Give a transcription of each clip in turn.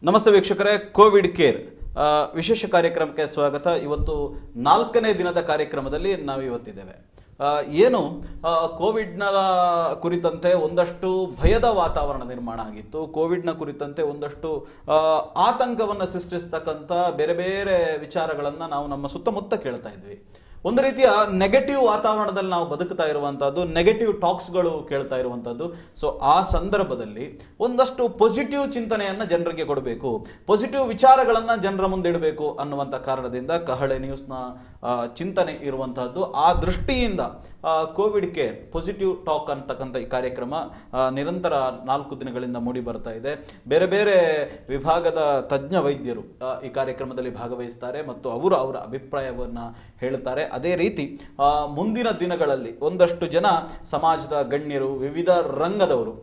ನಮಸ್ತೆ ವೀಕ್ಷಕರೇ, Covid care ವಿಶೇಷ ಕಾರ್ಯಕ್ರಮಕ್ಕೆ ಸ್ವಾಗತ. ಇವತ್ತು 4ನೇ ದಿನದ ಕಾರ್ಯಕ್ರಮದಲ್ಲಿ ನಾವು ಇವತ್ತಿದ್ದೇವೆ. ಏನು ಕೋವಿಡ್ನ ಕುರಿತಂತೆ ಒಂದಷ್ಟು ಭಯದ ವಾತಾವರಣ ನಿರ್ಮಾಣ ಆಗಿತ್ತು. ಕೋವಿಡ್ನ ಕುರಿತಂತೆ ಒಂದಷ್ಟು ಆತಂಕವನ್ನು ಸೃಷ್ಟಿಸ್ತಕ್ಕಂಥ ಬೇರೆ ಬೇರೆ ವಿಚಾರಗಳನ್ನು ನಾವು ನಮ್ಮ ಸುತ್ತಮುತ್ತ ಕೇಳ್ತಾ ಇದ್ವಿ. ಒಂದು ರೀತಿಯ ನೆಗೆಟಿವ್ ವಾತಾವರಣದಲ್ಲಿ ನಾವು ಬದುಕ್ತಾ ಇರುವಂತಹದ್ದು, ನೆಗೆಟಿವ್ ಟಾಕ್ಸ್ಗಳು ಕೇಳ್ತಾ ಇರುವಂತಹದ್ದು. ಸೊ ಆ ಸಂದರ್ಭದಲ್ಲಿ ಒಂದಷ್ಟು ಪಾಸಿಟಿವ್ ಚಿಂತನೆಯನ್ನ ಜನರಿಗೆ ಕೊಡಬೇಕು, ಪಾಸಿಟಿವ್ ವಿಚಾರಗಳನ್ನ ಜನರ ಮುಂದೆ ಇಡಬೇಕು ಅನ್ನುವಂಥ ಕಾರಣದಿಂದ ಕಹಳೆ ನ್ಯೂಸ್ನ ಚಿಂತನೆ ಇರುವಂತಹದ್ದು. ಆ ದೃಷ್ಟಿಯಿಂದ ಕೋವಿಡ್ ಕೇರ್ ಪಾಸಿಟಿವ್ ಟಾಕ್ ಅಂತಕ್ಕಂಥ ಈ ಕಾರ್ಯಕ್ರಮ ನಿರಂತರ 4 ದಿನಗಳಿಂದ ಮೂಡಿ ಬರ್ತಾ ಇದೆ. ಬೇರೆ ಬೇರೆ ವಿಭಾಗದ ತಜ್ಞ ವೈದ್ಯರು ಈ ಕಾರ್ಯಕ್ರಮದಲ್ಲಿ ಭಾಗವಹಿಸ್ತಾರೆ ಮತ್ತು ಅವರು ಅವರ ಅಭಿಪ್ರಾಯವನ್ನ ಹೇಳ್ತಾರೆ. ಅದೇ ರೀತಿ ಮುಂದಿನ ದಿನಗಳಲ್ಲಿ ಒಂದಷ್ಟು ಜನ ಸಮಾಜದ ಗಣ್ಯರು, ವಿವಿಧ ರಂಗದವರು,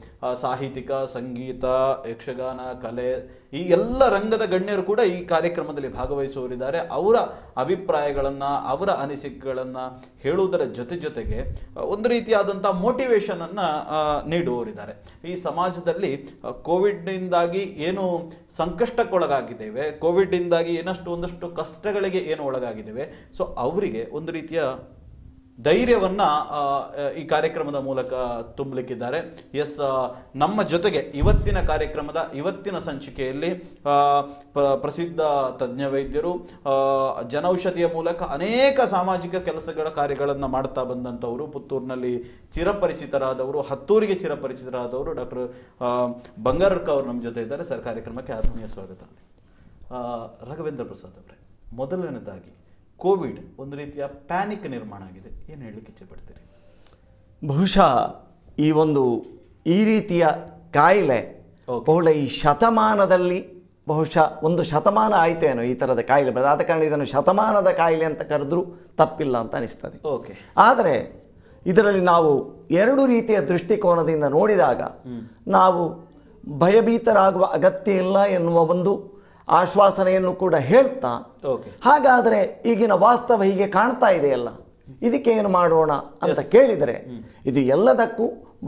ಸಾಹಿತ್ಯಿಕ, ಸಂಗೀತ, ಯಕ್ಷಗಾನ, ಕಲೆ, ಈ ಎಲ್ಲ ರಂಗದ ಗಣ್ಯರು ಕೂಡ ಈ ಕಾರ್ಯಕ್ರಮದಲ್ಲಿ ಭಾಗವಹಿಸುವವರಿದ್ದಾರೆ. ಅವರ ಅಭಿಪ್ರಾಯಗಳನ್ನ, ಅವರ ಅನಿಸಿಕೆಗಳನ್ನ ಹೇಳುವುದರ ಜೊತೆಗೆ ಒಂದು ರೀತಿಯಾದಂತಹ ಮೋಟಿವೇಶನ್ ಅನ್ನ ನೀಡುವವರಿದ್ದಾರೆ. ಈ ಸಮಾಜದಲ್ಲಿ ಕೋವಿಡ್ ನಿಂದಾಗಿ ಏನು ಸಂಕಷ್ಟಕ್ಕೊಳಗಾಗಿದ್ದೇವೆ, ಕೋವಿಡ್ ಇಂದಾಗಿ ಒಂದಷ್ಟು ಕಷ್ಟಗಳಿಗೆ ಏನು ಒಳಗಾಗಿದ್ದೇವೆ, ಸೊ ಅವರಿಗೆ ಒಂದು ರೀತಿಯ ಧೈರ್ಯವನ್ನ ಈ ಕಾರ್ಯಕ್ರಮದ ಮೂಲಕ ತುಂಬಲಿಕ್ಕಿದ್ದಾರೆ. ಎಸ್, ನಮ್ಮ ಜೊತೆಗೆ ಇವತ್ತಿನ ಕಾರ್ಯಕ್ರಮದ ಇವತ್ತಿನ ಸಂಚಿಕೆಯಲ್ಲಿ ಪ್ರಸಿದ್ಧ ತಜ್ಞ ವೈದ್ಯರು, ಜನೌಷಧಿಯ ಮೂಲಕ ಅನೇಕ ಸಾಮಾಜಿಕ ಕೆಲಸಗಳ ಕಾರ್ಯಗಳನ್ನು ಮಾಡ್ತಾ ಬಂದಂಥವರು, ಪುತ್ತೂರಿನಲ್ಲಿ ಚಿರಪರಿಚಿತರಾದವರು, ಹತ್ತೂರಿಗೆ ಚಿರಪರಿಚಿತರಾದವರು ಡಾಕ್ಟರ್ ಬಂಗಾರಡ್ಕ ಅವರು ನಮ್ಮ ಜೊತೆ ಇದ್ದಾರೆ. ಸರ್, ಕಾರ್ಯಕ್ರಮಕ್ಕೆ ಆತ್ಮೀಯ ಸ್ವಾಗತ. ರಾಘವೇಂದ್ರ ಪ್ರಸಾದ್ ಅವರೇ, ಮೊದಲನೇದಾಗಿ ಕೋವಿಡ್ ಒಂದು ರೀತಿಯ ಪ್ಯಾನಿಕ್ ನಿರ್ಮಾಣ ಆಗಿದೆ, ಏನು ಹೇಳಲಿಕ್ಕೆ ಇಚ್ಛೆ ಪಡ್ತೀರಿ? ಬಹುಶಃ ಈ ರೀತಿಯ ಕಾಯಿಲೆ ಬಹುಶಃ ಈ ಶತಮಾನದಲ್ಲಿ ಬಹುಶಃ ಒಂದು ಶತಮಾನ ಆಯ್ತೇನೋ ಈ ಥರದ ಕಾಯಿಲೆ ಬರ್ತದೆ. ಆದ ಕಾರಣ ಇದನ್ನು ಶತಮಾನದ ಕಾಯಿಲೆ ಅಂತ ಕರೆದ್ರೂ ತಪ್ಪಿಲ್ಲ ಅಂತ ಅನಿಸ್ತದೆ. ಓಕೆ, ಆದರೆ ಇದರಲ್ಲಿ ನಾವು 2 ರೀತಿಯ ದೃಷ್ಟಿಕೋನದಿಂದ ನೋಡಿದಾಗ ನಾವು ಭಯಭೀತರಾಗುವ ಅಗತ್ಯ ಇಲ್ಲ ಎನ್ನುವ ಒಂದು ಆಶ್ವಾಸನೆಯನ್ನು ಕೂಡ ಹೇಳ್ತಾ, ಹಾಗಾದರೆ ಈಗಿನ ವಾಸ್ತವ ಹೀಗೆ ಕಾಣ್ತಾ ಇದೆಯಲ್ಲ, ಇದಕ್ಕೆ ಏನು ಮಾಡೋಣ ಅಂತ ಕೇಳಿದರೆ ಇದು ಎಲ್ಲದಕ್ಕೂ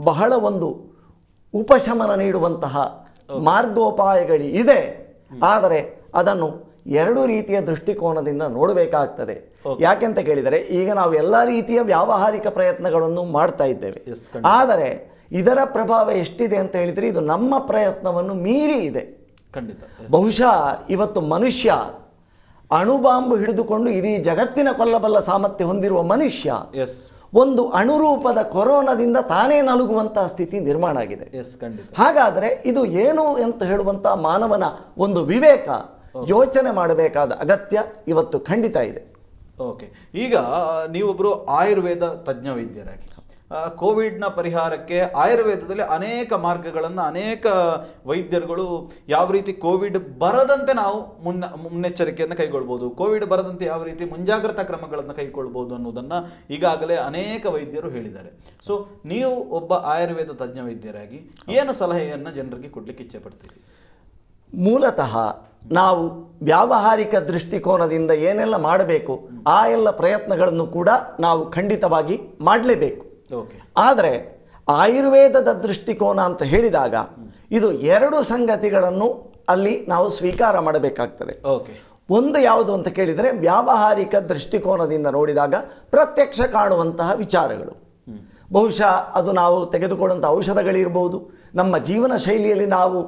ಬಹಳ ಒಂದು ಉಪಶಮನ ನೀಡುವಂತಹ ಮಾರ್ಗೋಪಾಯಗಳು ಇದೆ. ಆದರೆ ಅದನ್ನು 2 ರೀತಿಯ ದೃಷ್ಟಿಕೋನದಿಂದ ನೋಡಬೇಕಾಗ್ತದೆ. ಯಾಕೆಂತ ಕೇಳಿದರೆ ಈಗ ನಾವು ಎಲ್ಲ ರೀತಿಯ ವ್ಯಾವಹಾರಿಕ ಪ್ರಯತ್ನಗಳನ್ನು ಮಾಡ್ತಾ ಇದ್ದೇವೆ. ಆದರೆ ಇದರ ಪ್ರಭಾವ ಎಷ್ಟಿದೆ ಅಂತ ಹೇಳಿದರೆ ಇದು ನಮ್ಮ ಪ್ರಯತ್ನವನ್ನು ಮೀರಿ ಇದೆ. ಬಹುಶಃ ಇವತ್ತು ಮನುಷ್ಯ ಅಣುಬಾಂಬು ಹಿಡಿದುಕೊಂಡು ಇಡೀ ಜಗತ್ತಿನ ಕೊಲ್ಲಬಲ್ಲ ಸಾಮರ್ಥ್ಯ ಹೊಂದಿರುವ ಮನುಷ್ಯ ಒಂದು ಅಣುರೂಪದ ಕೊರೋನಾದಿಂದ ತಾನೇ ನಲುಗುವಂತಹ ಸ್ಥಿತಿ ನಿರ್ಮಾಣ ಆಗಿದೆ. ಹಾಗಾದರೆ ಇದು ಏನು ಅಂತ ಹೇಳುವಂತಹ ಮಾನವನ ಒಂದು ವಿವೇಕ, ಯೋಚನೆ ಮಾಡಬೇಕಾದ ಅಗತ್ಯ ಇವತ್ತು ಖಂಡಿತ ಇದೆ. ಓಕೆ, ಈಗ ನೀವೊಬ್ಬರು ಆಯುರ್ವೇದ ತಜ್ಞ ವೈದ್ಯರಾಗಿ ಕೋವಿಡ್ನ ಪರಿಹಾರಕ್ಕೆ ಆಯುರ್ವೇದದಲ್ಲಿ ಅನೇಕ ಮಾರ್ಗಗಳನ್ನು, ಅನೇಕ ವೈದ್ಯರುಗಳು ಯಾವ ರೀತಿ ಕೋವಿಡ್ ಬರದಂತೆ ನಾವು ಮುನ್ನೆಚ್ಚರಿಕೆಯನ್ನು ಕೈಗೊಳ್ಬೋದು, ಕೋವಿಡ್ ಬರದಂತೆ ಯಾವ ರೀತಿ ಮುಂಜಾಗ್ರತಾ ಕ್ರಮಗಳನ್ನು ಕೈಗೊಳ್ಬೋದು ಅನ್ನೋದನ್ನು ಈಗಾಗಲೇ ಅನೇಕ ವೈದ್ಯರು ಹೇಳಿದ್ದಾರೆ. ಸೊ ನೀವು ಒಬ್ಬ ಆಯುರ್ವೇದ ತಜ್ಞ ವೈದ್ಯರಾಗಿ ಏನು ಸಲಹೆಯನ್ನು ಜನರಿಗೆ ಕೊಡ್ಲಿಕ್ಕೆ ಇಚ್ಛೆ ಪಡ್ತೀರಿ? ಮೂಲತಃ ನಾವು ವ್ಯಾವಹಾರಿಕ ದೃಷ್ಟಿಕೋನದಿಂದ ಏನೆಲ್ಲ ಮಾಡಬೇಕು ಆ ಎಲ್ಲ ಪ್ರಯತ್ನಗಳನ್ನು ಕೂಡ ನಾವು ಖಂಡಿತವಾಗಿ ಮಾಡಲೇಬೇಕು. ಆದರೆ ಆಯುರ್ವೇದದ ದೃಷ್ಟಿಕೋನ ಅಂತ ಹೇಳಿದಾಗ ಇದು 2 ಸಂಗತಿಗಳನ್ನು ಅಲ್ಲಿ ನಾವು ಸ್ವೀಕಾರ ಮಾಡಬೇಕಾಗ್ತದೆ. ಒಂದು ಯಾವುದು ಅಂತ ಕೇಳಿದರೆ ವ್ಯಾವಹಾರಿಕ ದೃಷ್ಟಿಕೋನದಿಂದ ನೋಡಿದಾಗ ಪ್ರತ್ಯಕ್ಷ ಕಾಣುವಂತಹ ವಿಚಾರಗಳು. ಬಹುಶಃ ಅದು ನಾವು ತೆಗೆದುಕೊಳ್ಳುವಂಥ ಔಷಧಗಳಿರ್ಬೋದು, ನಮ್ಮ ಜೀವನ ಶೈಲಿಯಲ್ಲಿ ನಾವು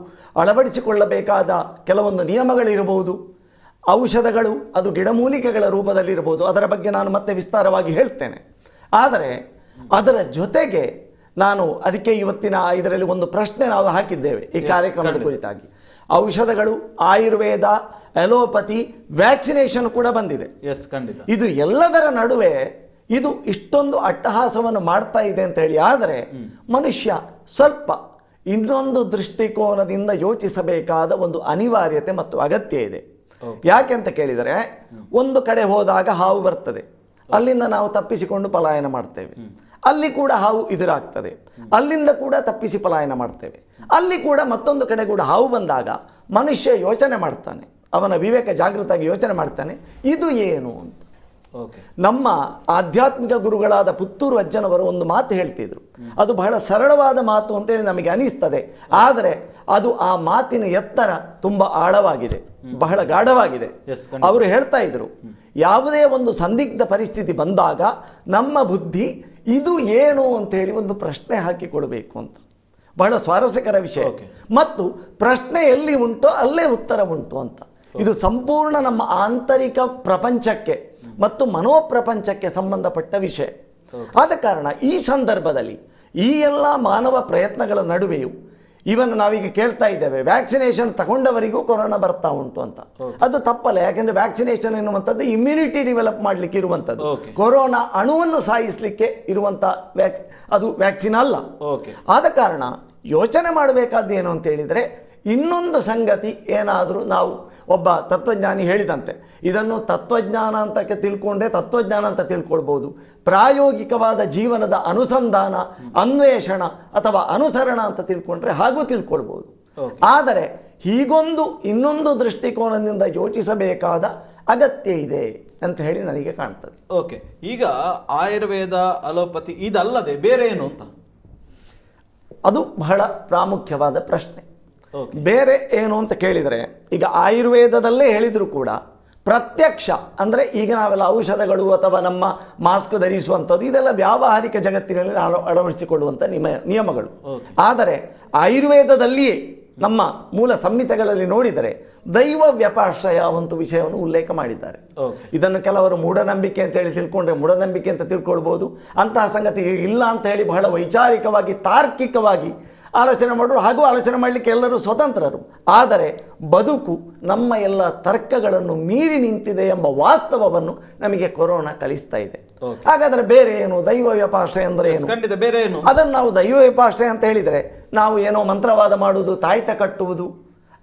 ಅಳವಡಿಸಿಕೊಳ್ಳಬೇಕಾದ ಕೆಲವೊಂದು ನಿಯಮಗಳಿರಬಹುದು, ಔಷಧಗಳು ಅದು ಗಿಡಮೂಲಿಕೆಗಳ ರೂಪದಲ್ಲಿರ್ಬೋದು. ಅದರ ಬಗ್ಗೆ ನಾನು ಮತ್ತೆ ವಿಸ್ತಾರವಾಗಿ ಹೇಳ್ತೇನೆ. ಆದರೆ ಅದರ ಜೊತೆಗೆ ನಾನು ಅದಕ್ಕೆ ಇವತ್ತಿನ ಇದರಲ್ಲಿ ಒಂದು ಪ್ರಶ್ನೆ ನಾವು ಹಾಕಿದ್ದೇವೆ ಈ ಕಾರ್ಯಕ್ರಮದ ಕುರಿತಾಗಿ. ಔಷಧಗಳು, ಆಯುರ್ವೇದ, ಅಲೋಪತಿ, ವ್ಯಾಕ್ಸಿನೇಷನ್ ಕೂಡ ಬಂದಿದೆ. ಇದು ಎಲ್ಲದರ ನಡುವೆ ಇದು ಇಷ್ಟೊಂದು ಅಟ್ಟಹಾಸವನ್ನು ಮಾಡ್ತಾ ಇದೆ ಅಂತ ಹೇಳಿ, ಆದರೆ ಮನುಷ್ಯ ಸ್ವಲ್ಪ ಇನ್ನೊಂದು ದೃಷ್ಟಿಕೋನದಿಂದ ಯೋಚಿಸಬೇಕಾದ ಒಂದು ಅನಿವಾರ್ಯತೆ ಮತ್ತು ಅಗತ್ಯ ಇದೆ. ಯಾಕೆಂತ ಕೇಳಿದರೆ ಒಂದು ಕಡೆ ಹೋದಾಗ ಹಾವು ಬರ್ತದೆ, ಅಲ್ಲಿಂದ ನಾವು ತಪ್ಪಿಸಿಕೊಂಡು ಪಲಾಯನ ಮಾಡ್ತೇವೆ. ಅಲ್ಲಿ ಕೂಡ ಹಾವು ಎದುರಾಗ್ತದೆ, ಅಲ್ಲಿಂದ ಕೂಡ ತಪ್ಪಿಸಿ ಪಲಾಯನ ಮಾಡ್ತೇವೆ. ಅಲ್ಲಿ ಕೂಡ ಮತ್ತೊಂದು ಕಡೆ ಕೂಡ ಹಾವು ಬಂದಾಗ ಮನುಷ್ಯ ಯೋಚನೆ ಮಾಡ್ತಾನೆ, ಅವನ ವಿವೇಕ ಜಾಗೃತವಾಗಿ ಯೋಚನೆ ಮಾಡ್ತಾನೆ, ಇದು ಏನು ಅಂತ. ನಮ್ಮ ಆಧ್ಯಾತ್ಮಿಕ ಗುರುಗಳಾದ ಪುತ್ತೂರು ಅಜ್ಜನವರು ಒಂದು ಮಾತು ಹೇಳ್ತಿದ್ರು, ಅದು ಬಹಳ ಸರಳವಾದ ಮಾತು ಅಂತೇಳಿ ನಮಗೆ ಅನಿಸ್ತದೆ. ಆದರೆ ಅದು ಆ ಮಾತಿನ ಎತ್ತರ ತುಂಬ ಆಳವಾಗಿದೆ, ಬಹಳ ಗಾಢವಾಗಿದೆ. ಅವರು ಹೇಳ್ತಾ ಇದ್ರು, ಯಾವುದೇ ಒಂದು ಸಂದಿಗ್ಧ ಪರಿಸ್ಥಿತಿ ಬಂದಾಗ ನಮ್ಮ ಬುದ್ಧಿ ಇದು ಏನು ಅಂತೇಳಿ ಒಂದು ಪ್ರಶ್ನೆ ಹಾಕಿಕೊಡ್ಬೇಕು ಅಂತ. ಬಹಳ ಸ್ವಾರಸ್ಯಕರ ವಿಷಯ. ಮತ್ತು ಪ್ರಶ್ನೆ ಎಲ್ಲಿ ಉಂಟೋ ಅಲ್ಲೇ ಉತ್ತರ ಉಂಟು ಅಂತ. ಇದು ಸಂಪೂರ್ಣ ನಮ್ಮ ಆಂತರಿಕ ಪ್ರಪಂಚಕ್ಕೆ ಮತ್ತು ಮನೋಪ್ರಪಂಚಕ್ಕೆ ಸಂಬಂಧಪಟ್ಟ ವಿಷಯ. ಆದ ಕಾರಣ ಈ ಸಂದರ್ಭದಲ್ಲಿ ಈ ಎಲ್ಲ ಮಾನವ ಪ್ರಯತ್ನಗಳ ನಡುವೆಯೂ ಇವನ್ ನಾವೀಗ ಕೇಳ್ತಾ ಇದ್ದೇವೆ, ವ್ಯಾಕ್ಸಿನೇಷನ್ ತಗೊಂಡವರಿಗೂ ಕೊರೋನಾ ಬರ್ತಾ ಉಂಟು ಅಂತ. ಅದು ತಪ್ಪಲ್ಲ. ಯಾಕೆಂದ್ರೆ ವ್ಯಾಕ್ಸಿನೇಷನ್ ಎನ್ನುವಂಥದ್ದು ಇಮ್ಯುನಿಟಿ ಡೆವಲಪ್ ಮಾಡಲಿಕ್ಕೆ ಇರುವಂಥದ್ದು, ಕೊರೋನಾ ಅಣುವನ್ನು ಸಾಯಿಸಲಿಕ್ಕೆ ಇರುವಂಥ ಅದು ವ್ಯಾಕ್ಸಿನ್ ಅಲ್ಲ. ಆದ ಕಾರಣ ಯೋಚನೆ ಮಾಡಬೇಕಾದ್ದು ಏನು ಅಂತ ಹೇಳಿದರೆ, ಇನ್ನೊಂದು ಸಂಗತಿ ಏನಾದರೂ ನಾವು ಒಬ್ಬ ತತ್ವಜ್ಞಾನಿ ಹೇಳಿದಂತೆ ಇದನ್ನು ತತ್ವಜ್ಞಾನ ಅಂತ ತಿಳ್ಕೊಂಡ್ರೆ ತತ್ವಜ್ಞಾನ ಅಂತ ತಿಳ್ಕೊಳ್ಬೋದು, ಪ್ರಾಯೋಗಿಕವಾದ ಜೀವನದ ಅನುಸಂಧಾನ, ಅನ್ವೇಷಣ ಅಥವಾ ಅನುಸರಣ ಅಂತ ತಿಳ್ಕೊಂಡ್ರೆ ಹಾಗೂ ತಿಳ್ಕೊಳ್ಬೋದು. ಆದರೆ ಹೀಗೊಂದು ಇನ್ನೊಂದು ದೃಷ್ಟಿಕೋನದಿಂದ ಯೋಚಿಸಬೇಕಾದ ಅಗತ್ಯ ಇದೆ ಅಂತ ಹೇಳಿ ನನಗೆ ಕಾಣ್ತದೆ. ಓಕೆ, ಈಗ ಆಯುರ್ವೇದ, ಅಲೋಪತಿ ಇದಲ್ಲದೆ ಬೇರೆ ಏನು ಅಂತ? ಅದು ಬಹಳ ಪ್ರಾಮುಖ್ಯವಾದ ಪ್ರಶ್ನೆ. ಬೇರೆ ಏನು ಅಂತ ಕೇಳಿದರೆ, ಈಗ ಆಯುರ್ವೇದದಲ್ಲೇ ಹೇಳಿದರೂ ಕೂಡ ಪ್ರತ್ಯಕ್ಷ ಅಂದರೆ ಈಗ ನಾವೆಲ್ಲ ಔಷಧಗಳು ಅಥವಾ ನಮ್ಮ ಮಾಸ್ಕ್ ಧರಿಸುವಂಥದ್ದು ಇದೆಲ್ಲ ವ್ಯಾವಹಾರಿಕ ಜಗತ್ತಿನಲ್ಲಿ ಅಳವಡಿಸಿಕೊಳ್ಳುವಂಥ ನಿಯಮಗಳು. ಆದರೆ ಆಯುರ್ವೇದದಲ್ಲಿಯೇ ನಮ್ಮ ಮೂಲ ಸಂಹಿತೆಗಳಲ್ಲಿ ನೋಡಿದರೆ ದೈವ ವ್ಯಪಾಶ್ರಯ ಒಂದು ವಿಷಯವನ್ನು ಉಲ್ಲೇಖ ಮಾಡಿದ್ದಾರೆ. ಇದನ್ನು ಕೆಲವರು ಮೂಢನಂಬಿಕೆ ಅಂತ ಹೇಳಿ ತಿಳ್ಕೊಂಡ್ರೆ ಮೂಢನಂಬಿಕೆ ಅಂತ ತಿಳ್ಕೊಳ್ಬೋದು. ಅಂತಹ ಸಂಗತಿ ಇಲ್ಲ ಅಂತ ಹೇಳಿ ಬಹಳ ವೈಚಾರಿಕವಾಗಿ ತಾರ್ಕಿಕವಾಗಿ ಆಲೋಚನೆ ಮಾಡೋರು, ಹಾಗೂ ಆಲೋಚನೆ ಮಾಡಲಿಕ್ಕೆ ಎಲ್ಲರೂ ಸ್ವತಂತ್ರರು. ಆದರೆ ಬದುಕು ನಮ್ಮ ಎಲ್ಲ ತರ್ಕಗಳನ್ನು ಮೀರಿ ನಿಂತಿದೆ ಎಂಬ ವಾಸ್ತವವನ್ನು ನಮಗೆ ಕೊರೋನಾ ಕಲಿಸ್ತಾ ಇದೆ. ಹಾಗಾದರೆ ಬೇರೆ ಏನು? ದೈವ ವ್ಯಪಾಶ್ರಯ ಅಂದರೆ ಏನು? ಬೇರೆ ಏನು? ಅದನ್ನು ನಾವು ದೈವ ವ್ಯಪಾಶ್ರಯ ಅಂತ ಹೇಳಿದರೆ ನಾವು ಏನೋ ಮಂತ್ರವಾದ ಮಾಡುವುದು, ತಾಯ್ತ ಕಟ್ಟುವುದು,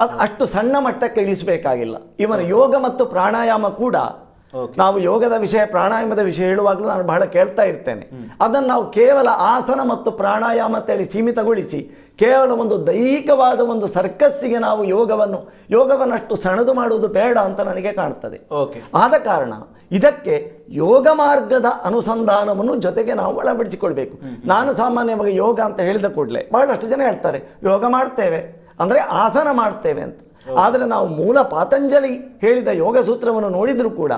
ಅದು ಅಷ್ಟು ಸಣ್ಣ ಮಟ್ಟಕ್ಕೆ ಇಳಿಸಬೇಕಾಗಿಲ್ಲ. ಇವನ ಯೋಗ ಮತ್ತು ಪ್ರಾಣಾಯಾಮ ಕೂಡ, ನಾವು ಯೋಗದ ವಿಷಯ ಪ್ರಾಣಾಯಾಮದ ವಿಷಯ ಹೇಳುವಾಗಲೂ ನಾನು ಬಹಳ ಕೇಳ್ತಾ ಇರ್ತೇನೆ. ಅದನ್ನು ನಾವು ಕೇವಲ ಆಸನ ಮತ್ತು ಪ್ರಾಣಾಯಾಮ ಅಂತೇಳಿ ಸೀಮಿತಗೊಳಿಸಿ ಕೇವಲ ಒಂದು ದೈಹಿಕವಾದ ಒಂದು ಸರ್ಕಸ್ಸಿಗೆ ನಾವು ಯೋಗವನ್ನಷ್ಟು ಸಣದು ಮಾಡುವುದು ಬೇಡ ಅಂತ ನನಗೆ ಕಾಣ್ತದೆ. ಆದ ಕಾರಣ ಇದಕ್ಕೆ ಯೋಗ ಮಾರ್ಗದ ಅನುಸಂಧಾನವನ್ನು ಜೊತೆಗೆ ನಾವು ಅಳವಡಿಸಿಕೊಳ್ಬೇಕು. ನಾನು ಸಾಮಾನ್ಯವಾಗಿ ಯೋಗ ಅಂತ ಹೇಳಿದ ಕೂಡಲೇ ಬಹಳಷ್ಟು ಜನ ಹೇಳ್ತಾರೆ ಯೋಗ ಮಾಡ್ತೇವೆ ಅಂದರೆ ಆಸನ ಮಾಡ್ತೇವೆ ಅಂತ. ಆದರೆ ನಾವು ಮೂಲ ಪಾತಂಜಲಿ ಹೇಳಿದ ಯೋಗ ಸೂತ್ರವನ್ನು ನೋಡಿದರೂ ಕೂಡ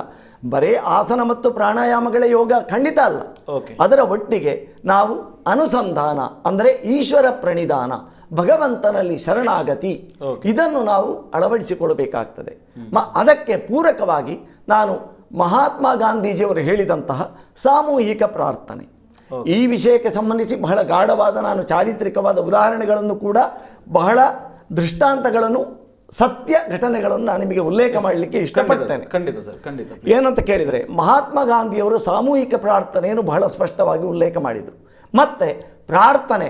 ಬರೇ ಆಸನ ಮತ್ತು ಪ್ರಾಣಾಯಾಮಗಳೇ ಯೋಗ ಖಂಡಿತ ಅಲ್ಲ. ಅದರ ಒಟ್ಟಿಗೆ ನಾವು ಅನುಸಂಧಾನ ಅಂದರೆ ಈಶ್ವರ ಪ್ರಣಿಧಾನ, ಭಗವಂತನಲ್ಲಿ ಶರಣಾಗತಿ, ಇದನ್ನು ನಾವು ಅಳವಡಿಸಿಕೊಡಬೇಕಾಗ್ತದೆ. ಅದಕ್ಕೆ ಪೂರಕವಾಗಿ ನಾನು ಮಹಾತ್ಮ ಗಾಂಧೀಜಿಯವರು ಹೇಳಿದಂತಹ ಸಾಮೂಹಿಕ ಪ್ರಾರ್ಥನೆ, ಈ ವಿಷಯಕ್ಕೆ ಸಂಬಂಧಿಸಿ ಬಹಳ ಗಾಢವಾದ ನಾನು ಚಾರಿತ್ರಿಕವಾದ ಉದಾಹರಣೆಗಳನ್ನು ಕೂಡ ಬಹಳ ದೃಷ್ಟಾಂತಗಳನ್ನು ಸತ್ಯ ಘಟನೆಗಳನ್ನು ನಾನು ನಿಮಗೆ ಉಲ್ಲೇಖ ಮಾಡಲಿಕ್ಕೆ ಇಷ್ಟಪಡ್ತೇನೆ. ಖಂಡಿತ ಸರ್, ಖಂಡಿತ. ಏನಂತ ಕೇಳಿದರೆ ಮಹಾತ್ಮ ಗಾಂಧಿಯವರು ಸಾಮೂಹಿಕ ಪ್ರಾರ್ಥನೆಯನ್ನು ಬಹಳ ಸ್ಪಷ್ಟವಾಗಿ ಉಲ್ಲೇಖ ಮಾಡಿದರು. ಮತ್ತು ಪ್ರಾರ್ಥನೆ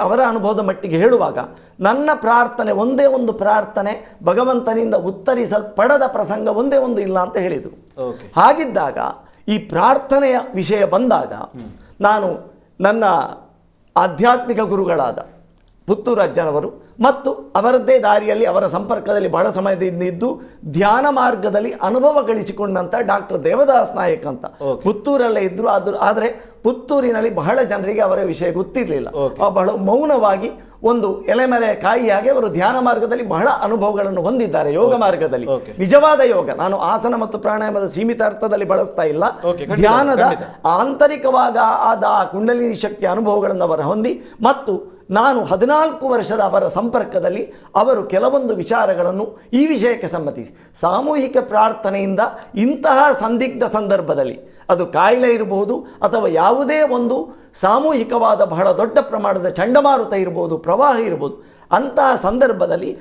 ಅವರ ಅನುಭವದ ಮಟ್ಟಿಗೆ ಹೇಳುವಾಗ ನನ್ನ ಪ್ರಾರ್ಥನೆ ಒಂದೇ ಒಂದು ಪ್ರಾರ್ಥನೆ ಭಗವಂತನಿಂದ ಉತ್ತರಿಸಲ್ಪಡದ ಪ್ರಸಂಗ ಒಂದೇ ಒಂದು ಇಲ್ಲ ಅಂತ ಹೇಳಿದರು. ಹಾಗಿದ್ದಾಗ ಈ ಪ್ರಾರ್ಥನೆಯ ವಿಷಯ ಬಂದಾಗ ನಾನು ನನ್ನ ಆಧ್ಯಾತ್ಮಿಕ ಗುರುಗಳಾದ ಪುತ್ತೂರು ಅಜ್ಜನವರು ಮತ್ತು ಅವರದ್ದೇ ದಾರಿಯಲ್ಲಿ ಅವರ ಸಂಪರ್ಕದಲ್ಲಿ ಬಹಳ ಸಮಯದಿಂದ ಇದ್ದು ಧ್ಯಾನ ಮಾರ್ಗದಲ್ಲಿ ಅನುಭವ ಗಳಿಸಿಕೊಂಡಂಥ ಡಾಕ್ಟರ್ ದೇವದಾಸ್ ನಾಯಕ್ ಅಂತ ಪುತ್ತೂರಲ್ಲೇ ಇದ್ದರು. ಆದರೆ ಪುತ್ತೂರಿನಲ್ಲಿ ಬಹಳ ಜನರಿಗೆ ಅವರ ವಿಷಯ ಗೊತ್ತಿರಲಿಲ್ಲ. ಬಹಳ ಮೌನವಾಗಿ ಒಂದು ಎಲೆಮರೆ ಕಾಯಿಯಾಗಿ ಅವರು ಧ್ಯಾನ ಮಾರ್ಗದಲ್ಲಿ ಬಹಳ ಅನುಭವಗಳನ್ನು ಹೊಂದಿದ್ದಾರೆ. ಯೋಗ ಮಾರ್ಗದಲ್ಲಿ ನಿಜವಾದ ಯೋಗ, ನಾನು ಆಸನ ಮತ್ತು ಪ್ರಾಣಾಯಾಮದ ಸೀಮಿತ ಅರ್ಥದಲ್ಲಿ ಬಳಸ್ತಾ ಇಲ್ಲ, ಧ್ಯಾನದ ಆಂತರಿಕವಾದ ಆ ಕುಂಡಲಿನಿ ಶಕ್ತಿಯ ಅನುಭವಗಳನ್ನು ಅವರು ಹೊಂದಿ, ಮತ್ತು ನಾನು 14 ವರ್ಷದ ಅವರ ಸಂಪರ್ಕದಲ್ಲಿ ಅವರು ಕೆಲವೊಂದು ವಿಚಾರಗಳನ್ನು ಈ ವಿಷಯಕ್ಕೆ ಸಂಬಂಧಿಸಿ ಸಾಮೂಹಿಕ ಪ್ರಾರ್ಥನೆಯಿಂದ ಇಂತಹ ಸಂದಿಗ್ಧ ಸಂದರ್ಭದಲ್ಲಿ ಅದು ಕಾಯಿಲೆ ಇರಬಹುದು ಅಥವಾ ಯಾವುದೇ ಒಂದು ಸಾಮೂಹಿಕವಾದ ಬಹಳ ದೊಡ್ಡ ಪ್ರಮಾಣದ ಚಂಡಮಾರುತ ಇರಬಹುದು, ಪ್ರವಾಹ ಇರಬಹುದು, ಅಂತಹ ಸಂದರ್ಭದಲ್ಲಿ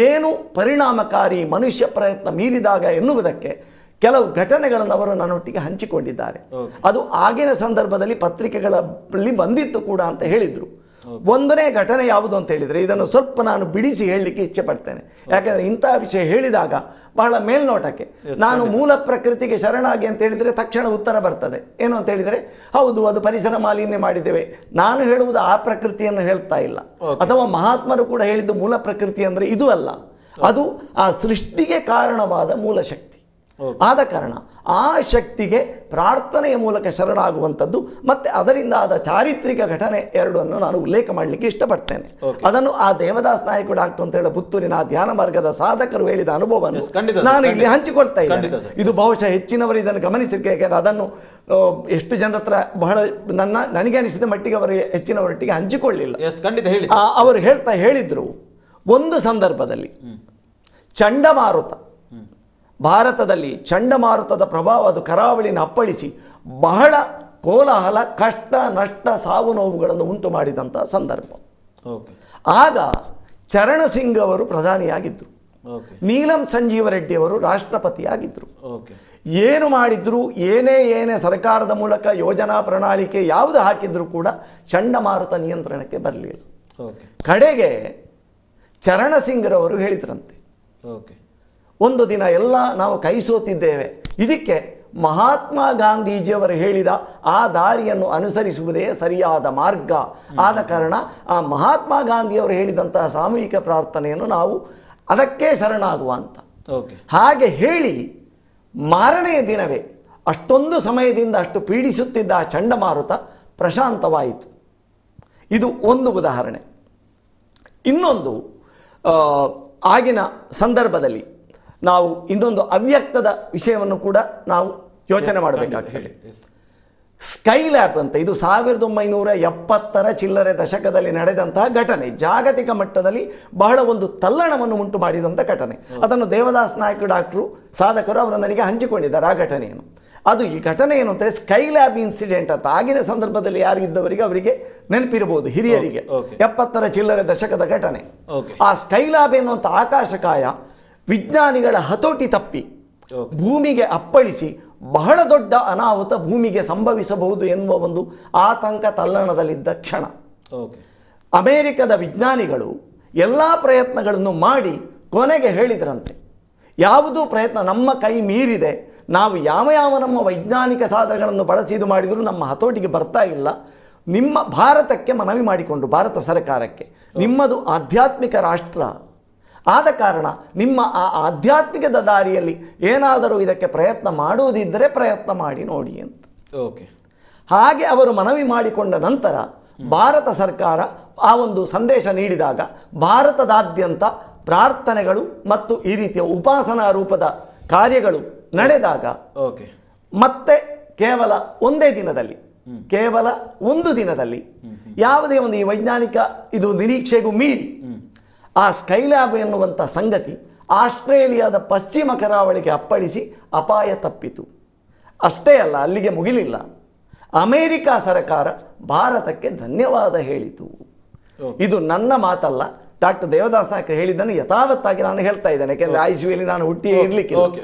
ಏನು ಪರಿಣಾಮಕಾರಿ ಮನುಷ್ಯ ಪ್ರಯತ್ನ ಮೀರಿದಾಗ ಎನ್ನುವುದಕ್ಕೆ ಕೆಲವು ಘಟನೆಗಳನ್ನು ಅವರು ನನ್ನೊಟ್ಟಿಗೆ ಹಂಚಿಕೊಂಡಿದ್ದಾರೆ. ಅದು ಆಗಿನ ಸಂದರ್ಭದಲ್ಲಿ ಪತ್ರಿಕೆಗಳಲ್ಲಿ ಬಂದಿತ್ತು ಕೂಡ ಅಂತ ಹೇಳಿದರು. ಒಂದನೇ ಘಟನೆ ಯಾವುದು ಅಂತ ಹೇಳಿದರೆ ಇದನ್ನು ಸ್ವಲ್ಪ ನಾನು ಬಿಡಿಸಿ ಹೇಳಲಿಕ್ಕೆ ಇಚ್ಛೆ ಪಡ್ತೇನೆ. ಯಾಕೆಂದರೆ ಇಂತಹ ವಿಷಯ ಹೇಳಿದಾಗ ಬಹಳ ಮೇಲ್ನೋಟಕ್ಕೆ ನಾನು ಮೂಲ ಪ್ರಕೃತಿಗೆ ಶರಣಾಗಿ ಅಂತ ಹೇಳಿದರೆ ತಕ್ಷಣ ಉತ್ತರ ಬರ್ತದೆ. ಏನು ಅಂತ ಹೇಳಿದರೆ ಹೌದು ಅದು ಪರಿಸರ ಮಾಲಿನ್ಯ ಮಾಡಿದ್ದೇವೆ. ನಾನು ಹೇಳುವುದು ಆ ಪ್ರಕೃತಿಯನ್ನು ಹೇಳ್ತಾ ಇಲ್ಲ, ಅಥವಾ ಮಹಾತ್ಮರು ಕೂಡ ಹೇಳಿದ್ದು ಮೂಲ ಪ್ರಕೃತಿ ಅಂದರೆ ಇದು ಅಲ್ಲ, ಅದು ಆ ಸೃಷ್ಟಿಗೆ ಕಾರಣವಾದ ಮೂಲ ಶಕ್ತಿ. ಆದ ಕಾರಣ ಆ ಶಕ್ತಿಗೆ ಪ್ರಾರ್ಥನೆಯ ಮೂಲಕ ಶರಣಾಗುವಂಥದ್ದು ಮತ್ತು ಅದರಿಂದ ಆದ ಚಾರಿತ್ರಿಕ ಘಟನೆ ಎರಡನ್ನು ನಾನು ಉಲ್ಲೇಖ ಮಾಡಲಿಕ್ಕೆ ಇಷ್ಟಪಡ್ತೇನೆ. ಅದನ್ನು ಆ ದೇವದಾಸ್ ನಾಯಕ ಡಾಕ್ಟರ್ ಅಂತ ಹೇಳೋ ಪುತ್ತೂರಿನ ಧ್ಯಾನ ಮಾರ್ಗದ ಸಾಧಕರು ಹೇಳಿದ ಅನುಭವವನ್ನು ನಾನು ಇಲ್ಲಿ ಹಂಚಿಕೊಳ್ತಾ ಇದ್ದೇನೆ. ಇದು ಬಹುಶಃ ಹೆಚ್ಚಿನವರು ಇದನ್ನು ಗಮನಿಸಿರ್ಕೆ, ಯಾಕೆಂದರೆ ಅದನ್ನು ಎಷ್ಟು ಜನರ ಹತ್ರ ಬಹಳ ನನಗೆ ಅನಿಸಿದ ಮಟ್ಟಿಗೆ ಅವರು ಹೆಚ್ಚಿನವರೊಟ್ಟಿಗೆ ಹಂಚಿಕೊಳ್ಳಿಲ್ಲ. ಅವರು ಹೇಳಿದ್ರು, ಒಂದು ಸಂದರ್ಭದಲ್ಲಿ ಚಂಡಮಾರುತ, ಭಾರತದಲ್ಲಿ ಚಂಡಮಾರುತದ ಪ್ರಭಾವ ಅದು ಕರಾವಳಿನ ಅಪ್ಪಳಿಸಿ ಬಹಳ ಕೋಲಾಹಲ, ಕಷ್ಟ, ನಷ್ಟ, ಸಾವು ನೋವುಗಳನ್ನು ಉಂಟು ಮಾಡಿದಂಥ ಸಂದರ್ಭ. ಆಗ ಚರಣ ಸಿಂಗ್ ಅವರು ಪ್ರಧಾನಿಯಾಗಿದ್ದರು, ನೀಲಂ ಸಂಜೀವ ರೆಡ್ಡಿ ಅವರು ರಾಷ್ಟ್ರಪತಿಯಾಗಿದ್ದರು. ಏನು ಮಾಡಿದ್ರು, ಏನೇ ಸರ್ಕಾರದ ಮೂಲಕ ಯೋಜನಾ ಪ್ರಣಾಳಿಕೆ ಯಾವುದು ಹಾಕಿದ್ರು ಕೂಡ ಚಂಡಮಾರುತ ನಿಯಂತ್ರಣಕ್ಕೆ ಬರಲಿಲ್ಲ. ಕಡೆಗೆ ಚರಣ ಸಿಂಗ್ರವರು ಹೇಳಿದ್ರಂತೆ, ಒಂದು ದಿನ ಎಲ್ಲ ನಾವು ಕೈ ಸೋತಿದ್ದೇವೆ, ಇದಕ್ಕೆ ಮಹಾತ್ಮ ಗಾಂಧೀಜಿಯವರು ಹೇಳಿದ ಆ ದಾರಿಯನ್ನು ಅನುಸರಿಸುವುದೇ ಸರಿಯಾದ ಮಾರ್ಗ. ಆದ ಕಾರಣ ಆ ಮಹಾತ್ಮ ಗಾಂಧಿಯವರು ಹೇಳಿದಂತಹ ಸಾಮೂಹಿಕ ಪ್ರಾರ್ಥನೆಯನ್ನು ನಾವು ಅದಕ್ಕೆ ಶರಣಾಗುವ ಅಂತ ಹಾಗೆ ಹೇಳಿ, ಮಾರನೆಯ ದಿನವೇ ಅಷ್ಟೊಂದು ಸಮಯದಿಂದ ಅಷ್ಟು ಪೀಡಿಸುತ್ತಿದ್ದ ಆ ಚಂಡಮಾರುತ ಪ್ರಶಾಂತವಾಯಿತು. ಇದು ಒಂದು ಉದಾಹರಣೆ. ಇನ್ನೊಂದು, ಆಗಿನ ಸಂದರ್ಭದಲ್ಲಿ ನಾವು ಇನ್ನೊಂದು ಅವ್ಯಕ್ತದ ವಿಷಯವನ್ನು ಕೂಡ ನಾವು ಯೋಚನೆ ಮಾಡಬೇಕಾಗ್ತದೆ. ಸ್ಕೈಲ್ಯಾಬ್ ಅಂತ, ಇದು 1970ರ ಚಿಲ್ಲರೆ ದಶಕದಲ್ಲಿ ನಡೆದಂತಹ ಘಟನೆ, ಜಾಗತಿಕ ಮಟ್ಟದಲ್ಲಿ ಬಹಳ ಒಂದು ತಲ್ಲಣವನ್ನು ಉಂಟು ಮಾಡಿದಂಥ ಘಟನೆ. ಅದನ್ನು ದೇವದಾಸ್ ನಾಯಕ ಡಾಕ್ಟ್ರು ಸಾಧಕರು ಅವರು ನನಗೆ ಹಂಚಿಕೊಂಡಿದ್ದಾರೆ ಆ ಘಟನೆಯನ್ನು. ಅದು ಈ ಘಟನೆ ಏನು ಅಂದರೆ ಸ್ಕೈಲ್ಯಾಬ್ ಇನ್ಸಿಡೆಂಟ್ ಅಂತ. ಆಗಿನ ಸಂದರ್ಭದಲ್ಲಿ ಯಾರಿದ್ದವರಿಗೆ ಅವರಿಗೆ ನೆನಪಿರಬಹುದು, ಹಿರಿಯರಿಗೆ. 70ರ ಚಿಲ್ಲರೆ ದಶಕದ ಘಟನೆ. ಆ ಸ್ಕೈಲ್ಯಾಬ್ ಎನ್ನುವಂಥ ಆಕಾಶಕಾಯ ವಿಜ್ಞಾನಿಗಳ ಹತೋಟಿ ತಪ್ಪಿ ಭೂಮಿಗೆ ಅಪ್ಪಳಿಸಿ ಬಹಳ ದೊಡ್ಡ ಅನಾಹುತ ಭೂಮಿಗೆ ಸಂಭವಿಸಬಹುದು ಎನ್ನುವ ಒಂದು ಆತಂಕ ತಲ್ಲಣದಲ್ಲಿದ್ದ ಕ್ಷಣ. ಅಮೆರಿಕದ ವಿಜ್ಞಾನಿಗಳು ಎಲ್ಲ ಪ್ರಯತ್ನಗಳನ್ನು ಮಾಡಿ ಕೊನೆಗೆ ಹೇಳಿದ್ರಂತೆ, ಯಾವುದೂ ಪ್ರಯತ್ನ ನಮ್ಮ ಕೈ ಮೀರಿದೆ, ನಾವು ಯಾವ ನಮ್ಮ ವೈಜ್ಞಾನಿಕ ಸಾಧನಗಳನ್ನು ಬಳಸಿ ಇದು ಮಾಡಿದರೂ ನಮ್ಮ ಹತೋಟಿಗೆ ಬರ್ತಾ ಇಲ್ಲ. ನಿಮ್ಮ ಭಾರತಕ್ಕೆ ಮನವಿ ಮಾಡಿಕೊಂಡು, ಭಾರತ ಸರ್ಕಾರಕ್ಕೆ, ನಿಮ್ಮದು ಆಧ್ಯಾತ್ಮಿಕ ರಾಷ್ಟ್ರ, ಆದ ಕಾರಣ ನಿಮ್ಮ ಆ ಆಧ್ಯಾತ್ಮಿಕದ ದಾರಿಯಲ್ಲಿ ಏನಾದರೂ ಇದಕ್ಕೆ ಪ್ರಯತ್ನ ಮಾಡುವುದಿದ್ದರೆ ಪ್ರಯತ್ನ ಮಾಡಿ ನೋಡಿ ಅಂತ. ಹಾಗೆ ಅವರು ಮನವಿ ಮಾಡಿಕೊಂಡ ನಂತರ ಭಾರತ ಸರ್ಕಾರ ಆ ಒಂದು ಸಂದೇಶ ನೀಡಿದಾಗ ಭಾರತದಾದ್ಯಂತ ಪ್ರಾರ್ಥನೆಗಳು ಮತ್ತು ಈ ರೀತಿಯ ಉಪಾಸನಾ ರೂಪದ ಕಾರ್ಯಗಳು ನಡೆದಾಗ ಮತ್ತೆ ಕೇವಲ ಒಂದು ದಿನದಲ್ಲಿ ಯಾವುದೇ ಒಂದು ಈ ವೈಜ್ಞಾನಿಕ ಇದು ನಿರೀಕ್ಷೆಗೂ ಮೀರಿ ಆ ಸ್ಕೈಲ್ಯಾಬ್ ಎನ್ನುವಂಥ ಸಂಗತಿ ಆಸ್ಟ್ರೇಲಿಯಾದ ಪಶ್ಚಿಮ ಕರಾವಳಿಗೆ ಅಪ್ಪಳಿಸಿ ಅಪಾಯ ತಪ್ಪಿತು. ಅಷ್ಟೇ ಅಲ್ಲ, ಅಲ್ಲಿಗೆ ಮುಗಿಲಿಲ್ಲ. ಅಮೇರಿಕ ಸರ್ಕಾರ ಭಾರತಕ್ಕೆ ಧನ್ಯವಾದ ಹೇಳಿತು. ಇದು ನನ್ನ ಮಾತಲ್ಲ, ಡಾಕ್ಟರ್ ದೇವದಾಸ್ ನಾಯಕ ಹೇಳಿದ್ದನ್ನು ಯಥಾವತ್ತಾಗಿ ನಾನು ಹೇಳ್ತಾ ಇದ್ದೇನೆ, ಯಾಕೆಂದರೆ ICUಯಲ್ಲಿ ನಾನು ಹುಟ್ಟಿಯೇ ಇರಲಿಕ್ಕೆ.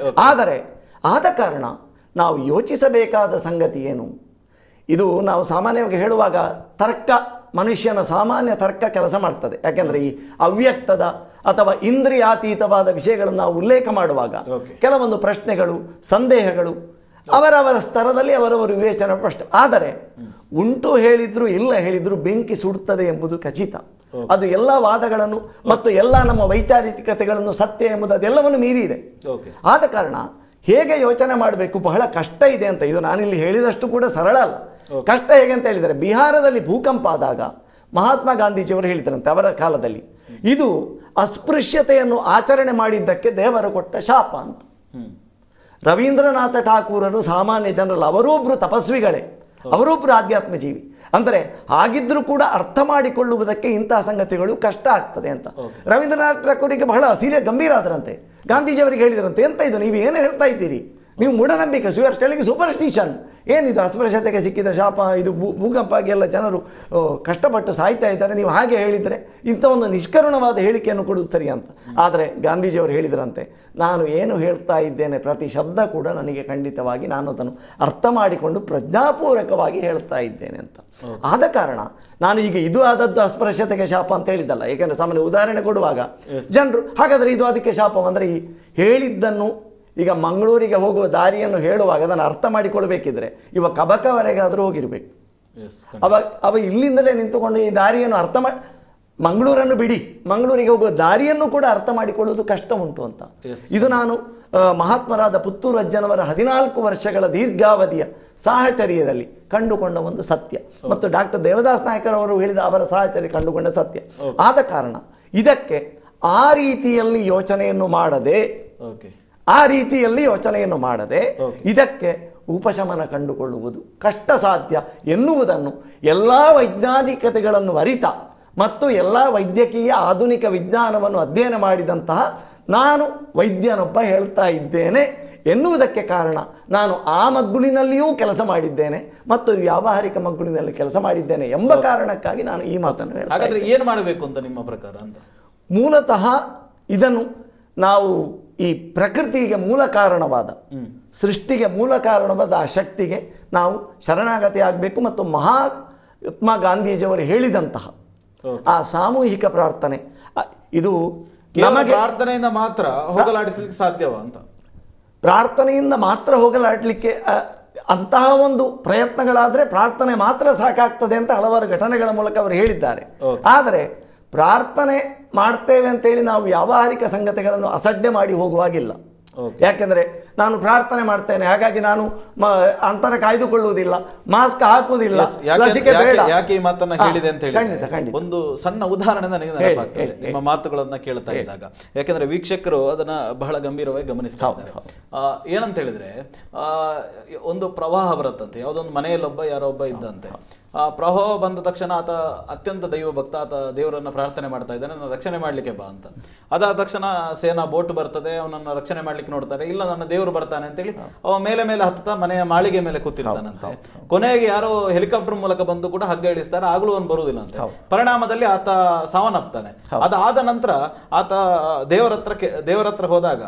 ಆದರೆ ಆದ ಕಾರಣ ನಾವು ಯೋಚಿಸಬೇಕಾದ ಸಂಗತಿ ಏನು, ಇದು ನಾವು ಸಾಮಾನ್ಯವಾಗಿ ಹೇಳುವಾಗ ಮನುಷ್ಯನ ಸಾಮಾನ್ಯ ತರ್ಕ ಕೆಲಸ ಮಾಡ್ತದೆ. ಯಾಕೆಂದರೆ ಈ ಅವ್ಯಕ್ತದ ಅಥವಾ ಇಂದ್ರಿಯಾತೀತವಾದ ವಿಷಯಗಳನ್ನು ನಾವು ಉಲ್ಲೇಖ ಮಾಡುವಾಗ ಕೆಲವೊಂದು ಪ್ರಶ್ನೆಗಳು, ಸಂದೇಹಗಳು ಅವರವರ ಸ್ತರದಲ್ಲಿ ಅವರವರ ವಿವೇಚನೆ ಪ್ರಶ್ನೆ. ಆದರೆ ಉಂಟು ಹೇಳಿದ್ರು ಇಲ್ಲ ಹೇಳಿದ್ರು ಬೆಂಕಿ ಸುಡುತ್ತದೆ ಎಂಬುದು ಖಚಿತ. ಅದು ಎಲ್ಲ ವಾದಗಳನ್ನು ಮತ್ತು ಎಲ್ಲ ನಮ್ಮ ವೈಚಾರಿಕತೆಗಳನ್ನು ಸತ್ಯ ಎಂಬುದು ಅದೆಲ್ಲವನ್ನು ಮೀರಿ ಇದೆ. ಆದ ಕಾರಣ ಹೇಗೆ ಯೋಚನೆ ಮಾಡಬೇಕು, ಬಹಳ ಕಷ್ಟ ಇದೆ ಅಂತ. ಇದು ನಾನಿಲ್ಲಿ ಹೇಳಿದಷ್ಟು ಕೂಡ ಸರಳ ಅಲ್ಲ. ಕಷ್ಟ ಹೇಗೆ ಅಂತ ಹೇಳಿದರೆ, ಬಿಹಾರದಲ್ಲಿ ಭೂಕಂಪ ಆದಾಗ ಮಹಾತ್ಮ ಗಾಂಧೀಜಿಯವರು ಹೇಳಿದ್ರಂತೆ ಅವರ ಕಾಲದಲ್ಲಿ, ಇದು ಅಸ್ಪೃಶ್ಯತೆಯನ್ನು ಆಚರಣೆ ಮಾಡಿದ್ದಕ್ಕೆ ದೇವರು ಕೊಟ್ಟ ಶಾಪ ಅಂತ. ರವೀಂದ್ರನಾಥ ಠಾಕೂರರು ಸಾಮಾನ್ಯ ಜನರಲ್ಲ, ಅವರೊಬ್ಬರು ತಪಸ್ವಿಗಳೇ, ಅವರೊಬ್ಬರು ಆಧ್ಯಾತ್ಮ ಜೀವಿ. ಅಂದರೆ ಹಾಗಿದ್ರೂ ಕೂಡ ಅರ್ಥ ಮಾಡಿಕೊಳ್ಳುವುದಕ್ಕೆ ಇಂತಹ ಸಂಗತಿಗಳು ಕಷ್ಟ ಆಗ್ತದೆ ಅಂತ. ರವೀಂದ್ರನಾಥ ಠಾಕೂರಿಗೆ ಬಹಳ ಗಂಭೀರ ಆದರಂತೆ. ಗಾಂಧೀಜಿಯವರಿಗೆ ಹೇಳಿದ್ರಂತೆ, ಎಂತ ಇದು ನೀವು ಏನು ಹೇಳ್ತಾ ಇದ್ದೀರಿ, ನೀವು ಮೂಢನಂಬಿಕೆ, ಸ್ಟೆಲಿಂಗ್ ಸೂಪರ್ಸ್ಟಿಷನ್, ಏನಿದು ಅಸ್ಪೃಶ್ಯತೆಗೆ ಸಿಕ್ಕಿದ ಶಾಪ, ಇದು ಭೂಕಂಪ ಆಗಿ ಎಲ್ಲ ಜನರು ಕಷ್ಟಪಟ್ಟು ಸಾಯ್ತಾ ಇದ್ದಾರೆ, ನೀವು ಹಾಗೆ ಹೇಳಿದರೆ ಇಂಥ ಒಂದು ನಿಷ್ಕರುಣವಾದ ಹೇಳಿಕೆಯನ್ನು ಕೊಡುವುದು ಸರಿ ಅಂತ. ಆದರೆ ಗಾಂಧೀಜಿಯವರು ಹೇಳಿದ್ರಂತೆ, ನಾನು ಏನು ಹೇಳ್ತಾ ಇದ್ದೇನೆ ಪ್ರತಿ ಶಬ್ದ ಕೂಡ ನನಗೆ ಖಂಡಿತವಾಗಿ ನಾನು ಅದನ್ನು ಅರ್ಥ ಮಾಡಿಕೊಂಡು ಪ್ರಜ್ಞಾಪೂರ್ವಕವಾಗಿ ಹೇಳ್ತಾ ಇದ್ದೇನೆ ಅಂತ. ಆದ ಕಾರಣ ನಾನು ಈಗ ಇದು ಆದದ್ದು ಅಸ್ಪೃಶ್ಯತೆಗೆ ಶಾಪ ಅಂತ ಹೇಳಿದ್ದಲ್ಲ. ಏಕೆಂದರೆ ಸಾಮಾನ್ಯ ಉದಾಹರಣೆ ಕೊಡುವಾಗ ಜನರು ಹಾಗಾದರೆ ಇದು ಅದಕ್ಕೆ ಶಾಪವಂದರೆ, ಈ ಹೇಳಿದ್ದನ್ನು ಈಗ ಮಂಗಳೂರಿಗೆ ಹೋಗುವ ದಾರಿಯನ್ನು ಹೇಳುವಾಗ ಅದನ್ನು ಅರ್ಥ ಮಾಡಿಕೊಳ್ಬೇಕಿದ್ರೆ ಇವ ಕಬಕವರೆಗಾದರೂ ಹೋಗಿರಬೇಕು. ಅವ ಇಲ್ಲಿಂದಲೇ ನಿಂತುಕೊಂಡು ಈ ದಾರಿಯನ್ನು ಮಂಗಳೂರನ್ನು ಬಿಡಿ, ಮಂಗಳೂರಿಗೆ ಹೋಗುವ ದಾರಿಯನ್ನು ಕೂಡ ಅರ್ಥ ಮಾಡಿಕೊಳ್ಳುವುದು ಕಷ್ಟ ಉಂಟು ಅಂತ. ಇದು ನಾನು ಮಹಾತ್ಮರಾದ ಪುತ್ತೂರು ಅಜ್ಜನವರ 14 ವರ್ಷಗಳ ದೀರ್ಘಾವಧಿಯ ಸಾಹಚರ್ಯದಲ್ಲಿ ಕಂಡುಕೊಂಡ ಒಂದು ಸತ್ಯ, ಮತ್ತು ಡಾಕ್ಟರ್ ದೇವದಾಸ್ ನಾಯಕರವರು ಹೇಳಿದ ಅವರ ಸಾಹಚರ್ಯ ಕಂಡುಕೊಂಡ ಸತ್ಯ. ಆದ ಕಾರಣ ಇದಕ್ಕೆ ಆ ರೀತಿಯಲ್ಲಿ ಯೋಚನೆಯನ್ನು ಮಾಡದೆ ಇದಕ್ಕೆ ಉಪಶಮನ ಕಂಡುಕೊಳ್ಳುವುದು ಕಷ್ಟ ಸಾಧ್ಯ ಎನ್ನುವುದನ್ನು ಎಲ್ಲ ವೈಜ್ಞಾನಿಕತೆಗಳನ್ನು ಅರಿತ ಮತ್ತು ಎಲ್ಲ ವೈದ್ಯಕೀಯ ಆಧುನಿಕ ವಿಜ್ಞಾನವನ್ನು ಅಧ್ಯಯನ ಮಾಡಿದಂತಹ ನಾನು ವೈದ್ಯನೊಬ್ಬ ಹೇಳ್ತಾ ಇದ್ದೇನೆ ಎನ್ನುವುದಕ್ಕೆ ಕಾರಣ ನಾನು ಆ ಮಗ್ಗುಲಿನಲ್ಲಿಯೂ ಕೆಲಸ ಮಾಡಿದ್ದೇನೆ ಮತ್ತು ವ್ಯಾವಹಾರಿಕ ಮಗ್ಗುಲಿನಲ್ಲಿ ಕೆಲಸ ಮಾಡಿದ್ದೇನೆ ಎಂಬ ಕಾರಣಕ್ಕಾಗಿ ನಾನು ಈ ಮಾತನ್ನು ಹೇಳ್ತೇನೆ. ಹಾಗಾದ್ರೆ ಏನು ಮಾಡಬೇಕು ಅಂತ ನಿಮ್ಮ ಪ್ರಕಾರ ಅಂತ? ಮೂಲತಃ ಇದನ್ನು ನಾವು ಈ ಪ್ರಕೃತಿಗೆ ಮೂಲ ಕಾರಣವಾದ, ಸೃಷ್ಟಿಗೆ ಮೂಲ ಕಾರಣವಾದ ಆ ಶಕ್ತಿಗೆ ನಾವು ಶರಣಾಗತಿ ಆಗಬೇಕು ಮತ್ತು ಮಹಾತ್ಮ ಗಾಂಧೀಜಿಯವರು ಹೇಳಿದಂತಹ ಆ ಸಾಮೂಹಿಕ ಪ್ರಾರ್ಥನೆ ಇದು ನಮಗೆ ಪ್ರಾರ್ಥನೆಯಿಂದ ಮಾತ್ರ ಹೋಗಲಾಡಿಸಲಿಕ್ಕೆ ಸಾಧ್ಯವಾ ಅಂತ? ಪ್ರಾರ್ಥನೆಯಿಂದ ಮಾತ್ರ ಹೋಗಲಾಡಲಿಕ್ಕೆ ಅಂತಹ ಒಂದು ಪ್ರಯತ್ನಗಳಾದರೆ ಪ್ರಾರ್ಥನೆ ಮಾತ್ರ ಸಾಕಾಗ್ತದೆ ಅಂತ ಹಲವಾರು ಘಟನೆಗಳ ಮೂಲಕ ಅವರು ಹೇಳಿದ್ದಾರೆ. ಆದರೆ ಪ್ರಾರ್ಥನೆ ಮಾಡ್ತೇವೆ ಅಂತೇಳಿ ನಾವು ವ್ಯಾವಹಾರಿಕ ಸಂಗತಿಗಳನ್ನು ಅಸಡ್ಡೆ ಮಾಡಿ ಹೋಗುವಾಗಿಲ್ಲ. ಯಾಕೆಂದ್ರೆ ನಾನು ಪ್ರಾರ್ಥನೆ ಮಾಡ್ತೇನೆ ಹಾಗಾಗಿ ನಾನು ಅಂತರ ಕಾಯ್ದುಕೊಳ್ಳುವುದಿಲ್ಲ, ಮಾಸ್ಕ್ ಹಾಕುವುದಿಲ್ಲ, ಲಸಿಕೆ ಬೇಡ. ಯಾಕೆ ಈ ಮಾತನ್ನ ಹೇಳಿದೆ ಅಂತ ಹೇಳಿ ಒಂದು ಸಣ್ಣ ಉದಾಹರಣೆ ನನಗೆ ನೆನಪಾಗ್ತದೆ ನಿಮ್ಮ ಮಾತುಗಳನ್ನ ಕೇಳ್ತಾ ಇದ್ದಾಗ. ಯಾಕೆಂದ್ರೆ ವೀಕ್ಷಕರು ಅದನ್ನ ಬಹಳ ಗಂಭೀರವಾಗಿ ಗಮನಿಸ್ತಾ ಇದ್ದಾರೆ. ಏನಂತ ಹೇಳಿದ್ರೆ ಒಂದು ಪ್ರವಾಹ ಬರುತ್ತಂತೆ, ಯಾವುದೊಂದು ಮನೆಯಲ್ಲೊಬ್ಬ ಯಾರೋ ಒಬ್ಬ ಇದ್ದಂತೆ. ಆ ಪ್ರವಾಹ ಬಂದ ತಕ್ಷಣ ಆತ ಅತ್ಯಂತ ದೈವ ಭಕ್ತ, ಆತ ದೇವರನ್ನ ಪ್ರಾರ್ಥನೆ ಮಾಡ್ತಾ ಇದ್ದಾನೆ, ನನ್ನ ರಕ್ಷಣೆ ಮಾಡ್ಲಿಕ್ಕೆ ಬಾ ಅಂತ. ಅದಾದ ತಕ್ಷಣ ಸೇನಾ ಬೋಟ್ ಬರ್ತದೆ, ಅವನನ್ನ ರಕ್ಷಣೆ ಮಾಡ್ಲಿಕ್ಕೆ ನೋಡ್ತಾರೆ, ಇಲ್ಲ ನನ್ನ ದೇವರು ಬರ್ತಾನೆ ಅಂತೇಳಿ ಅವ ಮೇಲೆ ಮೇಲೆ ಹತ್ತುತ್ತಾ ಮನೆಯ ಮಾಳಿಗೆ ಮೇಲೆ ಕೂತಿರ್ತಾನಂತೆ. ಕೊನೆಗೆ ಯಾರೋ ಹೆಲಿಕಾಪ್ಟರ್ ಮೂಲಕ ಬಂದು ಕೂಡ ಹಗ್ಗ ಇಳಿಸ್ತಾರೆ, ಆಗ್ಲೂ ಅವನು ಬರುವುದಿಲ್ಲ ಅಂತೆ. ಪರಿಣಾಮದಲ್ಲಿ ಆತ ಸಾವನ್ನಪ್ತಾನೆ. ಅದಾದ ನಂತರ ಆತ ದೇವರ ಹತ್ರ ಹೋದಾಗ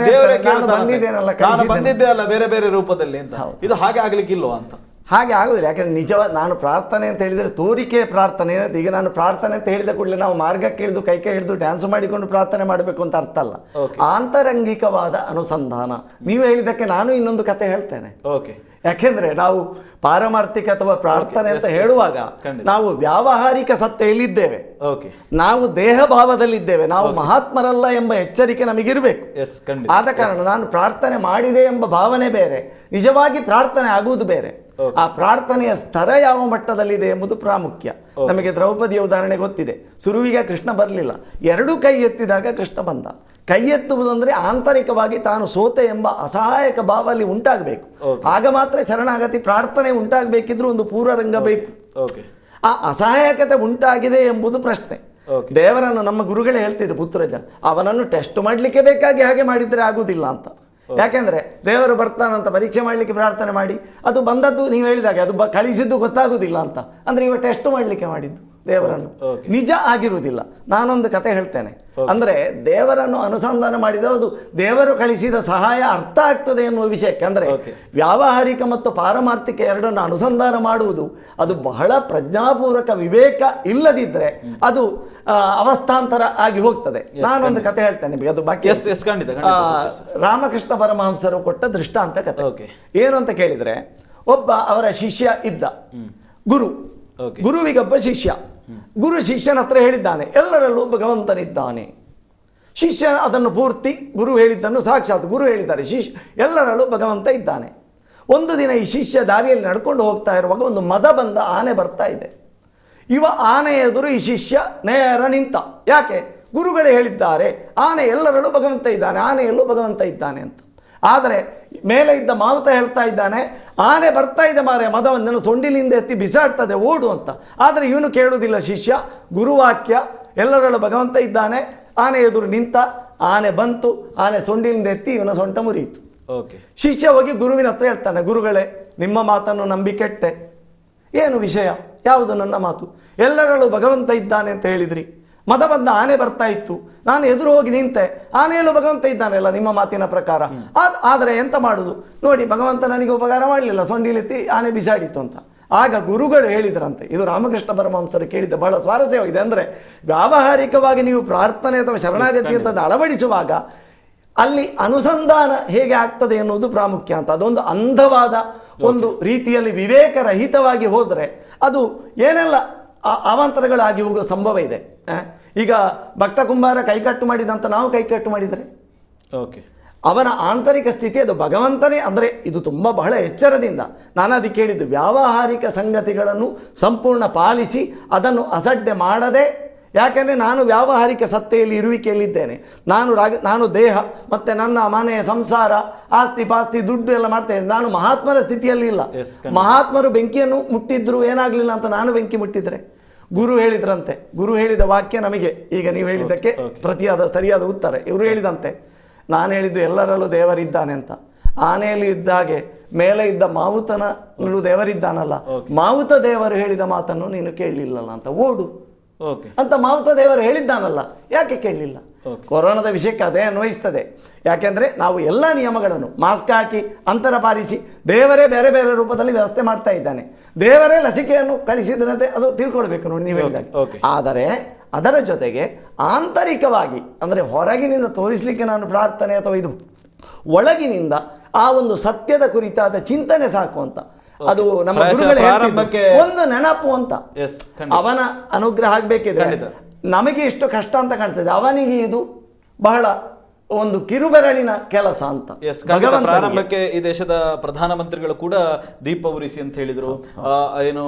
ದೇವರೇ ನಾನು ಬಂದಿದ್ದೆ ಅಲ್ಲ ಬೇರೆ ಬೇರೆ ರೂಪದಲ್ಲಿ ಅಂತ. ಇದು ಹಾಗೆ ಆಗ್ಲಿಕ್ಕಿಲ್ವಾ ಅಂತ? ಹಾಗೆ ಆಗುದಿಲ್ಲ. ಯಾಕಂದ್ರೆ ನಾನು ಪ್ರಾರ್ಥನೆ ಅಂತ ಹೇಳಿದರೆ ತೋರಿಕೆ ಪ್ರಾರ್ಥನೆ. ಈಗ ನಾನು ಪ್ರಾರ್ಥನೆ ಅಂತ ಹೇಳಿದ ಕೂಡಲೇ ನಾವು ಮಾರ್ಗಕ್ಕೆ ಇಳಿದು ಕೈ ಹಿಡಿದು ಡ್ಯಾನ್ಸ್ ಮಾಡಿಕೊಂಡು ಪ್ರಾರ್ಥನೆ ಮಾಡಬೇಕು ಅಂತ ಅರ್ಥ ಅಲ್ಲ. ಆಂತರಂಗಿಕವಾದ ಅನುಸಂಧಾನ. ನೀವು ಹೇಳಿದ್ದಕ್ಕೆ ನಾನು ಇನ್ನೊಂದು ಕತೆ ಹೇಳ್ತೇನೆ. ಯಾಕೆಂದ್ರೆ ನಾವು ಪಾರಮಾರ್ಥಿಕ ಅಥವಾ ಪ್ರಾರ್ಥನೆ ಅಂತ ಹೇಳುವಾಗ ನಾವು ವ್ಯಾವಹಾರಿಕ ಸತ್ತೆಯಲ್ಲಿದ್ದೇವೆ, ನಾವು ದೇಹ ಭಾವದಲ್ಲಿದ್ದೇವೆ, ನಾವು ಮಹಾತ್ಮರಲ್ಲ ಎಂಬ ಎಚ್ಚರಿಕೆ ನಮಗಿರಬೇಕು. ಆದ ಕಾರಣ ನಾನು ಪ್ರಾರ್ಥನೆ ಮಾಡಿದೆ ಎಂಬ ಭಾವನೆ ಬೇರೆ, ನಿಜವಾಗಿ ಪ್ರಾರ್ಥನೆ ಆಗುವುದು ಬೇರೆ. ಆ ಪ್ರಾರ್ಥನೆಯ ಸ್ತರ ಯಾವ ಮಟ್ಟದಲ್ಲಿದೆ ಎಂಬುದು ಪ್ರಾಮುಖ್ಯ. ನಮಗೆ ದ್ರೌಪದಿಯ ಉದಾಹರಣೆ ಗೊತ್ತಿದೆ. ಸುರುವಿಗೆ ಕೃಷ್ಣ ಬರಲಿಲ್ಲ, 2 ಕೈ ಎತ್ತಿದಾಗ ಕೃಷ್ಣ ಬಂದ. ಕೈ ಎತ್ತುವುದಂದ್ರೆ ಆಂತರಿಕವಾಗಿ ತಾನು ಸೋತೆ ಎಂಬ ಅಸಹಾಯಕ ಭಾವ ಅಲ್ಲಿ ಉಂಟಾಗಬೇಕು. ಆಗ ಮಾತ್ರ ಶರಣಾಗತಿ ಪ್ರಾರ್ಥನೆ ಉಂಟಾಗಬೇಕಿದ್ರು ಒಂದು ಪೂರ್ವರಂಗ ಬೇಕು. ಆ ಅಸಹಾಯಕತೆ ಉಂಟಾಗಿದೆ ಎಂಬುದು ಪ್ರಶ್ನೆ. ದೇವರನ್ನು ನಮ್ಮ ಗುರುಗಳೇ ಹೇಳ್ತಿದ್ರು, ಪುತ್ರಜ ಅವನನ್ನು ಟೆಸ್ಟ್ ಮಾಡಲಿಕ್ಕೆ ಬೇಕಾಗಿ ಹಾಗೆ ಮಾಡಿದ್ರೆ ಆಗುದಿಲ್ಲ ಅಂತ. ಯಾಕೆಂದ್ರೆ ದೇವರು ಬರ್ತಾನಂತ ಪರೀಕ್ಷೆ ಮಾಡಲಿಕ್ಕೆ ಪ್ರಾರ್ಥನೆ ಮಾಡಿ ಅದು ಬಂದದ್ದು ನೀವು ಹೇಳಿದಾಗ ಅದು ಕಳಿಸಿದ್ದು ಗೊತ್ತಾಗುದಿಲ್ಲ ಅಂತ. ಅಂದ್ರೆ ಇವ ಟೆಸ್ಟ್ ಮಾಡಲಿಕ್ಕೆ ಮಾಡಿದ್ದು ದೇವರನ್ನು ನಿಜ ಆಗಿರುವುದಿಲ್ಲ. ನಾನೊಂದು ಕತೆ ಹೇಳ್ತೇನೆ. ಅಂದ್ರೆ ದೇವರನ್ನು ಅನುಸಂಧಾನ ಮಾಡಿದವುದು ದೇವರು ಕಳಿಸಿದ ಸಹಾಯ ಅರ್ಥ ಆಗ್ತದೆ ಎನ್ನುವ ವಿಷಯಕ್ಕೆ. ಅಂದ್ರೆ ವ್ಯಾವಹಾರಿಕ ಮತ್ತು ಪಾರಮಾರ್ಥಿಕ ಎರಡನ್ನು ಅನುಸಂಧಾನ ಮಾಡುವುದು ಅದು ಬಹಳ ಪ್ರಜ್ಞಾಪೂರ್ವಕ ವಿವೇಕ ಇಲ್ಲದಿದ್ರೆ ಅದು ಅವಸ್ಥಾಂತರ ಆಗಿ ಹೋಗ್ತದೆ. ನಾನೊಂದು ಕತೆ ಹೇಳ್ತೇನೆ, ಅದು ಬಾಕಿ ರಾಮಕೃಷ್ಣ ಪರಮಹಂಸರು ಕೊಟ್ಟ ದೃಷ್ಟಾಂತ ಕತೆ. ಏನು ಅಂತ ಕೇಳಿದ್ರೆ, ಒಬ್ಬ ಅವರ ಶಿಷ್ಯ ಇದ್ದ, ಗುರುವಿಗೊಬ್ಬ ಶಿಷ್ಯ. ಗುರು ಶಿಷ್ಯನ ಹತ್ರ ಹೇಳಿದ್ದಾನೆ, ಎಲ್ಲರಲ್ಲೂ ಭಗವಂತನಿದ್ದಾನೆ. ಶಿಷ್ಯ ಅದನ್ನು ಪೂರ್ತಿ ಗುರು ಹೇಳಿದ್ದನ್ನು ಸಾಕ್ಷಾತ್ ಗುರು ಹೇಳಿದ್ದಾರೆ, ಎಲ್ಲರಲ್ಲೂ ಭಗವಂತ ಇದ್ದಾನೆ. ಒಂದು ದಿನ ಈ ಶಿಷ್ಯ ದಾರಿಯಲ್ಲಿ ನಡ್ಕೊಂಡು ಹೋಗ್ತಾ ಇರುವಾಗ ಒಂದು ಮದ ಬಂದ ಆನೆ ಬರ್ತಾ ಇದೆ. ಇವ ಆನೆ ಎದುರು ಈ ಶಿಷ್ಯ ನೇರ ನಿಂತ. ಯಾಕೆ? ಗುರುಗಳೇ ಹೇಳಿದ್ದಾರೆ ಆನೆ ಎಲ್ಲರಲ್ಲೂ ಭಗವಂತ ಇದ್ದಾನೆ, ಆನೆಯಲ್ಲೂ ಭಗವಂತ ಇದ್ದಾನೆ ಅಂತ. ಆದರೆ ಮೇಲೆ ಇದ್ದ ಮಾವುತ ಹೇಳ್ತಾ ಇದ್ದಾನೆ, ಆನೆ ಬರ್ತಾ ಇದೆ ಮಾರೆ, ಮದವನ್ನು ಸೊಂಡಿಲಿಂದ ಎತ್ತಿ ಬಿಸಾಡ್ತದೆ, ಓಡು ಅಂತ. ಆದರೆ ಇವನು ಕೇಳುವುದಿಲ್ಲ. ಶಿಷ್ಯ ಗುರುವಾಕ್ಯ ಎಲ್ಲರಲ್ಲೂ ಭಗವಂತ ಇದ್ದಾನೆ, ಆನೆ ಎದುರು ನಿಂತ. ಆನೆ ಬಂತು, ಆನೆ ಸೊಂಡಿಲಿಂದ ಎತ್ತಿ ಇವನ ಸೊಂಟ ಮುರಿಯಿತು. ಶಿಷ್ಯ ಹೋಗಿ ಗುರುವಿನ ಹತ್ರ ಹೇಳ್ತಾನೆ, ಗುರುಗಳೇ ನಿಮ್ಮ ಮಾತನ್ನು ನಂಬಿ ಕೆಟ್ಟೆ. ಏನು ವಿಷಯ? ಯಾವುದು ನನ್ನ ಮಾತು? ಎಲ್ಲರಲ್ಲೂ ಭಗವಂತ ಇದ್ದಾನೆ ಅಂತ ಹೇಳಿದ್ರಿ, ಮದ ಬಂದ ಆನೆ ಬರ್ತಾ ಇತ್ತು, ನಾನು ಎದುರು ಹೋಗಿ ನಿಂತೆ, ಆನೆಯಲ್ಲೂ ಭಗವಂತ ಇದ್ದಾನೆಲ್ಲ ನಿಮ್ಮ ಮಾತಿನ ಪ್ರಕಾರ. ಆದರೆ ಎಂತ ಮಾಡುದು ನೋಡಿ, ಭಗವಂತ ನನಗೆ ಉಪಕಾರ ಮಾಡಲಿಲ್ಲ, ಸೊಂಡಿಲೆತ್ತಿ ಆನೆ ಬಿಸಾಡಿತ್ತು ಅಂತ. ಆಗ ಗುರುಗಳು ಹೇಳಿದ್ರಂತೆ, ಇದು ರಾಮಕೃಷ್ಣ ಪರಮಹಂಸರು ಕೇಳಿದ್ದ ಬಹಳ ಸ್ವಾರಸ್ಯವಾಗಿದೆ. ಅಂದರೆ ವ್ಯಾವಹಾರಿಕವಾಗಿ ನೀವು ಪ್ರಾರ್ಥನೆ ಅಥವಾ ಶರಣಾಗತಿ ಅಂತ ಅಳವಡಿಸುವಾಗ ಅಲ್ಲಿ ಅನುಸಂಧಾನ ಹೇಗೆ ಆಗ್ತದೆ ಎನ್ನುವುದು ಪ್ರಾಮುಖ್ಯ ಅಂತ. ಅದೊಂದು ಅಂಧವಾದ ಒಂದು ರೀತಿಯಲ್ಲಿ ವಿವೇಕರಹಿತವಾಗಿ ಹೋದರೆ ಅದು ಏನೆಲ್ಲ ಅವಾಂತರಗಳಾಗಿ ಹೋಗುವ ಸಂಭವ ಇದೆ. ಈಗ ಭಕ್ತ ಕುಂಬಾರ ಕೈಕಟ್ಟು ಮಾಡಿದಂತ ನಾವು ಕೈಕಟ್ಟು ಮಾಡಿದರೆ ಓಕೆ, ಅವನ ಆಂತರಿಕ ಸ್ಥಿತಿ ಅದು ಭಗವಂತನೇ. ಅಂದರೆ ಇದು ತುಂಬ ಬಹಳ ಎಚ್ಚರದಿಂದ ನಾನು ಅದಕ್ಕೆ ಹೇಳಿದ್ದು, ವ್ಯಾವಹಾರಿಕ ಸಂಗತಿಗಳನ್ನು ಸಂಪೂರ್ಣ ಪಾಲಿಸಿ ಅದನ್ನು ಅಸಡ್ಡೆ ಮಾಡದೆ. ಯಾಕೆಂದರೆ ನಾನು ವ್ಯಾವಹಾರಿಕ ಸತ್ತೆಯಲ್ಲಿ ಇರುವಿಕೆಯಲ್ಲಿದ್ದೇನೆ. ನಾನು ದೇಹ ಮತ್ತು ನನ್ನ ಮನೆ ಸಂಸಾರ ಆಸ್ತಿ ಪಾಸ್ತಿ ದುಡ್ಡು ಎಲ್ಲ ಮಾಡ್ತೇನೆ. ನಾನು ಮಹಾತ್ಮರ ಸ್ಥಿತಿಯಲ್ಲಿ ಇಲ್ಲ. ಮಹಾತ್ಮರು ಬೆಂಕಿಯನ್ನು ಮುಟ್ಟಿದ್ರು ಏನಾಗಲಿಲ್ಲ ಅಂತ ನಾನು ಬೆಂಕಿ ಮುಟ್ಟಿದ್ರೆ ಗುರು ಹೇಳಿದ್ರಂತೆ. ಗುರು ಹೇಳಿದ ವಾಕ್ಯ ನಮಗೆ ಈಗ ನೀವು ಹೇಳಿದ್ದಕ್ಕೆ ಪ್ರತಿಯಾದ ಸರಿಯಾದ ಉತ್ತರ. ಇವರು ಹೇಳಿದಂತೆ, ನಾನು ಹೇಳಿದ್ದು ಎಲ್ಲರಲ್ಲೂ ದೇವರಿದ್ದಾನೆ ಅಂತ. ಆನೆಯಲ್ಲಿ ಇದ್ದ ಹಾಗೆ ಮೇಲೆ ಇದ್ದ ಮಾವುತನಲ್ಲೂ ದೇವರಿದ್ದಾನಲ್ಲ, ಮಾವುತ ದೇವರು ಹೇಳಿದ ಮಾತನ್ನು ನೀನು ಕೇಳಲಿಲ್ಲಲ್ಲ ಅಂತ ಓಡು ಅಂತ ಮಾವುತ ದೇವರು ಹೇಳಿದ್ದಾನಲ್ಲ, ಯಾಕೆ ಕೇಳಲಿಲ್ಲ? ಕೊರೋನಾದ ವಿಷಯಕ್ಕೆ ಅದೇ ಅನ್ವಯಿಸ್ತದೆ. ಯಾಕೆಂದರೆ ನಾವು ಎಲ್ಲ ನಿಯಮಗಳನ್ನು ಮಾಸ್ಕ್ ಹಾಕಿ ಅಂತರ ಪಾಲಿಸಿ ದೇವರೇ ಬೇರೆ ಬೇರೆ ರೂಪದಲ್ಲಿ ವ್ಯವಸ್ಥೆ ಮಾಡ್ತಾ ಇದ್ದಾನೆ. ದೇವರೇ ಲಸಿಕೆಯನ್ನು ಕಳಿಸಿದ್ರಂತೆ, ಅದು ತಿಳ್ಕೊಳ್ಬೇಕು ನೋಡಿ ನೀವು ಹೇಳಿದಾಗ. ಆದರೆ ಅದರ ಜೊತೆಗೆ ಆಂತರಿಕವಾಗಿ ಅಂದರೆ ಹೊರಗಿನಿಂದ ತೋರಿಸಲಿಕ್ಕೆ ನಾನು ಪ್ರಾರ್ಥನೆ ಅಥವಾ ಇದು ಒಳಗಿನಿಂದ ಆ ಒಂದು ಸತ್ಯದ ಕುರಿತಾದ ಚಿಂತನೆ ಸಾಕು ಅಂತ. ಅದು ನಮ್ಮ ಗುರುಗಳು ಒಂದು ನೆನಪು ಅಂತ. ಅವನ ಅನುಗ್ರಹ ಆಗಬೇಕಿದ್ರೆ ನಮಗೆ ಇಷ್ಟು ಕಷ್ಟ ಅಂತ ಕಾಣ್ತದೆ, ಅವನಿಗೆ ಇದು ಬಹಳ ಒಂದು ಕಿರುಬೆರಳಿನ ಕೆಲಸ ಅಂತ. ಪ್ರಾರಂಭಕ್ಕೆ ಈ ದೇಶದ ಪ್ರಧಾನಮಂತ್ರಿಗಳು ಕೂಡ ದೀಪ ಉರಿಸಿ ಅಂತ ಹೇಳಿದ್ರು, ಏನು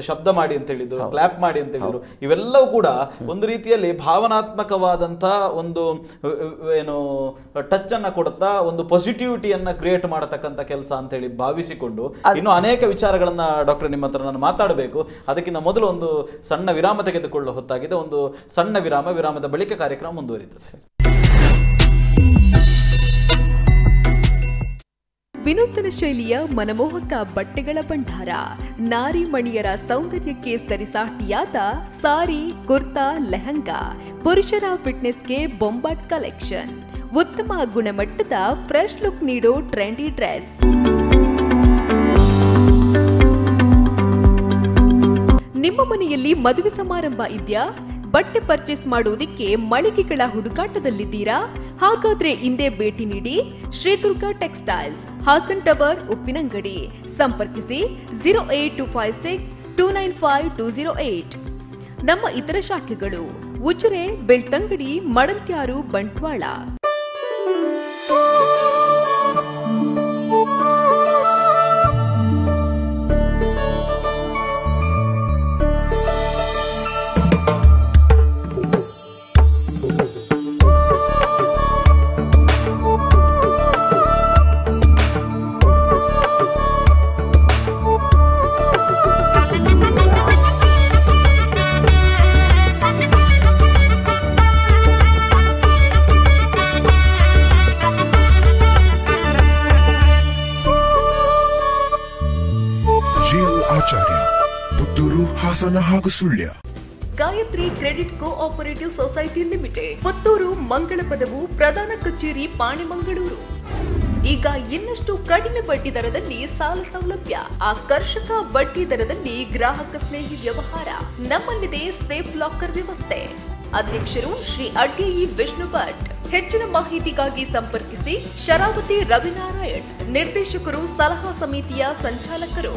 ಶಬ್ದ ಮಾಡಿ ಅಂತ ಹೇಳಿದ್ರು, ಕ್ಲಾಪ್ ಮಾಡಿ ಅಂತ ಹೇಳಿದ್ರು. ಇವೆಲ್ಲವೂ ಕೂಡ ಒಂದು ರೀತಿಯಲ್ಲಿ ಭಾವನಾತ್ಮಕವಾದಂತಹ ಒಂದು ಏನು ಟಚ್ ಅನ್ನ ಕೊಡುತ್ತಾ ಒಂದು ಪಾಸಿಟಿವಿಟಿಯನ್ನ ಕ್ರಿಯೇಟ್ ಮಾಡತಕ್ಕಂಥ ಕೆಲಸ ಅಂತ ಹೇಳಿ ಭಾವಿಸಿಕೊಂಡು ಇನ್ನು ಅನೇಕ ವಿಚಾರಗಳನ್ನ ಡಾಕ್ಟರ್ ನಿಮ್ಮ ಹತ್ರ ನಾನು ಮಾತಾಡಬೇಕು. ಅದಕ್ಕಿಂತ ಮೊದಲು ಒಂದು ಸಣ್ಣ ವಿರಾಮ ತೆಗೆದುಕೊಳ್ಳುವ ಹೊತ್ತಾಗಿದೆ. ಒಂದು ಸಣ್ಣ ವಿರಾಮದ ಬಳಿಕ ಕಾರ್ಯಕ್ರಮ ಮುಂದುವರಿಯುತ್ತದೆ ಸರ್. ವಿನೂತನ ಶೈಲಿಯ ಮನಮೋಹಕ ಬಟ್ಟೆಗಳ ಭಂಡಾರ, ನಾರಿ ಮಣಿಯರ ಸೌಂದರ್ಯಕ್ಕೆ ಸರಿಸಾಟಿಯಾದ ಸಾರಿ, ಕುರ್ತಾ, ಲೆಹಂಗಾ, ಪುರುಷರ ಫಿಟ್ನೆಸ್ಗೆ ಬೊಂಬಾಟ್ ಕಲೆಕ್ಷನ್, ಉತ್ತಮ ಗುಣಮಟ್ಟದ ಫ್ರೆಶ್ ಲುಕ್ ನೀಡೋ ಟ್ರೆಂಡಿ ಡ್ರೆಸ್. ನಿಮ್ಮ ಮನೆಯಲ್ಲಿ ಮದುವೆ ಸಮಾರಂಭ ಇದೆಯಾ? ಬಟ್ಟೆ ಪರ್ಚೇಸ್ ಮಾಡುವುದಕ್ಕೆ ಮಳಿಗೆಗಳ ಹುಡುಕಾಟದಲ್ಲಿದ್ದೀರಾ? ಹಾಗಾದ್ರೆ ಇಂದೇ ಭೇಟಿ ನೀಡಿ ಶ್ರೀ ದುರ್ಗಾ ಟೆಕ್ಸ್ಟೈಲ್ಸ್, ಹಾಸನ್ ಟವರ್, ಉಪ್ಪಿನಂಗಡಿ. ಸಂಪರ್ಕಿಸಿ 08256295208. ನಮ್ಮ ಇತರ ಶಾಖೆಗಳು ಉಜಿರೆ, ಬೆಳ್ತಂಗಡಿ, ಮಡಂತ್ಯಾರು, ಬಂಟ್ವಾಳ. ಪುತ್ತೂರು, ಹಾಸನ ಹಾಗೂ Sullia. Gayatri credit cooperative society limited, Puttur, Mangalapadavu, ಪ್ರಧಾನ ಕಚೇರಿ, ಪಾಣಿಮಂಗಳೂರು. ಈಗ ಇನ್ನಷ್ಟು ಕಡಿಮೆ ಬಡ್ಡಿ ದರದಲ್ಲಿ ಸಾಲ ಸೌಲಭ್ಯ, ಆಕರ್ಷಕ ಬಡ್ಡಿ ದರದಲ್ಲಿ ಗ್ರಾಹಕ ಸ್ನೇಹಿ ವ್ಯವಹಾರ. ನಮ್ಮಲ್ಲಿದೆ ಸೇಫ್ ಲಾಕರ್ ವ್ಯವಸ್ಥೆ. ಅಧ್ಯಕ್ಷರು ಶ್ರೀ ಅಡ್ಗೆಯಿ ವಿಷ್ಣು ಭಟ್. ಹೆಚ್ಚಿನ ಮಾಹಿತಿಗಾಗಿ ಸಂಪರ್ಕಿಸಿ ಶರಾವತಿ ರವಿನಾರಾಯಣ್. ನಿರ್ದೇಶಕರು, ಸಲಹಾ ಸಮಿತಿಯ ಸಂಚಾಲಕರು.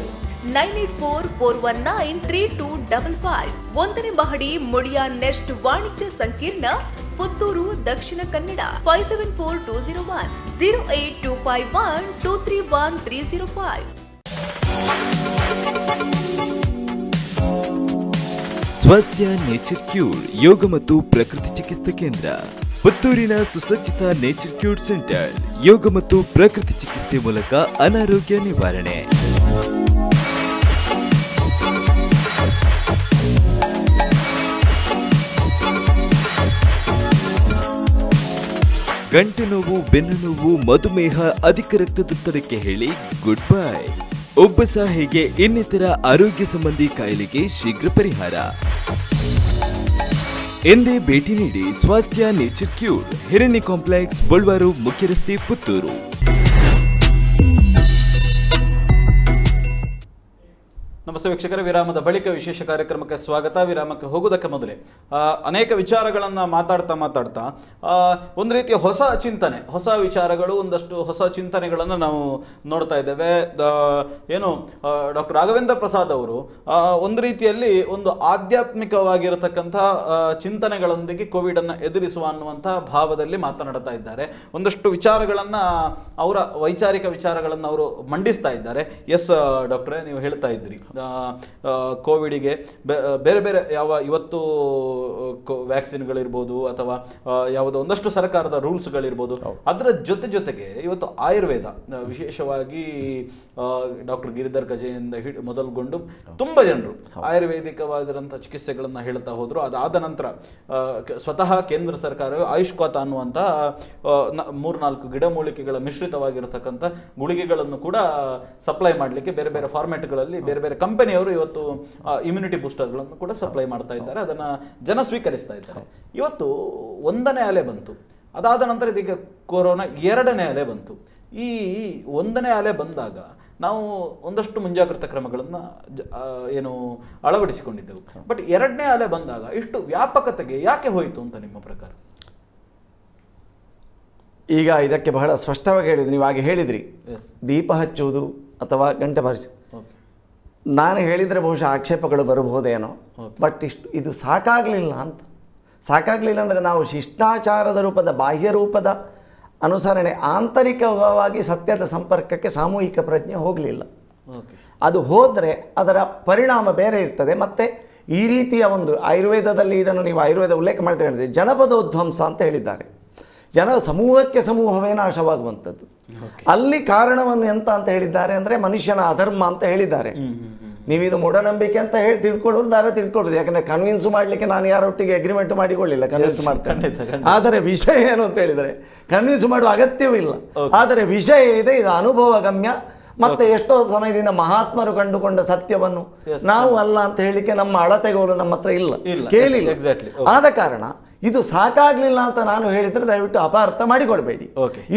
9844193255. 1ನೇ ಮಹಡಿ, ಮುಳಿಯಾ ನೆಸ್ಟ್ ವಾಣಿಜ್ಯ ಸಂಕೀರ್ಣ, ಪುತ್ತೂರು, ದಕ್ಷಿಣ ಕನ್ನಡ. 574201 08251231305. ಸ್ವಾಸ್ಥ್ಯ ನೇಚರ್ ಕ್ಯೂರ್ ಯೋಗ ಮತ್ತು ಪ್ರಕೃತಿ ಚಿಕಿತ್ಸಾ ಕೇಂದ್ರ, ಪುತ್ತೂರಿನ ಸುಸಜ್ಜಿತ ನೇಚರ್ ಕ್ಯೂರ್ ಸೆಂಟರ್. ಯೋಗ ಮತ್ತು ಪ್ರಕೃತಿ ಚಿಕಿತ್ಸೆ ಮೂಲಕ ಅನಾರೋಗ್ಯ ನಿವಾರಣೆ. ಗಂಟೆ ನೋವು, ಬೆನ್ನು ನೋವು, ಮಧುಮೇಹ, ಅಧಿಕ ರಕ್ತದೊತ್ತಡಕ್ಕೆ ಹೇಳಿ ಗುಡ್ ಬೈ. ಉಬ್ಬಸ ಹೀಗೆ ಇನ್ನಿತರ ಆರೋಗ್ಯ ಸಂಬಂಧಿ ಕಾಯಿಲೆಗೆ ಶೀಘ್ರ ಪರಿಹಾರ. ಎಂದೇ ಭೇಟಿ ನೀಡಿ ಸ್ವಾಸ್ಥ್ಯ ನೇಚರ್ ಕ್ಯೂರ್, ಹಿರಣ್ಯ ಕಾಂಪ್ಲೆಕ್ಸ್, ಬಳ್ವಾರು, ಮುಖ್ಯ ರಸ್ತೆ, ಪುತ್ತೂರು. ನಮಸ್ತೆ ವೀಕ್ಷಕರೇ, ವಿರಾಮದ ಬಳಿಕ ವಿಶೇಷ ಕಾರ್ಯಕ್ರಮಕ್ಕೆ ಸ್ವಾಗತ. ವಿರಾಮಕ್ಕೆ ಹೋಗೋದಕ್ಕೆ ಮೊದಲೇ ಅನೇಕ ವಿಚಾರಗಳನ್ನು ಮಾತಾಡ್ತಾ ಒಂದು ರೀತಿಯ ಹೊಸ ಚಿಂತನೆ, ಹೊಸ ವಿಚಾರಗಳು, ಒಂದಷ್ಟು ಹೊಸ ಚಿಂತನೆಗಳನ್ನು ನಾವು ನೋಡ್ತಾ ಇದ್ದೇವೆ. ಏನು ಡಾಕ್ಟರ್ ರಾಘವೇಂದ್ರ ಪ್ರಸಾದ್ ಅವರು ಒಂದು ರೀತಿಯಲ್ಲಿ ಒಂದು ಆಧ್ಯಾತ್ಮಿಕವಾಗಿರತಕ್ಕಂಥ ಚಿಂತನೆಗಳೊಂದಿಗೆ ಕೋವಿಡ್ ಅನ್ನು ಎದುರಿಸುವ ಅನ್ನುವಂಥ ಭಾವದಲ್ಲಿ ಮಾತನಾಡ್ತಾ ಇದ್ದಾರೆ. ಒಂದಷ್ಟು ವಿಚಾರಗಳನ್ನು, ಅವರ ವೈಚಾರಿಕ ವಿಚಾರಗಳನ್ನು ಅವರು ಮಂಡಿಸ್ತಾ ಇದ್ದಾರೆ. ಎಸ್ ಡಾಕ್ಟ್ರೇ, ನೀವು ಹೇಳ್ತಾ ಇದ್ರಿ ಕೋವಿಡಿಗೆ ಬೇರೆ ಬೇರೆ ಇವತ್ತು ವ್ಯಾಕ್ಸಿನ್ಗಳಿರ್ಬೋದು ಅಥವಾ ಯಾವುದೋ ಒಂದಷ್ಟು ಸರ್ಕಾರದ ರೂಲ್ಸ್ಗಳಿರ್ಬೋದು, ಅದರ ಜೊತೆಗೆ ಇವತ್ತು ಆಯುರ್ವೇದ, ವಿಶೇಷವಾಗಿ ಡಾಕ್ಟರ್ ಗಿರಿಧರ್ ಗಜೆಯಿಂದ ಮೊದಲುಗೊಂಡು ತುಂಬ ಜನರು ಆಯುರ್ವೇದಿಕವಾದಂಥ ಚಿಕಿತ್ಸೆಗಳನ್ನು ಹೇಳ್ತಾ ಹೋದರು. ಅದಾದ ನಂತರ ಸ್ವತಃ ಕೇಂದ್ರ ಸರ್ಕಾರವೇ ಆಯುಷ್ಕಾತ ಅನ್ನುವಂಥ 3-4 ಗಿಡಮೂಲಿಕೆಗಳ ಮಿಶ್ರಿತವಾಗಿರತಕ್ಕಂಥ ಗುಳಿಗೆಗಳನ್ನು ಕೂಡ ಸಪ್ಲೈ ಮಾಡಲಿಕ್ಕೆ ಬೇರೆ ಬೇರೆ ಫಾರ್ಮ್ಯಾಟ್ಗಳಲ್ಲಿ ಬೇರೆ ಬೇರೆ ಕಂಪನಿಯವರು ಇವತ್ತು ಇಮ್ಯುನಿಟಿ ಬೂಸ್ಟರ್ಗಳನ್ನು ಕೂಡ ಸಪ್ಲೈ ಮಾಡ್ತಾ ಇದ್ದಾರೆ. ಅದನ್ನು ಜನ ಸ್ವೀಕರಿಸ್ತಾ ಇದ್ದಾರೆ. ಇವತ್ತು 1ನೇ ಅಲೆ ಬಂತು, ಅದಾದ ನಂತರ ಇದೀಗ ಕೊರೋನಾ 2ನೇ ಅಲೆ ಬಂತು. ಈ 1ನೇ ಅಲೆ ಬಂದಾಗ ನಾವು ಒಂದಷ್ಟು ಮುಂಜಾಗ್ರತಾ ಕ್ರಮಗಳನ್ನು ಅಳವಡಿಸಿಕೊಂಡಿದ್ದೆವು. ಬಟ್ 2ನೇ ಅಲೆ ಬಂದಾಗ ಇಷ್ಟು ವ್ಯಾಪಕತೆಗೆ ಯಾಕೆ ಹೋಯಿತು ಅಂತ ನಿಮ್ಮ ಪ್ರಕಾರ? ಈಗ ಇದಕ್ಕೆ ಬಹಳ ಸ್ಪಷ್ಟವಾಗಿ ಹೇಳಿದ್ರು. ನೀವು ಹಾಗೆ ಹೇಳಿದ್ರಿ, ದೀಪ ಹಚ್ಚುವುದು ಅಥವಾ ಗಂಟೆ ಬಾರಿಸಿ. ನಾನು ಹೇಳಿದರೆ ಬಹುಶಃ ಆಕ್ಷೇಪಗಳು ಬರಬಹುದೇನೋ, ಬಟ್ ಇದು ಸಾಕಾಗಲಿಲ್ಲ ಅಂತ. ಸಾಕಾಗಲಿಲ್ಲ ಅಂದರೆ ನಾವು ಶಿಷ್ಟಾಚಾರದ ರೂಪದ, ಬಾಹ್ಯ ರೂಪದ ಅನುಸರಣೆ, ಆಂತರಿಕವಾಗಿ ಸತ್ಯದ ಸಂಪರ್ಕಕ್ಕೆ ಸಾಮೂಹಿಕ ಪ್ರಜ್ಞೆ ಹೋಗಲಿಲ್ಲ. ಅದು ಹೋದರೆ ಅದರ ಪರಿಣಾಮ ಬೇರೆ ಇರ್ತದೆ. ಮತ್ತು ಈ ರೀತಿಯ ಒಂದು ಆಯುರ್ವೇದದಲ್ಲಿ ಇದನ್ನು ನೀವು ಆಯುರ್ವೇದ ಉಲ್ಲೇಖ ಮಾಡ್ತಾ ಹೇಳಿದ್ರೆ ಜನಪದೋಧ್ವಂಸ ಅಂತ ಹೇಳಿದ್ದಾರೆ. ಸಮೂಹಕ್ಕೆ ಸಮೂಹವೇ ನಾಶವಾಗುವಂಥದ್ದು. ಅಲ್ಲಿ ಕಾರಣವನ್ನು ಎಂತ ಅಂತ ಹೇಳಿದ್ದಾರೆ ಅಂದರೆ ಮನುಷ್ಯನ ಅಧರ್ಮ ಅಂತ ಹೇಳಿದ್ದಾರೆ. ನೀವಿದು ಮೂಢನಂಬಿಕೆ ಅಂತ ಹೇಳಿ ತಿಳ್ಕೊಳ್ಳೋದು ದಾರ ತಿಳ್ಕೊಳ್ಬೋದು. ಯಾಕಂದರೆ ಕನ್ವಿನ್ಸ್ ಮಾಡಲಿಕ್ಕೆ ನಾನು ಯಾರೊಟ್ಟಿಗೆ ಅಗ್ರಿಮೆಂಟ್ ಮಾಡಿಕೊಳ್ಳಿಲ್ಲ, ಕನ್ವಿನ್ಸ್ ಮಾಡ್ತೇನೆ. ಆದರೆ ವಿಷಯ ಏನು ಅಂತ ಹೇಳಿದರೆ ಕನ್ವಿನ್ಸ್ ಮಾಡುವ ಅಗತ್ಯವೂ ಇಲ್ಲ. ಆದರೆ ವಿಷಯ ಇದೆ, ಇದು ಅನುಭವ ಗಮ್ಯ. ಮತ್ತೆ ಎಷ್ಟೋ ಸಮಯದಿಂದ ಮಹಾತ್ಮರು ಕಂಡುಕೊಂಡ ಸತ್ಯವನ್ನು ನಾವು ಅಲ್ಲ ಅಂತ ಹೇಳಿಕೆ ನಮ್ಮ ಅಳತೆಗೋಲು ನಮ್ಮ ಹತ್ರ ಇಲ್ಲ, ಕೇಳಿಲ್ಲ. ಆದ ಕಾರಣ ಇದು ಸಾಕಾಗ್ಲಿಲ್ಲ ಅಂತ ನಾನು ಹೇಳಿದ್ರೆ ದಯವಿಟ್ಟು ಅಪಾರ್ಥ ಮಾಡಿಕೊಡ್ಬೇಡಿ.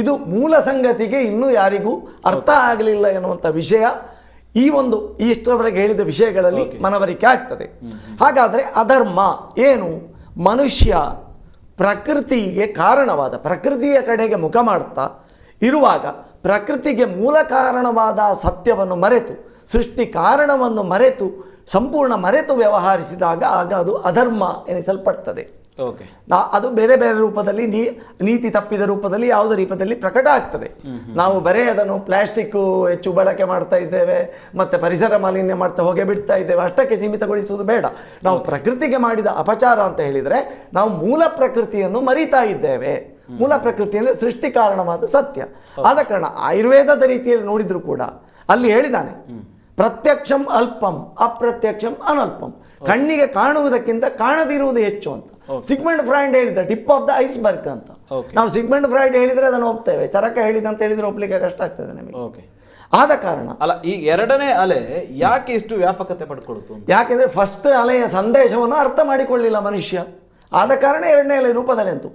ಇದು ಮೂಲ ಸಂಗತಿಗೆ ಇನ್ನೂ ಯಾರಿಗೂ ಅರ್ಥ ಆಗಲಿಲ್ಲ ಎನ್ನುವಂಥ ವಿಷಯ ಈ ಇಷ್ಟರವರೆಗೆ ಹೇಳಿದ ವಿಷಯಗಳಲ್ಲಿ ಮನವರಿಕೆ ಆಗ್ತದೆ. ಹಾಗಾದರೆ ಅಧರ್ಮ ಏನು? ಮನುಷ್ಯ ಪ್ರಕೃತಿಗೆ ಕಾರಣವಾದ, ಪ್ರಕೃತಿಯ ಕಡೆಗೆ ಮುಖ ಮಾಡ್ತಾ ಇರುವಾಗ ಪ್ರಕೃತಿಗೆ ಮೂಲ ಕಾರಣವಾದ ಸತ್ಯವನ್ನು ಮರೆತು, ಸೃಷ್ಟಿ ಕಾರಣವನ್ನು ಮರೆತು, ಸಂಪೂರ್ಣ ಮರೆತು ವ್ಯವಹರಿಸಿದಾಗ ಆಗ ಅದು ಅಧರ್ಮ ಎನಿಸಲ್ಪಡ್ತದೆ. ಅದು ಬೇರೆ ಬೇರೆ ರೂಪದಲ್ಲಿ, ನೀತಿ ತಪ್ಪಿದ ರೂಪದಲ್ಲಿ, ಯಾವುದೇ ರೂಪದಲ್ಲಿ ಪ್ರಕಟ ಆಗ್ತದೆ. ನಾವು ಬರೇ ಅದನ್ನು ಪ್ಲಾಸ್ಟಿಕ್ಕು ಹೆಚ್ಚು ಬಳಕೆ ಮಾಡ್ತಾ ಇದ್ದೇವೆ, ಮತ್ತು ಪರಿಸರ ಮಾಲಿನ್ಯ ಮಾಡ್ತಾ ಹೊಗೆ ಬಿಡ್ತಾ ಇದ್ದೇವೆ, ಅಷ್ಟಕ್ಕೆ ಸೀಮಿತಗೊಳಿಸುವುದು ಬೇಡ. ನಾವು ಪ್ರಕೃತಿಗೆ ಮಾಡಿದ ಅಪಚಾರ ಅಂತ ಹೇಳಿದರೆ ನಾವು ಮೂಲ ಪ್ರಕೃತಿಯನ್ನು ಮರಿತಾ ಇದ್ದೇವೆ. ಮೂಲ ಪ್ರಕೃತಿಯಲ್ಲಿ ಸೃಷ್ಟಿ ಕಾರಣವಾದ ಸತ್ಯ. ಆದ ಕಾರಣ ಆಯುರ್ವೇದದ ರೀತಿಯಲ್ಲಿ ನೋಡಿದ್ರು ಕೂಡ ಅಲ್ಲಿ ಹೇಳಿದ್ದಾನೆ, ಪ್ರತ್ಯಕ್ಷಂ ಅಲ್ಪಂ ಅಪ್ರತ್ಯಕ್ಷಂ ಅನಲ್ಪಂ. ಕಣ್ಣಿಗೆ ಕಾಣುವುದಕ್ಕಿಂತ ಕಾಣದಿರುವುದು ಹೆಚ್ಚು ಅಂತ ಸಿಗ್ಮಂಡ್ ಫ್ರಾಯ್ಡ್ ಹೇಳಿದ, ಟಿಪ್ ಆಫ್ ದ ಐಸ್ಬರ್ಗ್ ಅಂತ. ನಾವು ಸಿಗ್ಮಂಡ್ ಫ್ರಾಯ್ಡ್ ಹೇಳಿದ್ರೆ ಅದನ್ನು ಒಪ್ತೇವೆ, ಚರಕ ಹೇಳಿದ ಅಂತ ಹೇಳಿದ್ರೆ ಒಪ್ಲಿಕ್ಕೆ ಕಷ್ಟ ಆಗ್ತದೆ ನಮಗೆ. ಆದ ಕಾರಣ ಅಲ್ಲ, ಈ 2ನೇ ಅಲೆ ಯಾಕೆ ಇಷ್ಟು ವ್ಯಾಪಕತೆ ಪಡ್ಕೊಳ್ತು? ಯಾಕೆಂದ್ರೆ ಫಸ್ಟ್ ಅಲೆಯ ಸಂದೇಶವನ್ನು ಅರ್ಥ ಮಾಡಿಕೊಳ್ಳಿಲ್ಲ ಮನುಷ್ಯ. ಆದ ಕಾರಣ 2ನೇ ಅಲೆ ರೂಪದಲ್ಲಿ ಅಂತೂ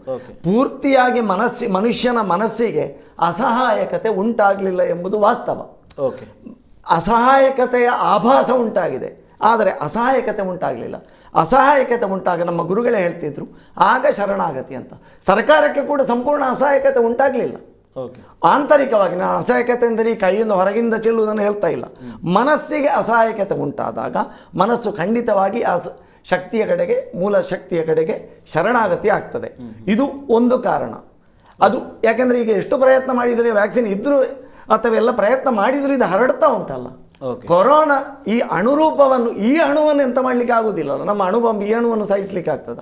ಪೂರ್ತಿಯಾಗಿ ಮನುಷ್ಯನ ಮನಸ್ಸಿಗೆ ಅಸಹಾಯಕತೆ ಉಂಟಾಗಲಿಲ್ಲ ಎಂಬುದು ವಾಸ್ತವ. ಅಸಹಾಯಕತೆಯ ಆಭಾಸ ಉಂಟಾಗಿದೆ, ಆದರೆ ಅಸಹಾಯಕತೆ ಉಂಟಾಗಲಿಲ್ಲ. ಅಸಹಾಯಕತೆ ಉಂಟಾಗ ನಮ್ಮ ಗುರುಗಳೇ ಹೇಳ್ತಿದ್ರು ಆಗ ಶರಣಾಗತಿ ಅಂತ. ಸರ್ಕಾರಕ್ಕೆ ಕೂಡ ಸಂಪೂರ್ಣ ಅಸಹಾಯಕತೆ ಉಂಟಾಗಲಿಲ್ಲ. ಆಂತರಿಕವಾಗಿ, ನಾನು ಅಸಹಾಯಕತೆ ಎಂದರೆ ಈ ಕೈಯಿಂದ ಹೊರಗಿಂದ ಚೆಲ್ಲುವುದನ್ನು ಹೇಳ್ತಾ ಇಲ್ಲ. ಮನಸ್ಸಿಗೆ ಅಸಹಾಯಕತೆ ಉಂಟಾದಾಗ ಮನಸ್ಸು ಖಂಡಿತವಾಗಿ ಆ ಶಕ್ತಿಯ ಕಡೆಗೆ, ಮೂಲ ಶಕ್ತಿಯ ಕಡೆಗೆ ಶರಣಾಗತಿ ಆಗ್ತದೆ. ಇದು ಒಂದು ಕಾರಣ. ಅದು ಯಾಕೆಂದರೆ ಈಗ ಎಷ್ಟು ಪ್ರಯತ್ನ ಮಾಡಿದರೆ, ವ್ಯಾಕ್ಸಿನ್ ಇದ್ದರೂ ಅಥವಾ ಎಲ್ಲ ಪ್ರಯತ್ನ ಮಾಡಿದರೂ ಇದು ಹರಡ್ತಾ ಉಂಟಲ್ಲ. ಕೊರೋನಾ ಈ ಅಣುರೂಪವನ್ನು, ಈ ಅಣುವನ್ನು ಎಂತ ಮಾಡಲಿಕ್ಕೆ ಆಗುವುದಿಲ್ಲ. ನಮ್ಮ ಅಣುಬಾಂಬ್ ಈ ಅಣುವನ್ನು ಸಹಿಸಲಿಕ್ಕೆ ಆಗ್ತದ?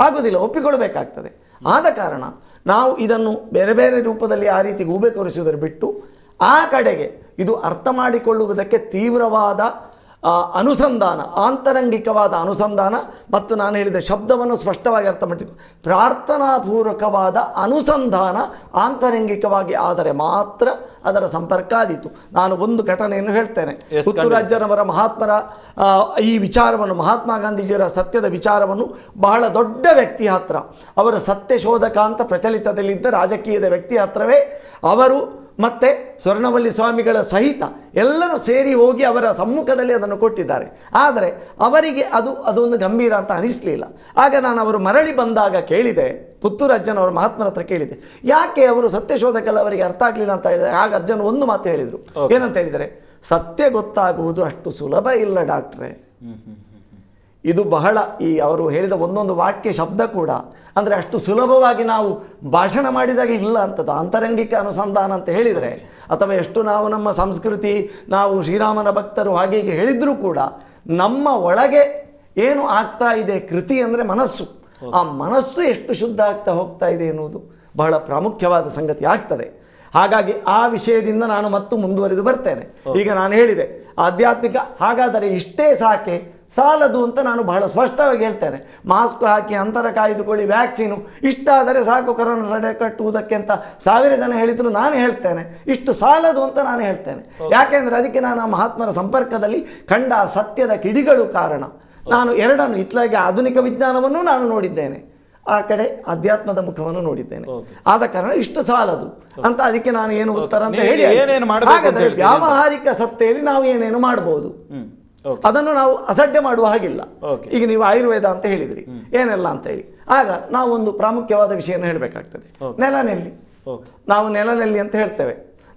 ಆಗುವುದಿಲ್ಲ, ಒಪ್ಪಿಕೊಳ್ಬೇಕಾಗ್ತದೆ. ಆದ ಕಾರಣ ನಾವು ಇದನ್ನು ಬೇರೆ ಬೇರೆ ರೂಪದಲ್ಲಿ ಆ ರೀತಿ ಗೂಬೆ ಕೊರಿಸುವುದರ ಬಿಟ್ಟು ಆ ಕಡೆಗೆ ಇದು ಅರ್ಥ ಮಾಡಿಕೊಳ್ಳುವುದಕ್ಕೆ ತೀವ್ರವಾದ ಅನುಸಂಧಾನ, ಆಂತರಂಗಿಕವಾದ ಅನುಸಂಧಾನ, ಮತ್ತು ನಾನು ಹೇಳಿದ ಶಬ್ದವನ್ನು ಸ್ಪಷ್ಟವಾಗಿ ಅರ್ಥ ಮಾಡಿ ಪ್ರಾರ್ಥನಾಪೂರ್ವಕವಾದ ಅನುಸಂಧಾನ ಆಂತರಂಗಿಕವಾಗಿ ಆದರೆ ಮಾತ್ರ ಅದರ ಸಂಪರ್ಕ ಆದೀತು. ನಾನು ಒಂದು ಘಟನೆಯನ್ನು ಹೇಳ್ತೇನೆ. ಪುತ್ತೂರಾಜ್ಯನವರ ಮಹಾತ್ಮರ ಈ ವಿಚಾರವನ್ನು, ಮಹಾತ್ಮ ಗಾಂಧೀಜಿಯವರ ಸತ್ಯದ ವಿಚಾರವನ್ನು ಬಹಳ ದೊಡ್ಡ ವ್ಯಕ್ತಿ ಹತ್ರ, ಅವರು ಸತ್ಯ ಶೋಧಕ ಅಂತ ಪ್ರಚಲಿತದಲ್ಲಿದ್ದ ರಾಜಕೀಯದ ವ್ಯಕ್ತಿ ಹತ್ರವೇ ಅವರು ಮತ್ತು ಸ್ವರ್ಣವಲ್ಲಿ ಸ್ವಾಮಿಗಳ ಸಹಿತ ಎಲ್ಲರೂ ಸೇರಿ ಹೋಗಿ ಅವರ ಸಮ್ಮುಖದಲ್ಲಿ ಅದನ್ನು ಕೊಟ್ಟಿದ್ದಾರೆ. ಆದರೆ ಅವರಿಗೆ ಅದೊಂದು ಗಂಭೀರ ಅಂತ ಅನಿಸಲಿಲ್ಲ. ಆಗ ನಾನು ಅವರು ಮರಳಿ ಬಂದಾಗ ಕೇಳಿದೆ, ಪುತ್ತೂರು ಅಜ್ಜನವರ ಮಹಾತ್ಮರ ಹತ್ರ ಕೇಳಿದೆ, ಯಾಕೆ ಅವರು ಸತ್ಯಶೋಧಕಲ್ಲ ಅವರಿಗೆ ಅರ್ಥ ಆಗಲಿಲ್ಲ ಅಂತ ಹೇಳಿದೆ. ಆಗ ಅಜ್ಜನ ಒಂದು ಮಾತು ಹೇಳಿದರು. ಏನಂತ ಹೇಳಿದರೆ, ಸತ್ಯ ಗೊತ್ತಾಗುವುದು ಅಷ್ಟು ಸುಲಭ ಇಲ್ಲ ಡಾಕ್ಟ್ರೇ. ಇದು ಬಹಳ ಅವರು ಹೇಳಿದ ಒಂದೊಂದು ವಾಕ್ಯ ಶಬ್ದ ಕೂಡ ಅಂದರೆ ಅಷ್ಟು ಸುಲಭವಾಗಿ ನಾವು ಭಾಷಣ ಮಾಡಿದಾಗ ಇಲ್ಲ ಅಂತದ್ದು. ಆಂತರಂಗಿಕ ಅನುಸಂಧಾನ ಅಂತ ಹೇಳಿದರೆ, ಅಥವಾ ಎಷ್ಟು ನಾವು ನಮ್ಮ ಸಂಸ್ಕೃತಿ, ನಾವು ಶ್ರೀರಾಮನ ಭಕ್ತರು ಹಾಗೆ ಹೀಗೆ ಹೇಳಿದರೂ ಕೂಡ ನಮ್ಮ ಒಳಗೆ ಏನು ಆಗ್ತಾ ಇದೆ ಕೃತಿ ಅಂದರೆ ಮನಸ್ಸು. ಆ ಮನಸ್ಸು ಎಷ್ಟು ಶುದ್ಧ ಆಗ್ತಾ ಹೋಗ್ತಾ ಇದೆ ಎನ್ನುವುದು ಬಹಳ ಪ್ರಾಮುಖ್ಯವಾದ ಸಂಗತಿ ಆಗ್ತದೆ. ಹಾಗಾಗಿ ಆ ವಿಷಯದಿಂದ ನಾನು ಮತ್ತು ಮುಂದುವರಿದು ಬರ್ತೇನೆ. ಈಗ ನಾನು ಹೇಳಿದೆ ಆಧ್ಯಾತ್ಮಿಕ, ಹಾಗಾದರೆ ಇಷ್ಟೇ ಸಾಕೆ, ಸಾಲದು ಅಂತ ನಾನು ಬಹಳ ಸ್ಪಷ್ಟವಾಗಿ ಹೇಳ್ತೇನೆ. ಮಾಸ್ಕ್ ಹಾಕಿ, ಅಂತರ ಕಾಯ್ದುಕೊಳ್ಳಿ, ವ್ಯಾಕ್ಸಿನು ಇಷ್ಟಾದರೆ ಸಾಕು ಕರೋನಾ ತಡೆ ಕಟ್ಟುವುದಕ್ಕೆ ಅಂತ 1000 ಜನ ಹೇಳಿದ್ರು ನಾನು ಹೇಳ್ತೇನೆ ಇಷ್ಟು ಸಾಲದು ಅಂತ ನಾನು ಹೇಳ್ತೇನೆ. ಯಾಕೆಂದರೆ ಅದಕ್ಕೆ ನಾನು ಆ ಮಹಾತ್ಮರ ಸಂಪರ್ಕದಲ್ಲಿ ಕಂಡ ಸತ್ಯದ ಕಿಡಿಗಳು ಕಾರಣ. ನಾನು ಎರಡನ್ನು, ಇತ್ಲಾಗೆ ಆಧುನಿಕ ವಿಜ್ಞಾನವನ್ನು ನಾನು ನೋಡಿದ್ದೇನೆ, ಆ ಕಡೆ ಅಧ್ಯಾತ್ಮದ ಮುಖವನ್ನು ನೋಡಿದ್ದೇನೆ. ಆದ ಕಾರಣ ಇಷ್ಟು ಸಾಲದು ಅಂತ ಅದಕ್ಕೆ ನಾನು ಏನು ಉತ್ತರ ಅಂತ ಹೇಳಿ, ಹಾಗಾದರೆ ವ್ಯಾವಹಾರಿಕ ಸತ್ತೆಯಲ್ಲಿ ನಾವು ಏನೇನು ಮಾಡಬಹುದು ಅದನ್ನು ನಾವು ಅಸಡ್ಡೆ ಮಾಡುವ ಹಾಗಿಲ್ಲ. ಈಗ ನೀವು ಆಯುರ್ವೇದ ಅಂತ ಹೇಳಿದ್ರಿ, ಏನೆಲ್ಲ ಅಂತ ಹೇಳಿ, ಆಗ ನಾವು ಒಂದು ಪ್ರಾಮುಖ್ಯವಾದ ವಿಷಯವನ್ನು ಹೇಳಬೇಕಾಗ್ತದೆ. ನೆಲನೆಲ್ಲಿ, ನಾವು ನೆಲನೆಲ್ಲಿ ಅಂತ ಹೇಳ್ತೇವೆ.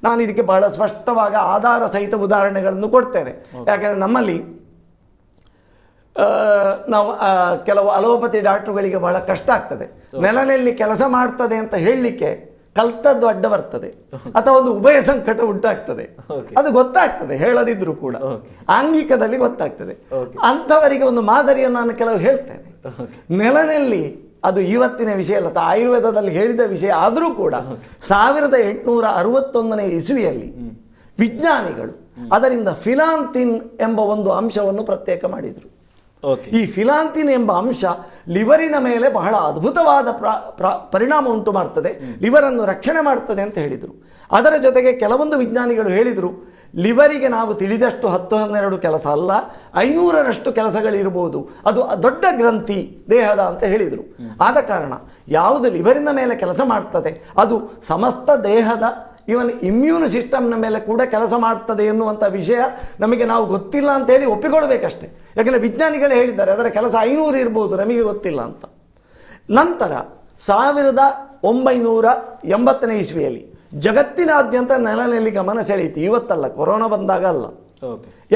ನಾನು ಇದಕ್ಕೆ ಬಹಳ ಸ್ಪಷ್ಟವಾಗಿ ಆಧಾರ ಸಹಿತ ಉದಾಹರಣೆಗಳನ್ನು ಕೊಡ್ತೇನೆ. ಯಾಕೆಂದರೆ ನಮ್ಮಲ್ಲಿ ನಾವು ಕೆಲವು ಅಲೋಪತಿ ಡಾಕ್ಟರ್ಗಳಿಗೆ ಬಹಳ ಕಷ್ಟ ಆಗ್ತದೆ. ನೆಲನೆಲ್ಲಿ ಕೆಲಸ ಮಾಡ್ತದೆ ಅಂತ ಹೇಳಲಿಕ್ಕೆ ಕಲ್ತದ್ದು ಅಡ್ಡ ಬರ್ತದೆ, ಅಥವಾ ಒಂದು ಉಭಯ ಸಂಕಟ ಉಂಟಾಗ್ತದೆ. ಅದು ಗೊತ್ತಾಗ್ತದೆ ಹೇಳದಿದ್ರು ಕೂಡ, ಆಂಗಿಕದಲ್ಲಿ ಗೊತ್ತಾಗ್ತದೆ. ಅಂಥವರಿಗೆ ಒಂದು ಮಾದರಿಯನ್ನು ನಾನು ಕೆಲವು ಹೇಳ್ತೇನೆ. ನೆಲನೆಲ್ಲಿ ಅದು ಇವತ್ತಿನ ವಿಷಯ ಅಲ್ಲ, ಆಯುರ್ವೇದದಲ್ಲಿ ಹೇಳಿದ ವಿಷಯ ಆದರೂ ಕೂಡ 1861ನೇ ಇಸವಿಯಲ್ಲಿ ವಿಜ್ಞಾನಿಗಳು ಅದರಿಂದ ಫಿಲಾಂತಿನ್ ಎಂಬ ಒಂದು ಅಂಶವನ್ನು ಪ್ರತ್ಯೇಕ ಮಾಡಿದರು. ಈ ಫಿಲಾಂತಿನ್ ಎಂಬ ಅಂಶ ಲಿವರಿನ ಮೇಲೆ ಬಹಳ ಅದ್ಭುತವಾದ ಪರಿಣಾಮ ಉಂಟು ಮಾಡ್ತದೆ, ಲಿವರನ್ನು ರಕ್ಷಣೆ ಮಾಡ್ತದೆ ಅಂತ ಹೇಳಿದರು. ಅದರ ಜೊತೆಗೆ ಕೆಲವೊಂದು ವಿಜ್ಞಾನಿಗಳು ಹೇಳಿದರು, ಲಿವರಿಗೆ ನಾವು ತಿಳಿದಷ್ಟು 10-12 ಕೆಲಸ ಅಲ್ಲ, 500ರಷ್ಟು ಕೆಲಸಗಳಿರ್ಬೋದು, ಅದು ದೊಡ್ಡ ಗ್ರಂಥಿ ದೇಹದ ಅಂತ ಹೇಳಿದರು. ಆದ ಕಾರಣ ಯಾವುದು ಲಿವರಿನ ಮೇಲೆ ಕೆಲಸ ಮಾಡ್ತದೆ ಅದು ಸಮಸ್ತ ದೇಹದ ಇವನ್ ಇಮ್ಯೂನ್ ಸಿಸ್ಟಮ್ನ ಮೇಲೆ ಕೂಡ ಕೆಲಸ ಮಾಡ್ತದೆ ಎನ್ನುವಂಥ ವಿಷಯ ನಮಗೆ ನಾವು ಗೊತ್ತಿಲ್ಲ ಅಂತೇಳಿ ಒಪ್ಪಿಕೊಳ್ಬೇಕಷ್ಟೆ. ಯಾಕೆಂದರೆ ವಿಜ್ಞಾನಿಗಳೇ ಹೇಳಿದ್ದಾರೆ ಅದರ ಕೆಲಸ 500 ಇರ್ಬೋದು, ನಮಗೆ ಗೊತ್ತಿಲ್ಲ ಅಂತ. ನಂತರ 1980ನೇ ಇಸ್ವಿಯಲ್ಲಿ ಜಗತ್ತಿನಾದ್ಯಂತ ನೆಲನೆಲ್ಲಿ ಗಮನ ಸೆಳೆಯಿತು. ಇವತ್ತಲ್ಲ, ಕೊರೋನಾ ಬಂದಾಗ ಅಲ್ಲ,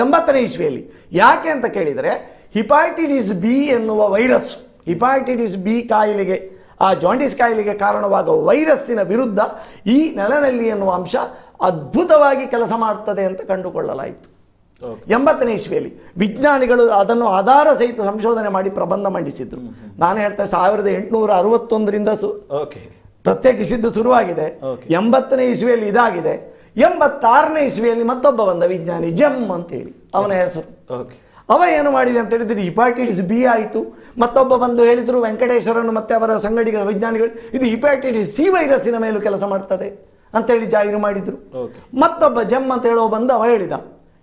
80ನೇ ಇಸ್ವಿಯಲ್ಲಿ. ಯಾಕೆ ಅಂತ ಕೇಳಿದರೆ, ಹಿಪಾಟಿಟಿಸ್ ಬಿ ಎನ್ನುವ ವೈರಸ್, ಹಿಪಾಟಿಟಿಸ್ ಬಿ ಕಾಯಿಲೆಗೆ, ಆ ಜಾಂಡಿಸ್ ಕಾಯಿಲೆಗೆ ಕಾರಣವಾಗುವ ವೈರಸ್ಸಿನ ವಿರುದ್ಧ ಈ ನೆಲನೆಲ್ಲಿ ಎನ್ನುವ ಅಂಶ ಅದ್ಭುತವಾಗಿ ಕೆಲಸ ಮಾಡ್ತದೆ ಅಂತ ಕಂಡುಕೊಳ್ಳಲಾಯಿತು. 80ನೇ ಇಸ್ವಿಯಲ್ಲಿ ವಿಜ್ಞಾನಿಗಳು ಅದನ್ನು ಆಧಾರ ಸಹಿತ ಸಂಶೋಧನೆ ಮಾಡಿ ಪ್ರಬಂಧ ಮಂಡಿಸಿದ್ರು. ನಾನು ಹೇಳ್ತೇನೆ 1861ರಿಂದ ಪ್ರತ್ಯೇಕಿಸಿದ್ದು ಶುರುವಾಗಿದೆ. 80ನೇ ಇಸ್ವಿಯಲ್ಲಿ ಇದಾಗಿದೆ. 86ನೇ ಇಸ್ವಿಯಲ್ಲಿ ಮತ್ತೊಬ್ಬ ಬಂದ ವಿಜ್ಞಾನಿ, ಜೆಮ್ ಅಂತೇಳಿ ಅವನ ಹೆಸರು. ಅವ ಏನು ಮಾಡಿದೆ ಅಂತ ಹೇಳಿದ್ರೆ ಹಿಪಾಟಿಟಿಸ್ ಬಿ ಆಯಿತು. ಮತ್ತೊಬ್ಬ ಬಂದು ಹೇಳಿದರು, ವೆಂಕಟೇಶ್ವರನು ಮತ್ತು ಅವರ ಸಂಗಡಿಗ ವಿಜ್ಞಾನಿಗಳು, ಇದು ಹಿಪಾಟಿಟಿಸ್ ಸಿ ವೈರಸ್ಸಿನ ಮೇಲೂ ಕೆಲಸ ಮಾಡ್ತದೆ ಅಂತೇಳಿ ಜಾಹೀರು ಮಾಡಿದರು. ಮತ್ತೊಬ್ಬ ಜೆಮ್ ಅಂತ ಹೇಳೋ ಬಂದು ಅವ ಹೇಳಿದ,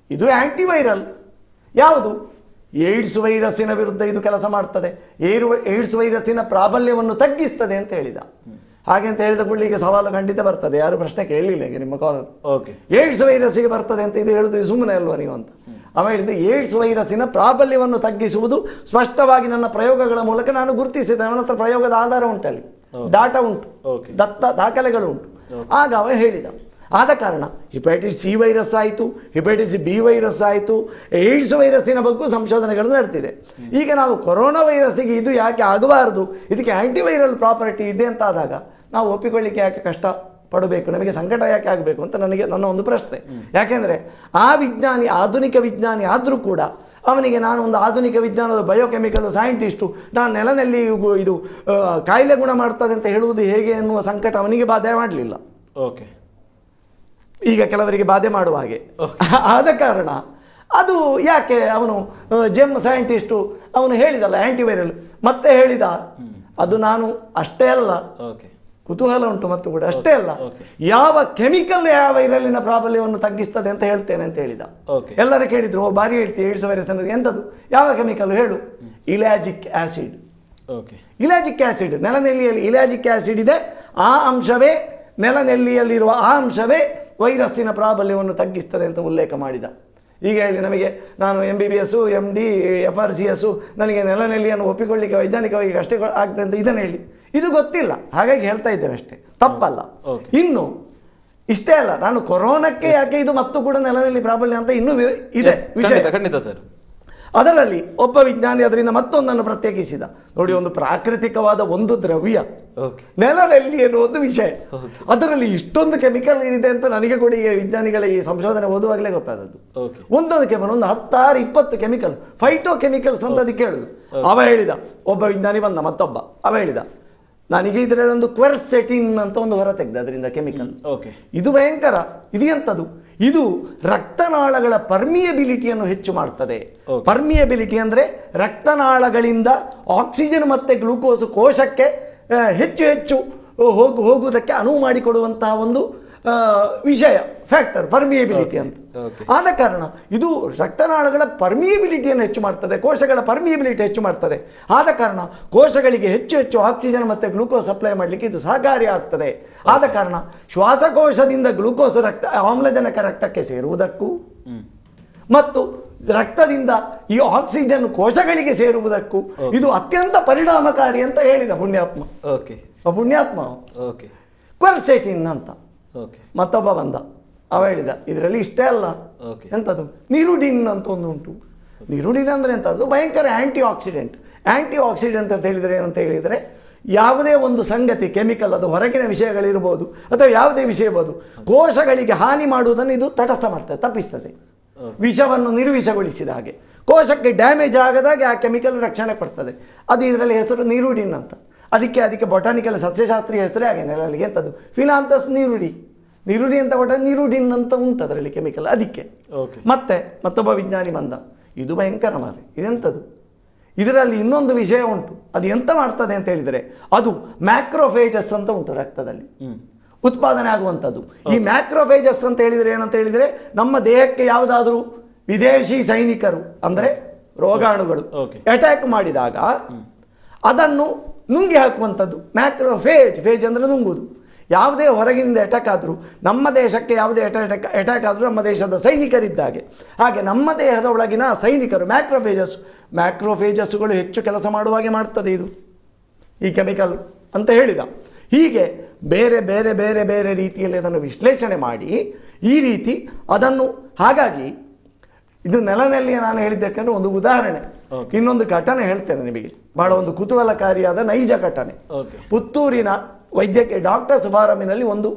ಇದು ಆಂಟಿವೈರಲ್. ಯಾವುದು? ಏಡ್ಸ್ ವೈರಸ್ಸಿನ ವಿರುದ್ಧ ಇದು ಕೆಲಸ ಮಾಡ್ತದೆ, ಏಡ್ಸ್ ವೈರಸ್ಸಿನ ಪ್ರಾಬಲ್ಯವನ್ನು ತಗ್ಗಿಸ್ತದೆ ಅಂತ ಹೇಳಿದ. ಹಾಗೆ ಅಂತ ಹೇಳಿದ ಕೂಡಲೇ ಈಗ ಸವಾಲು ಖಂಡಿತ ಬರ್ತದೆ, ಯಾರು ಪ್ರಶ್ನೆ ಕೇಳಲಿಲ್ಲ ಈಗ ನಿಮ್ಮ ಕಾಲರ್. ಏಡ್ಸ್ ವೈರಸ್ಸಿಗೆ ಬರ್ತದೆ ಅಂತ ಇದು ಹೇಳುದು ಸುಮ್ಮನೆ ಅಲ್ವಾ ನೀವು ಅಂತ. ಅವ ಹೇಳಿದ್ದು, ಏಡ್ಸ್ ವೈರಸ್ಸಿನ ಪ್ರಾಬಲ್ಯವನ್ನು ತಗ್ಗಿಸುವುದು ಸ್ಪಷ್ಟವಾಗಿ ನನ್ನ ಪ್ರಯೋಗಗಳ ಮೂಲಕ ನಾನು ಗುರುತಿಸಿದೆ. ಅವನ ಹತ್ರ ಪ್ರಯೋಗದ ಆಧಾರ ಉಂಟಲ್ಲಿ, ಡಾಟಾ ಉಂಟು, ದಾಖಲೆಗಳು ಉಂಟು. ಆಗ ಅವ ಹೇಳಿದ, ಆದ ಕಾರಣ ಹಿಪೈಟಿಸ್ ಸಿ ವೈರಸ್ ಆಯಿತು, ಹಿಪೈಟಿಸ್ ಬಿ ವೈರಸ್ ಆಯಿತು, ಏಡ್ಸ್ ವೈರಸ್ಸಿನ ಬಗ್ಗೆ ಸಂಶೋಧನೆಗಳು ನಡೆದಿದೆ. ಈಗ ನಾವು ಕೊರೋನಾ ವೈರಸ್ಸಿಗೆ ಇದು ಯಾಕೆ ಆಗಬಾರದು, ಇದಕ್ಕೆ ಆಂಟಿವೈರಲ್ ಪ್ರಾಪರ್ಟಿ ಇದೆ ಅಂತ ಆದಾಗ ನಾವು ಒಪ್ಪಿಕೊಳ್ಳಿಕ್ಕೆ ಯಾಕೆ ಕಷ್ಟ ಪಡಬೇಕು, ನಮಗೆ ಸಂಕಟ ಯಾಕೆ ಆಗಬೇಕು ಅಂತ ನನ್ನ ಒಂದು ಪ್ರಶ್ನೆ. ಯಾಕೆಂದರೆ ಆ ವಿಜ್ಞಾನಿ ಆಧುನಿಕ ವಿಜ್ಞಾನಿ ಆದರೂ ಕೂಡ ಅವನಿಗೆ ನಾನು ಒಂದು ಆಧುನಿಕ ವಿಜ್ಞಾನದ ಬಯೋಕೆಮಿಕಲ್ ಸೈಂಟಿಸ್ಟು, ನಾನು ನೆಲದಲ್ಲಿ ಇದು ಕಾಯಿಲೆ ಗುಣ ಮಾಡ್ತದೆ ಅಂತ ಹೇಳುವುದು ಹೇಗೆ ಎನ್ನುವ ಸಂಕಟ ಅವನಿಗೆ ಬಾಧೆ ಮಾಡಲಿಲ್ಲ. ಈಗ ಕೆಲವರಿಗೆ ಬಾಧೆ ಮಾಡುವ ಹಾಗೆ. ಆದ ಕಾರಣ ಅದು ಯಾಕೆ ಅವನು ಜೆಮ್ ಸೈಂಟಿಸ್ಟು ಅವನು ಹೇಳಿದಲ್ಲ ಆಂಟಿವೈರಲ್, ಮತ್ತೆ ಹೇಳಿದ ಅದು ನಾನು ಅಷ್ಟೇ ಅಲ್ಲ, ಕುತೂಹಲ ಉಂಟು ಮತ್ತು ಕೂಡ ಅಷ್ಟೇ ಅಲ್ಲ, ಯಾವ ಕೆಮಿಕಲ್ ಯಾವ ವೈರಲ್ಲಿನ ಪ್ರಾಬಲ್ಯವನ್ನು ತಗ್ಗಿಸ್ತದೆ ಅಂತ ಹೇಳ್ತೇನೆ ಅಂತ ಹೇಳಿದ. ಎಲ್ಲರೂ ಕೇಳಿದ್ರು, ಭಾರಿ ಹೇಳ್ತೀವಿ ಏಡ್ಸ್ ವೈರಸ್ ಅನ್ನೋದು ಎಂಥದ್ದು, ಯಾವ ಕೆಮಿಕಲ್ ಹೇಳು? ಇಲಾಜಿಕ್ ಆಸಿಡ್. ಇಲಾಜಿಕ್ ಆಸಿಡ್, ನೆಲನೆಲ್ಲಿಯಲ್ಲಿ ಇಲಾಜಿಕ್ ಆಸಿಡ್ ಇದೆ, ಆ ಅಂಶವೇ ನೆಲನೆಲ್ಲಿಯಲ್ಲಿರುವ ಆ ಅಂಶವೇ ವೈರಸ್ಸಿನ ಪ್ರಾಬಲ್ಯವನ್ನು ತಗ್ಗಿಸ್ತದೆ ಅಂತ ಉಲ್ಲೇಖ ಮಾಡಿದ. ಈಗ ಹೇಳಿ ನಮಗೆ ನಾನು MBBS MD FRCS ನನಗೆ ನೆಲನೆಲ್ಲಿಯನ್ನು ಒಪ್ಪಿಕೊಳ್ಳಿಕ್ಕೆ ವೈಜ್ಞಾನಿಕವಾಗಿ ಅಷ್ಟೇ ಆಗ್ತದೆ ಅಂತ ಇದನ್ನು ಹೇಳಿ, ಇದು ಗೊತ್ತಿಲ್ಲ, ಹಾಗಾಗಿ ಹೇಳ್ತಾ ಇದ್ದೇವೆ ಅಷ್ಟೇ, ತಪ್ಪಲ್ಲ. ಇನ್ನು ಇಷ್ಟೇ ಅಲ್ಲ, ನಾನು ಕೊರೋನಾಕ್ಕೆ ಯಾಕೆ ಇದು ಮತ್ತು ಕೂಡ ನೆಲನೆಲ್ಲಿ ಪ್ರಾಬಲ್ಯ ಅಂತ ಇನ್ನೂ ಇದೆ ವಿಷಯ. ಖಂಡಿತ ಸರ್. ಅದರಲ್ಲಿ ಒಬ್ಬ ವಿಜ್ಞಾನಿ ಅದರಿಂದ ಮತ್ತೊಂದನ್ನು ಪ್ರತ್ಯೇಕಿಸಿದ. ನೋಡಿ, ಒಂದು ಪ್ರಾಕೃತಿಕವಾದ ಒಂದು ದ್ರವ್ಯ ನೆಲದಲ್ಲಿ ಎನ್ನುವುದು ವಿಷಯ, ಅದರಲ್ಲಿ ಇಷ್ಟೊಂದು ಕೆಮಿಕಲ್ ಇದೆ ಅಂತ ನನಗೆ ಕೂಡ ಈ ವಿಜ್ಞಾನಿಗಳ ಈ ಸಂಶೋಧನೆ ಓದುವಾಗಲೇ ಗೊತ್ತಾದದ್ದು. ಒಂದೊಂದು ಕೆಮಿಕಲ್, ಒಂದು 10-20 ಕೆಮಿಕಲ್, ಫೈಟೋ ಕೆಮಿಕಲ್ಸ್ ಅಂತ ಅದಕ್ಕೆ ಹೇಳುದು. ಅವ ಹೇಳಿದ, ಒಬ್ಬ ವಿಜ್ಞಾನಿ ಬಂದ, ಮತ್ತೊಬ್ಬ ಅವ ಹೇಳಿದ, ನನಗೆ ಇದರಲ್ಲಿ ಒಂದು ಕ್ವೆರ್ಸೆಟಿನ್ ಅಂತ ಒಂದು ಹೊರ ತೆಗೆದ ಅದರಿಂದ ಕೆಮಿಕಲ್. ಇದು ಭಯಂಕರ. ಇದು ಎಂಥದ್ದು? ಇದು ರಕ್ತನಾಳಗಳ ಪರ್ಮಿಯಬಿಲಿಟಿಯನ್ನು ಹೆಚ್ಚು ಮಾಡ್ತದೆ. ಪರ್ಮಿಯಬಿಲಿಟಿ ಅಂದರೆ ರಕ್ತನಾಳಗಳಿಂದ ಆಕ್ಸಿಜನ್ ಮತ್ತು ಗ್ಲೂಕೋಸ್ ಕೋಶಕ್ಕೆ ಹೆಚ್ಚು ಹೆಚ್ಚು ಹೋಗುವುದಕ್ಕೆ ಅನುವು ಮಾಡಿಕೊಡುವಂತಹ ಒಂದು ವಿಷಯ, ಫ್ಯಾಕ್ಟರ್ ಪರ್ಮಿಯಬಿಲಿಟಿ ಅಂತ. ಆದ ಕಾರಣ ಇದು ರಕ್ತನಾಳಗಳ ಪರ್ಮಿಯಬಿಲಿಟಿಯನ್ನು ಹೆಚ್ಚು ಮಾಡ್ತದೆ, ಕೋಶಗಳ ಪರ್ಮಿಯಬಿಲಿಟಿ ಹೆಚ್ಚು ಮಾಡ್ತದೆ. ಆದ ಕಾರಣ ಕೋಶಗಳಿಗೆ ಹೆಚ್ಚು ಹೆಚ್ಚು ಆಕ್ಸಿಜನ್ ಮತ್ತು ಗ್ಲೂಕೋಸ್ ಸಪ್ಲೈ ಮಾಡಲಿಕ್ಕೆ ಇದು ಸಹಕಾರಿ ಆಗ್ತದೆ. ಆದ ಕಾರಣ ಶ್ವಾಸಕೋಶದಿಂದ ಗ್ಲೂಕೋಸ್ ಆಮ್ಲಜನಕ ರಕ್ತಕ್ಕೆ ಸೇರುವುದಕ್ಕೂ ಮತ್ತು ರಕ್ತದಿಂದ ಈ ಆಕ್ಸಿಜನ್ ಕೋಶಗಳಿಗೆ ಸೇರುವುದಕ್ಕೂ ಇದು ಅತ್ಯಂತ ಪರಿಣಾಮಕಾರಿ ಅಂತ ಹೇಳಿದ ಪುಣ್ಯಾತ್ಮ. ಪುಣ್ಯಾತ್ಮ ಕ್ವೆರ್ಸೆಟಿನ್ ಅಂತ. ಮತ್ತೊಬ್ಬ ಬಂದ, ಅವ ಹೇಳಿದ, ಇದರಲ್ಲಿ ಇಷ್ಟೇ ಅಲ್ಲ, ಎಂಥದ್ದು ನಿರುಡಿನ್ ಅಂತ ಒಂದು ಉಂಟು. ನಿರುಡಿನ್ ಅಂದರೆ ಎಂಥದ್ದು? ಭಯಂಕರ ಆ್ಯಂಟಿ ಆಕ್ಸಿಡೆಂಟ್. ಆ್ಯಂಟಿ ಆಕ್ಸಿಡೆಂಟ್ ಅಂತ ಹೇಳಿದರೆ ಏನಂತ ಹೇಳಿದರೆ, ಯಾವುದೇ ಒಂದು ಸಂಗತಿ ಕೆಮಿಕಲ್, ಅದು ಹೊರಗಿನ ವಿಷಯಗಳಿರ್ಬೋದು ಅಥವಾ ಯಾವುದೇ ವಿಷಯ ಇರ್ಬೋದು, ಕೋಶಗಳಿಗೆ ಹಾನಿ ಮಾಡುವುದನ್ನು ಇದು ತಟಸ್ಥ ಮಾಡ್ತದೆ, ತಪ್ಪಿಸ್ತದೆ. ವಿಷವನ್ನು ನಿರ್ವಿಷಗೊಳಿಸಿದ ಹಾಗೆ ಕೋಶಕ್ಕೆ ಡ್ಯಾಮೇಜ್ ಆಗದಾಗೆ ಆ ಕೆಮಿಕಲ್ ರಕ್ಷಣೆ ಕೊಡ್ತದೆ. ಅದು ಇದರಲ್ಲಿ ಹೆಸರು ನಿರುಡಿನ್ ಅಂತ. ಅದಕ್ಕೆ ಬೊಟಾನಿಕಲ್ ಸಸ್ಯಶಾಸ್ತ್ರೀಯ ಹೆಸರೇ ಹಾಗೆ ನೆಲಲ್ಲಿಗೆ ಎಂಥದ್ದು ಫಿಲಾಂತಸ್ ನಿರುಡಿ. ನಿರುಡಿ ಅಂತ ಕೊಟ್ಟ ನಿರುಡಿನ್ ಅಂತ ಉಂಟು ಅದರಲ್ಲಿ ಕೆಮಿಕಲ್. ಅದಕ್ಕೆ ಮತ್ತೆ ಮತ್ತೊಬ್ಬ ವಿಜ್ಞಾನಿ ಬಂದ, ಇದು ಭಯಂಕರ ಮಾರೆ, ಇದೆಂಥದ್ದು? ಇದರಲ್ಲಿ ಇನ್ನೊಂದು ವಿಷಯ ಉಂಟು. ಅದು ಎಂತ ಮಾಡ್ತದೆ ಅಂತ ಹೇಳಿದರೆ, ಅದು ಮ್ಯಾಕ್ರೋಫೇಜಸ್ ಅಂತ ಉಂಟು ರಕ್ತದಲ್ಲಿ ಉತ್ಪಾದನೆ ಆಗುವಂಥದ್ದು. ಈ ಮ್ಯಾಕ್ರೋಫೇಜಸ್ ಅಂತ ಹೇಳಿದರೆ ಏನಂತ ಹೇಳಿದರೆ, ನಮ್ಮ ದೇಹಕ್ಕೆ ಯಾವುದಾದ್ರೂ ವಿದೇಶಿ ಸೈನಿಕರು ಅಂದರೆ ರೋಗಾಣುಗಳು ಅಟ್ಯಾಕ್ ಮಾಡಿದಾಗ ಅದನ್ನು ನುಂಗಿ ಹಾಕುವಂಥದ್ದು ಮ್ಯಾಕ್ರೋಫೇಜ್. ಫೇಜ್ ಅಂದರೆ ನುಂಗುವುದು. ಯಾವುದೇ ಹೊರಗಿನಿಂದ ಅಟ್ಯಾಕ್ ಆದರೂ, ನಮ್ಮ ದೇಶಕ್ಕೆ ಯಾವುದೇ ಅಟ್ಯಾಕ್ ಆದರೂ ನಮ್ಮ ದೇಶದ ಸೈನಿಕರಿದ್ದಾಗೆ, ಹಾಗೆ ನಮ್ಮ ದೇಹದ ಒಳಗಿನ ಸೈನಿಕರು ಮ್ಯಾಕ್ರೋಫೇಜಸ್ಸುಗಳು ಹೆಚ್ಚು ಕೆಲಸ ಮಾಡುವಾಗೆ ಮಾಡ್ತದೆ ಇದು ಈ ಕೆಮಿಕಲ್ ಅಂತ ಹೇಳಿದ. ಹೀಗೆ ಬೇರೆ ಬೇರೆ ಬೇರೆ ಬೇರೆ ರೀತಿಯಲ್ಲಿ ಅದನ್ನು ವಿಶ್ಲೇಷಣೆ ಮಾಡಿ ಈ ರೀತಿ ಅದನ್ನು, ಹಾಗಾಗಿ ಇದು ನೆಲನೆಲ್ಲಿಯ ನಾನು ಹೇಳಿದ್ದಕ್ಕಂದ್ರೆ ಒಂದು ಉದಾಹರಣೆ. ಇನ್ನೊಂದು ಘಟನೆ ಹೇಳ್ತೇನೆ ನಿಮಗೆ, ಬಹಳ ಒಂದು ಕುತೂಹಲಕಾರಿಯಾದ ನೈಜ ಘಟನೆ. ಪುತ್ತೂರಿನ ವೈದ್ಯಕೀಯ ಡಾಕ್ಟರ್ಸ್ ಫಾರಮಿನಲ್ಲಿ ಒಂದು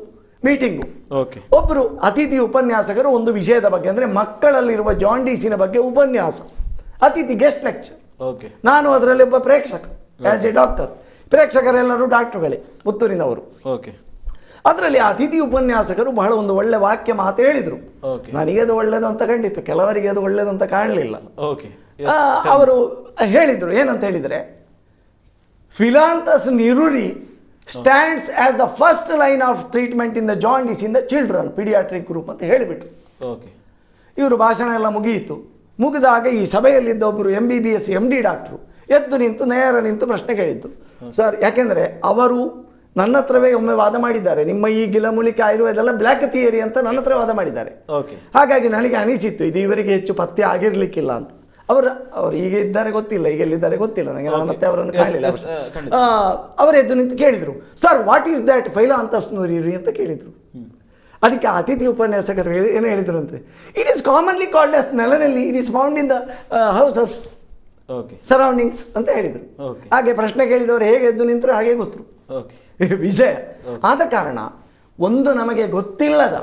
ಮೀಟಿಂಗು. ಒಬ್ಬರು ಅತಿಥಿ ಉಪನ್ಯಾಸಕರು ಒಂದು ವಿಷಯದ ಬಗ್ಗೆ, ಅಂದರೆ ಮಕ್ಕಳಲ್ಲಿರುವ ಜಾಂಡೀಸಿನ ಬಗ್ಗೆ ಉಪನ್ಯಾಸ, ಅತಿಥಿ ಗೆಸ್ಟ್ ಲೆಕ್ಚರ್. ನಾನು ಅದರಲ್ಲಿ ಒಬ್ಬ ಪ್ರೇಕ್ಷಕ, ಆಸ್ ಎ ಡಾಕ್ಟರ್. ಪ್ರೇಕ್ಷಕರೆಲ್ಲರೂ ಡಾಕ್ಟರ್ಗಳೇ, ಪುತ್ತೂರಿನವರು. ಅದರಲ್ಲಿ ಅತಿಥಿ ಉಪನ್ಯಾಸಕರು ಬಹಳ ಒಂದು ಒಳ್ಳೆ ವಾಕ್ಯ ಮಾತು ಹೇಳಿದರು. ನನಗೆ ಅದು ಒಳ್ಳೆಯದು ಅಂತ ಕಂಡಿತ್ತು, ಕೆಲವರಿಗೆ ಅದು ಒಳ್ಳೆಯದು ಅಂತ ಕಾಣಲಿಲ್ಲ. ಅವರು ಹೇಳಿದರು ಏನಂತ ಹೇಳಿದರೆ, phyllanthus niruri stands as the first line of treatment in the jaundice in the children paediatric group ಅಂತ ಹೇಳಿಬಿಟ್ರು. ಇವರು ಭಾಷಣ ಎಲ್ಲ ಮುಗಿಯಿತು. ಮುಗಿದಾಗ ಈ ಸಭೆಯಲ್ಲಿದ್ದ ಒಬ್ಬರು MBBS MD ಡಾಕ್ಟ್ರು ಎದ್ದು ನಿಂತು ಪ್ರಶ್ನೆ ಕೇಳಿದ್ದು. ಸರ್, ಯಾಕೆಂದರೆ ಅವರು ನನ್ನ ಹತ್ರವೇ ಒಮ್ಮೆ ವಾದ ಮಾಡಿದ್ದಾರೆ, ನಿಮ್ಮ ಈ ಗಿಲಮೂಲಿಕೆ ಆಯುರ್ವೇದ ಎಲ್ಲ ಬ್ಲ್ಯಾಕ್ ಥಿಯರಿ ಅಂತ ನನ್ನ ಹತ್ರ ವಾದ ಮಾಡಿದ್ದಾರೆ. ಹಾಗಾಗಿ ನನಗೆ ಅನಿಸಿತ್ತು ಇದು ಇವರಿಗೆ ಹೆಚ್ಚು ಪತ್ತೆ ಆಗಿರ್ಲಿಕ್ಕಿಲ್ಲ ಅಂತ. ಅವರು ಈಗ ಇದ್ದಾರೆ ಗೊತ್ತಿಲ್ಲ, ಈಗ ಎಲ್ಲಿದ್ದಾರೆ ಗೊತ್ತಿಲ್ಲ ನನಗೆ, ನಾನು ಮತ್ತೆ ಅವರನ್ನು ಕಾಣಲಿಲ್ಲ. ಅವರು ಎದ್ದು ನಿಂತು ಕೇಳಿದರು, sir what is that phyllanthus niruri ಅಂತ ಕೇಳಿದರು. ಅದಕ್ಕೆ ಅತಿಥಿ ಉಪನ್ಯಾಸಕರು ಏನು ಹೇಳಿದರು ಅಂದರೆ, it is commonly called as nelanelli, it is found in the houses surroundings ಅಂತ ಹೇಳಿದರು. ಹಾಗೆ ಪ್ರಶ್ನೆ ಕೇಳಿದವರು ಹೇಗೆ ಎದ್ದು ನಿಂತರು ಹಾಗೆ ಗೊತ್ತರು ವಿಷಯ. ಆದ ಕಾರಣ ಒಂದು ನಮಗೆ ಗೊತ್ತಿಲ್ಲದ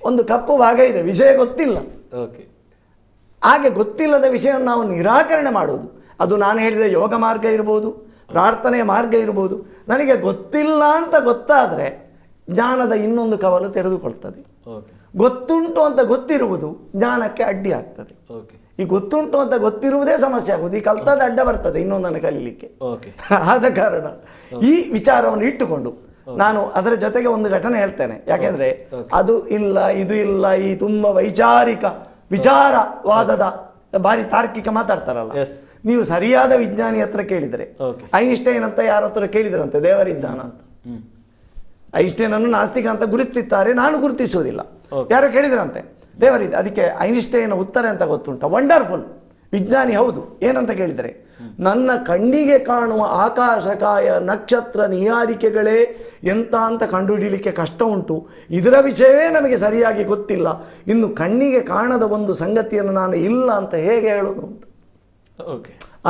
ಒಂದು ಕಪ್ಪು ಭಾಗ ಇದೆ, ವಿಷಯ ಗೊತ್ತಿಲ್ಲ. ಹಾಗೆ ಗೊತ್ತಿಲ್ಲದ ವಿಷಯವನ್ನು ನಾವು ನಿರಾಕರಣೆ ಮಾಡುವುದು, ಅದು ನಾನು ಹೇಳಿದ ಯೋಗ ಮಾರ್ಗ ಇರ್ಬೋದು, ಪ್ರಾರ್ಥನೆಯ ಮಾರ್ಗ ಇರ್ಬೋದು. ನನಗೆ ಗೊತ್ತಿಲ್ಲ ಅಂತ ಗೊತ್ತಾದರೆ ಜ್ಞಾನದ ಇನ್ನೊಂದು ಕವಲು ತೆರೆದುಕೊಳ್ತದೆ. ಗೊತ್ತುಂಟು ಅಂತ ಗೊತ್ತಿರುವುದು ಜ್ಞಾನಕ್ಕೆ ಅಡ್ಡಿ ಆಗ್ತದೆ. ಈ ಗೊತ್ತುಂಟು ಅಂತ ಗೊತ್ತಿರುವುದೇ ಸಮಸ್ಯೆ ಆಗುವುದು, ಈ ಕಲ್ತದ ಅಡ್ಡ ಬರ್ತದೆ ಇನ್ನೊಂದನ್ನು ಕಲೀಲಿಕ್ಕೆ. ಆದ ಕಾರಣ ಈ ವಿಚಾರವನ್ನು ಇಟ್ಟುಕೊಂಡು ನಾನು ಅದರ ಜೊತೆಗೆ ಒಂದು ಘಟನೆ ಹೇಳ್ತೇನೆ. ಯಾಕೆಂದ್ರೆ ಅದು ಇಲ್ಲ ಇದು ಇಲ್ಲ, ಈ ತುಂಬಾ ವಿಚಾರವಾದದ ಬಾರಿ ತಾರ್ಕಿಕ ಮಾತಾಡ್ತಾರಲ್ಲ, ನೀವು ಸರಿಯಾದ ವಿಜ್ಞಾನಿ ಹತ್ರ ಕೇಳಿದರೆ, ಐನ್ಸ್ಟೈನ್ ಅಂತ ಯಾರ ಹತ್ರ ಕೇಳಿದ್ರಂತೆ ದೇವರಿದ್ದಾನ ಅಂತ. ಐನ್ಸ್ಟೈನ್ ಅನ್ನು ನಾಸ್ತಿಕ ಅಂತ ಗುರುತಿಸುತ್ತಾರೆ, ನಾನು ಗುರುತಿಸುವುದಿಲ್ಲ. ಯಾರೋ ಕೇಳಿದ್ರಂತೆ ದೇವರಿದೆ, ಅದಕ್ಕೆ ಐನ್ಸ್ಟೈನ್ ಉತ್ತರ ಅಂತ ಗೊತ್ತುಂಟ? ವಂಡರ್ಫುಲ್, ವಿಜ್ಞಾನಿ ಹೌದು. ಏನಂತ ಕೇಳಿದರೆ, ನನ್ನ ಕಣ್ಣಿಗೆ ಕಾಣುವ ಆಕಾಶಕಾಯ ನಕ್ಷತ್ರ ನಿಹಾರಿಕೆಗಳೇ ಎಂತ ಅಂತ ಕಂಡುಹಿಡಿಯಲಿಕ್ಕೆ ಕಷ್ಟ ಉಂಟು, ಇದರ ವಿಷಯವೇ ನಮಗೆ ಸರಿಯಾಗಿ ಗೊತ್ತಿಲ್ಲ, ಇನ್ನು ಕಣ್ಣಿಗೆ ಕಾಣದ ಒಂದು ಸಂಗತಿಯನ್ನು ನಾನು ಇಲ್ಲ ಅಂತ ಹೇಗೆ ಹೇಳೋದು ಅಂತ.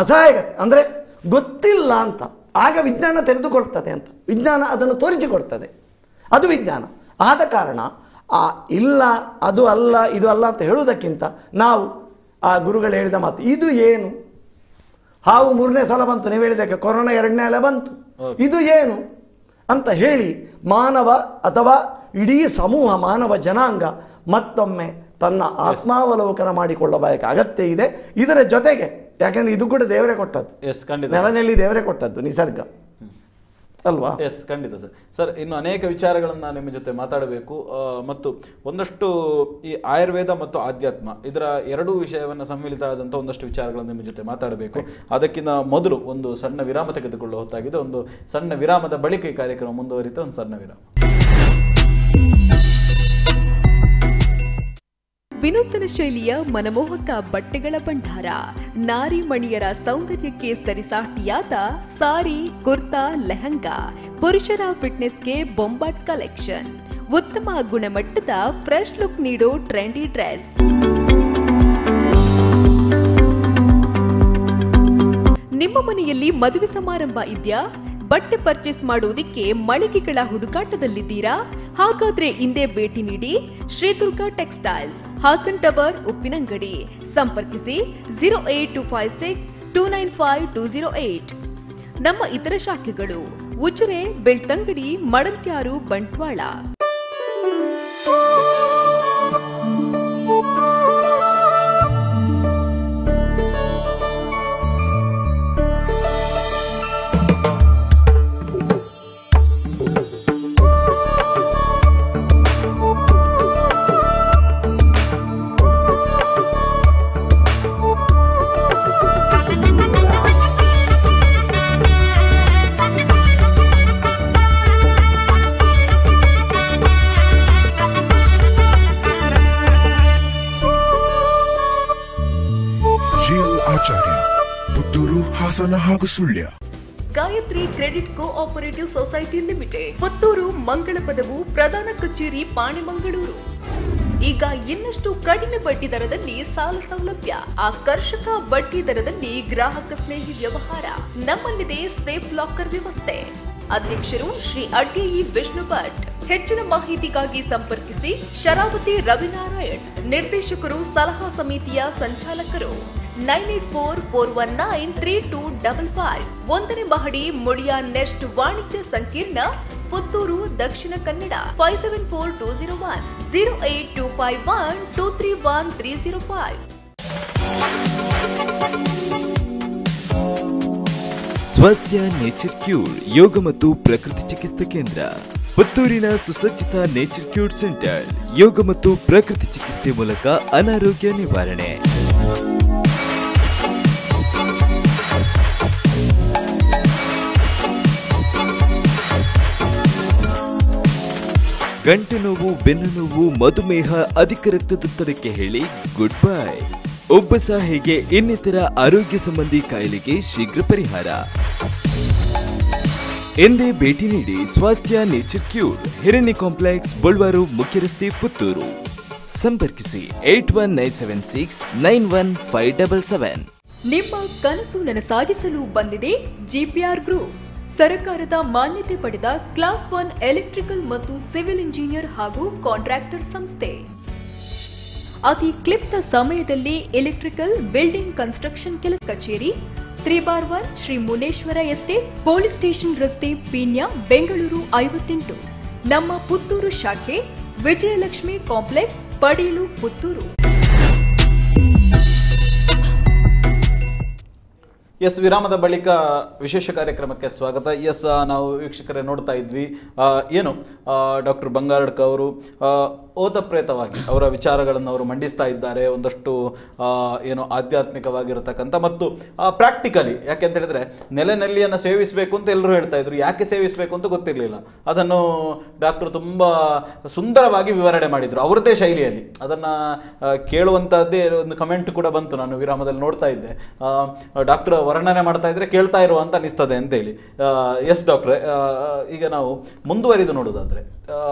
ಅಸಹಾಯಕತೆ ಅಂದರೆ ಗೊತ್ತಿಲ್ಲ ಅಂತ. ಆಗ ವಿಜ್ಞಾನ ತೆರೆದುಕೊಳ್ತದೆ ಅಂತ, ವಿಜ್ಞಾನ ಅದನ್ನು ತೋರಿಸಿಕೊಡ್ತದೆ, ಅದು ವಿಜ್ಞಾನ. ಆದ ಕಾರಣ ಆ ಇಲ್ಲ, ಅದು ಅಲ್ಲ, ಇದು ಅಲ್ಲ ಅಂತ ಹೇಳುವುದಕ್ಕಿಂತ ನಾವು ಆ ಗುರುಗಳು ಹೇಳಿದ ಮಾತು, ಇದು ಏನು, ಹಾವು 3ನೇ ಸಲ ಬಂತು, ನೀವು ಹೇಳಿದಕ್ಕೆ ಕೊರೋನಾ 2ನೇ ಅಲೆ ಬಂತು, ಇದು ಏನು ಅಂತ ಹೇಳಿ ಮಾನವ ಅಥವಾ ಇಡೀ ಸಮೂಹ, ಮಾನವ ಜನಾಂಗ ಮತ್ತೊಮ್ಮೆ ತನ್ನ ಆತ್ಮಾವಲೋಕನ ಮಾಡಿಕೊಳ್ಳಬೇಕು ಅಗತ್ಯ ಇದೆ. ಇದರ ಜೊತೆಗೆ, ಯಾಕೆಂದ್ರೆ ಇದು ಕೂಡ ದೇವರೇ ಕೊಟ್ಟದ್ದು, ನೆಲದಲ್ಲಿ ದೇವರೇ ಕೊಟ್ಟದ್ದು, ನಿಸರ್ಗ ಅಲ್ವಾ? ಎಸ್, ಖಂಡಿತ ಸರ್. ಸರ್, ಇನ್ನು ಅನೇಕ ವಿಚಾರಗಳನ್ನು ನಿಮ್ಮ ಜೊತೆ ಮಾತಾಡಬೇಕು ಮತ್ತು ಒಂದಷ್ಟು ಈ ಆಯುರ್ವೇದ ಮತ್ತು ಆಧ್ಯಾತ್ಮ ಇದರ ಎರಡೂ ವಿಷಯವನ್ನು ಸಮ್ಮಿಳಿತ ಆದಂಥ ಒಂದಷ್ಟು ವಿಚಾರಗಳನ್ನು ನಿಮ್ಮ ಜೊತೆ ಮಾತಾಡಬೇಕು. ಅದಕ್ಕಿಂತ ಮೊದಲು ಒಂದು ಸಣ್ಣ ವಿರಾಮ ತೆಗೆದುಕೊಳ್ಳುವ ಹೊತ್ತಾಗಿದೆ. ಒಂದು ಸಣ್ಣ ವಿರಾಮದ ಬಳಿಕ ಈ ಕಾರ್ಯಕ್ರಮ ಮುಂದುವರಿಯುತ್ತೆ. ಒಂದು ಸಣ್ಣ ವಿರಾಮ. ವಿನೂತನ ಶೈಲಿಯ ಮನಮೋಹಕ ಬಟ್ಟೆಗಳ ಭಂಡಾರ, ನಾರಿ ಮಣಿಯರ ಸೌಂದರ್ಯಕ್ಕೆ ಸರಿಸಾಟಿಯಾದ ಸಾರಿ, ಕುರ್ತಾ, ಲೆಹಂಗಾ, ಪುರುಷರ ಫಿಟ್ನೆಸ್ಗೆ ಬೊಂಬಾಟ್ ಕಲೆಕ್ಷನ್, ಉತ್ತಮ ಗುಣಮಟ್ಟದ ಫ್ರೆಶ್ ಲುಕ್ ನೀಡೋ ಟ್ರೆಂಡಿ ಡ್ರೆಸ್. ನಿಮ್ಮ ಮನೆಯಲ್ಲಿ ಮದುವೆ ಸಮಾರಂಭ ಇದೆಯಾ? ಬಟ್ಟೆ ಪರ್ಚೇಸ್ ಮಾಡುವುದಕ್ಕೆ ಮಳಿಗೆಗಳ ಹುಡುಕಾಟದಲ್ಲಿದ್ದೀರಾ? ಹಾಗಾದ್ರೆ ಇಂದೇ ಭೇಟಿ ನೀಡಿ ಶ್ರೀ ದುರ್ಗಾ ಟೆಕ್ಸ್ಟೈಲ್ಸ್, ಹಾಸನ್ ಟವರ್, ಉಪ್ಪಿನಂಗಡಿ. ಸಂಪರ್ಕಿಸಿ 08256295208. ನಮ್ಮ ಇತರ ಶಾಖೆಗಳು ಉಜಿರೆ, ಬೆಳ್ತಂಗಡಿ, ಮಡಂತ್ಯಾರು, ಬಂಟ್ವಾಳ. ಪುತ್ತೂರು, ಹಾಸನ ಹಾಗೂ Sullia. Gayatri credit cooperative society limited, Puttur, Mangalapadavu, ಪ್ರಧಾನ ಕಚೇರಿ, ಪಾಣಿಮಂಗಳೂರು. ಈಗ ಇನ್ನಷ್ಟು ಕಡಿಮೆ ಬಡ್ಡಿ ದರದಲ್ಲಿ ಸಾಲ ಸೌಲಭ್ಯ, ಆಕರ್ಷಕ ಬಡ್ಡಿ ದರದಲ್ಲಿ ಗ್ರಾಹಕ ಸ್ನೇಹಿ ವ್ಯವಹಾರ. ನಮ್ಮಲ್ಲಿದೆ ಸೇಫ್ ಲಾಕರ್ ವ್ಯವಸ್ಥೆ. ಅಧ್ಯಕ್ಷರು ಶ್ರೀ ಅಡ್ಗೆಯಿ ವಿಷ್ಣು ಭಟ್. ಹೆಚ್ಚಿನ ಮಾಹಿತಿಗಾಗಿ ಸಂಪರ್ಕಿಸಿ ಶರಾವತಿ ರವಿನಾರಾಯಣ್. ನಿರ್ದೇಶಕರು, ಸಲಹಾ ಸಮಿತಿಯ ಸಂಚಾಲಕರು. 9844193255. 1ನೇ ಮಹಡಿ, ಮುಳಿಯ ನೆಸ್ಟ್ ವಾಣಿಜ್ಯ ಸಂಕೀರ್ಣ, ಪುತ್ತೂರು, ದಕ್ಷಿಣ ಕನ್ನಡ. 574201 08251231305. ಸ್ವಾಸ್ಥ್ಯ ನೇಚರ್ ಕ್ಯೂರ್ ಯೋಗ ಮತ್ತು ಪ್ರಕೃತಿ ಚಿಕಿತ್ಸಾ ಕೇಂದ್ರ, ಪುತ್ತೂರಿನ ಸುಸಜ್ಜಿತ ನೇಚರ್ ಕ್ಯೂರ್ ಸೆಂಟರ್. ಯೋಗ ಮತ್ತು ಪ್ರಕೃತಿ ಚಿಕಿತ್ಸೆ ಮೂಲಕ ಅನಾರೋಗ್ಯ ನಿವಾರಣೆ. ಗಂಟೆ ನೋವು, ಬೆನ್ನು ನೋವು, ಮಧುಮೇಹ, ಅಧಿಕ ರಕ್ತದೊತ್ತಡಕ್ಕೆ ಹೇಳಿ ಗುಡ್ ಬೈ. ಉಬ್ಬಸ ಹೀಗೆ ಇನ್ನಿತರ ಆರೋಗ್ಯ ಸಂಬಂಧಿ ಕಾಯಿಲೆಗೆ ಶೀಘ್ರ ಪರಿಹಾರ. ಎಂದೇ ಭೇಟಿ ನೀಡಿ ಸ್ವಾಸ್ಥ್ಯ ನೇಚರ್ ಕ್ಯೂರ್, ಹಿರಣ್ಯ ಕಾಂಪ್ಲೆಕ್ಸ್, ಬಳ್ವಾರು, ಮುಖ್ಯ ರಸ್ತೆ, ಪುತ್ತೂರು. ಸಂಪರ್ಕಿಸಿ 8196915577. ನಿಮ್ಮ ಕನಸು ನನಸಾಗಿಸಲು ಬಂದಿದೆ ಜಿಪಿಆರ್ ಗ್ರೂಪ್. ಸರ್ಕಾರದ ಮಾನ್ಯತೆ ಪಡೆದ ಕ್ಲಾಸ್ 1 ಎಲೆಕ್ಟ್ರಿಕಲ್ ಮತ್ತು ಸಿವಿಲ್ ಇಂಜಿನಿಯರ್ ಹಾಗೂ ಕಾಂಟ್ರಾಕ್ಟರ್ ಸಂಸ್ಥೆ. ಅತಿ ಕ್ಲಿಪ್ತ ಸಮಯದಲ್ಲಿ ಎಲೆಕ್ಟ್ರಿಕಲ್, ಬಿಲ್ಡಿಂಗ್, ಕನ್ಸ್ಟ್ರಕ್ಷನ್ ಕೆಲಸ. ಕಚೇರಿ 3/1 Shri Muneshwara estate, police station ರಸ್ತೆ, ಪೀಣ್ಯ, ಬೆಂಗಳೂರು 58. ನಮ್ಮ ಪುತ್ತೂರು ಶಾಖೆ ವಿಜಯಲಕ್ಷ್ಮಿ ಕಾಂಪ್ಲೆಕ್ಸ್, ಪಡೀಲು, ಪುತ್ತೂರು. ಎಸ್, ವಿರಾಮದ ಬಳಿಕ ವಿಶೇಷ ಕಾರ್ಯಕ್ರಮಕ್ಕೆ ಸ್ವಾಗತ. ಎಸ್, ನಾವು ವೀಕ್ಷಕರೇ ನೋಡ್ತಾ ಇದ್ವಿ ಏನು ಡಾಕ್ಟರ್ ಬಂಗಾರಡ್ಕ ಅವರು ಓತಪ್ರೇತವಾಗಿ ಅವರ ವಿಚಾರಗಳನ್ನು ಅವರು ಮಂಡಿಸ್ತಾ ಇದ್ದಾರೆ. ಒಂದಷ್ಟು ಏನು ಆಧ್ಯಾತ್ಮಿಕವಾಗಿರತಕ್ಕಂಥ ಮತ್ತು ಪ್ರಾಕ್ಟಿಕಲಿ, ಯಾಕೆ ಅಂತ ಹೇಳಿದ್ರೆ ನೆಲೆನೆಲ್ಲಿಯನ್ನು ಸೇವಿಸಬೇಕು ಅಂತ ಎಲ್ಲರೂ ಹೇಳ್ತಾ ಇದ್ರು. ಯಾಕೆ ಸೇವಿಸಬೇಕು ಅಂತ ಗೊತ್ತಿರಲಿಲ್ಲ. ಅದನ್ನು ಡಾಕ್ಟರ್ ತುಂಬ ಸುಂದರವಾಗಿ ವಿವರಣೆ ಮಾಡಿದರು ಅವರದೇ ಶೈಲಿಯಲ್ಲಿ. ಅದನ್ನು ಕೇಳುವಂಥದ್ದೇ ಒಂದು ಕಮೆಂಟ್ ಕೂಡ ಬಂತು, ನಾನು ವಿರಾಮದಲ್ಲಿ ನೋಡ್ತಾ ಇದ್ದೆ. ಡಾಕ್ಟರ್ ವರ್ಣನೆ ಮಾಡ್ತಾ ಇದ್ರೆ ಕೇಳ್ತಾ ಇರುವ ಅಂತ ಅನಿಸ್ತದೆ ಅಂತೇಳಿ. ಎಸ್ ಡಾಕ್ಟ್ರೆ, ಈಗ ನಾವು ಮುಂದುವರಿದು ನೋಡೋದಾದ್ರೆ,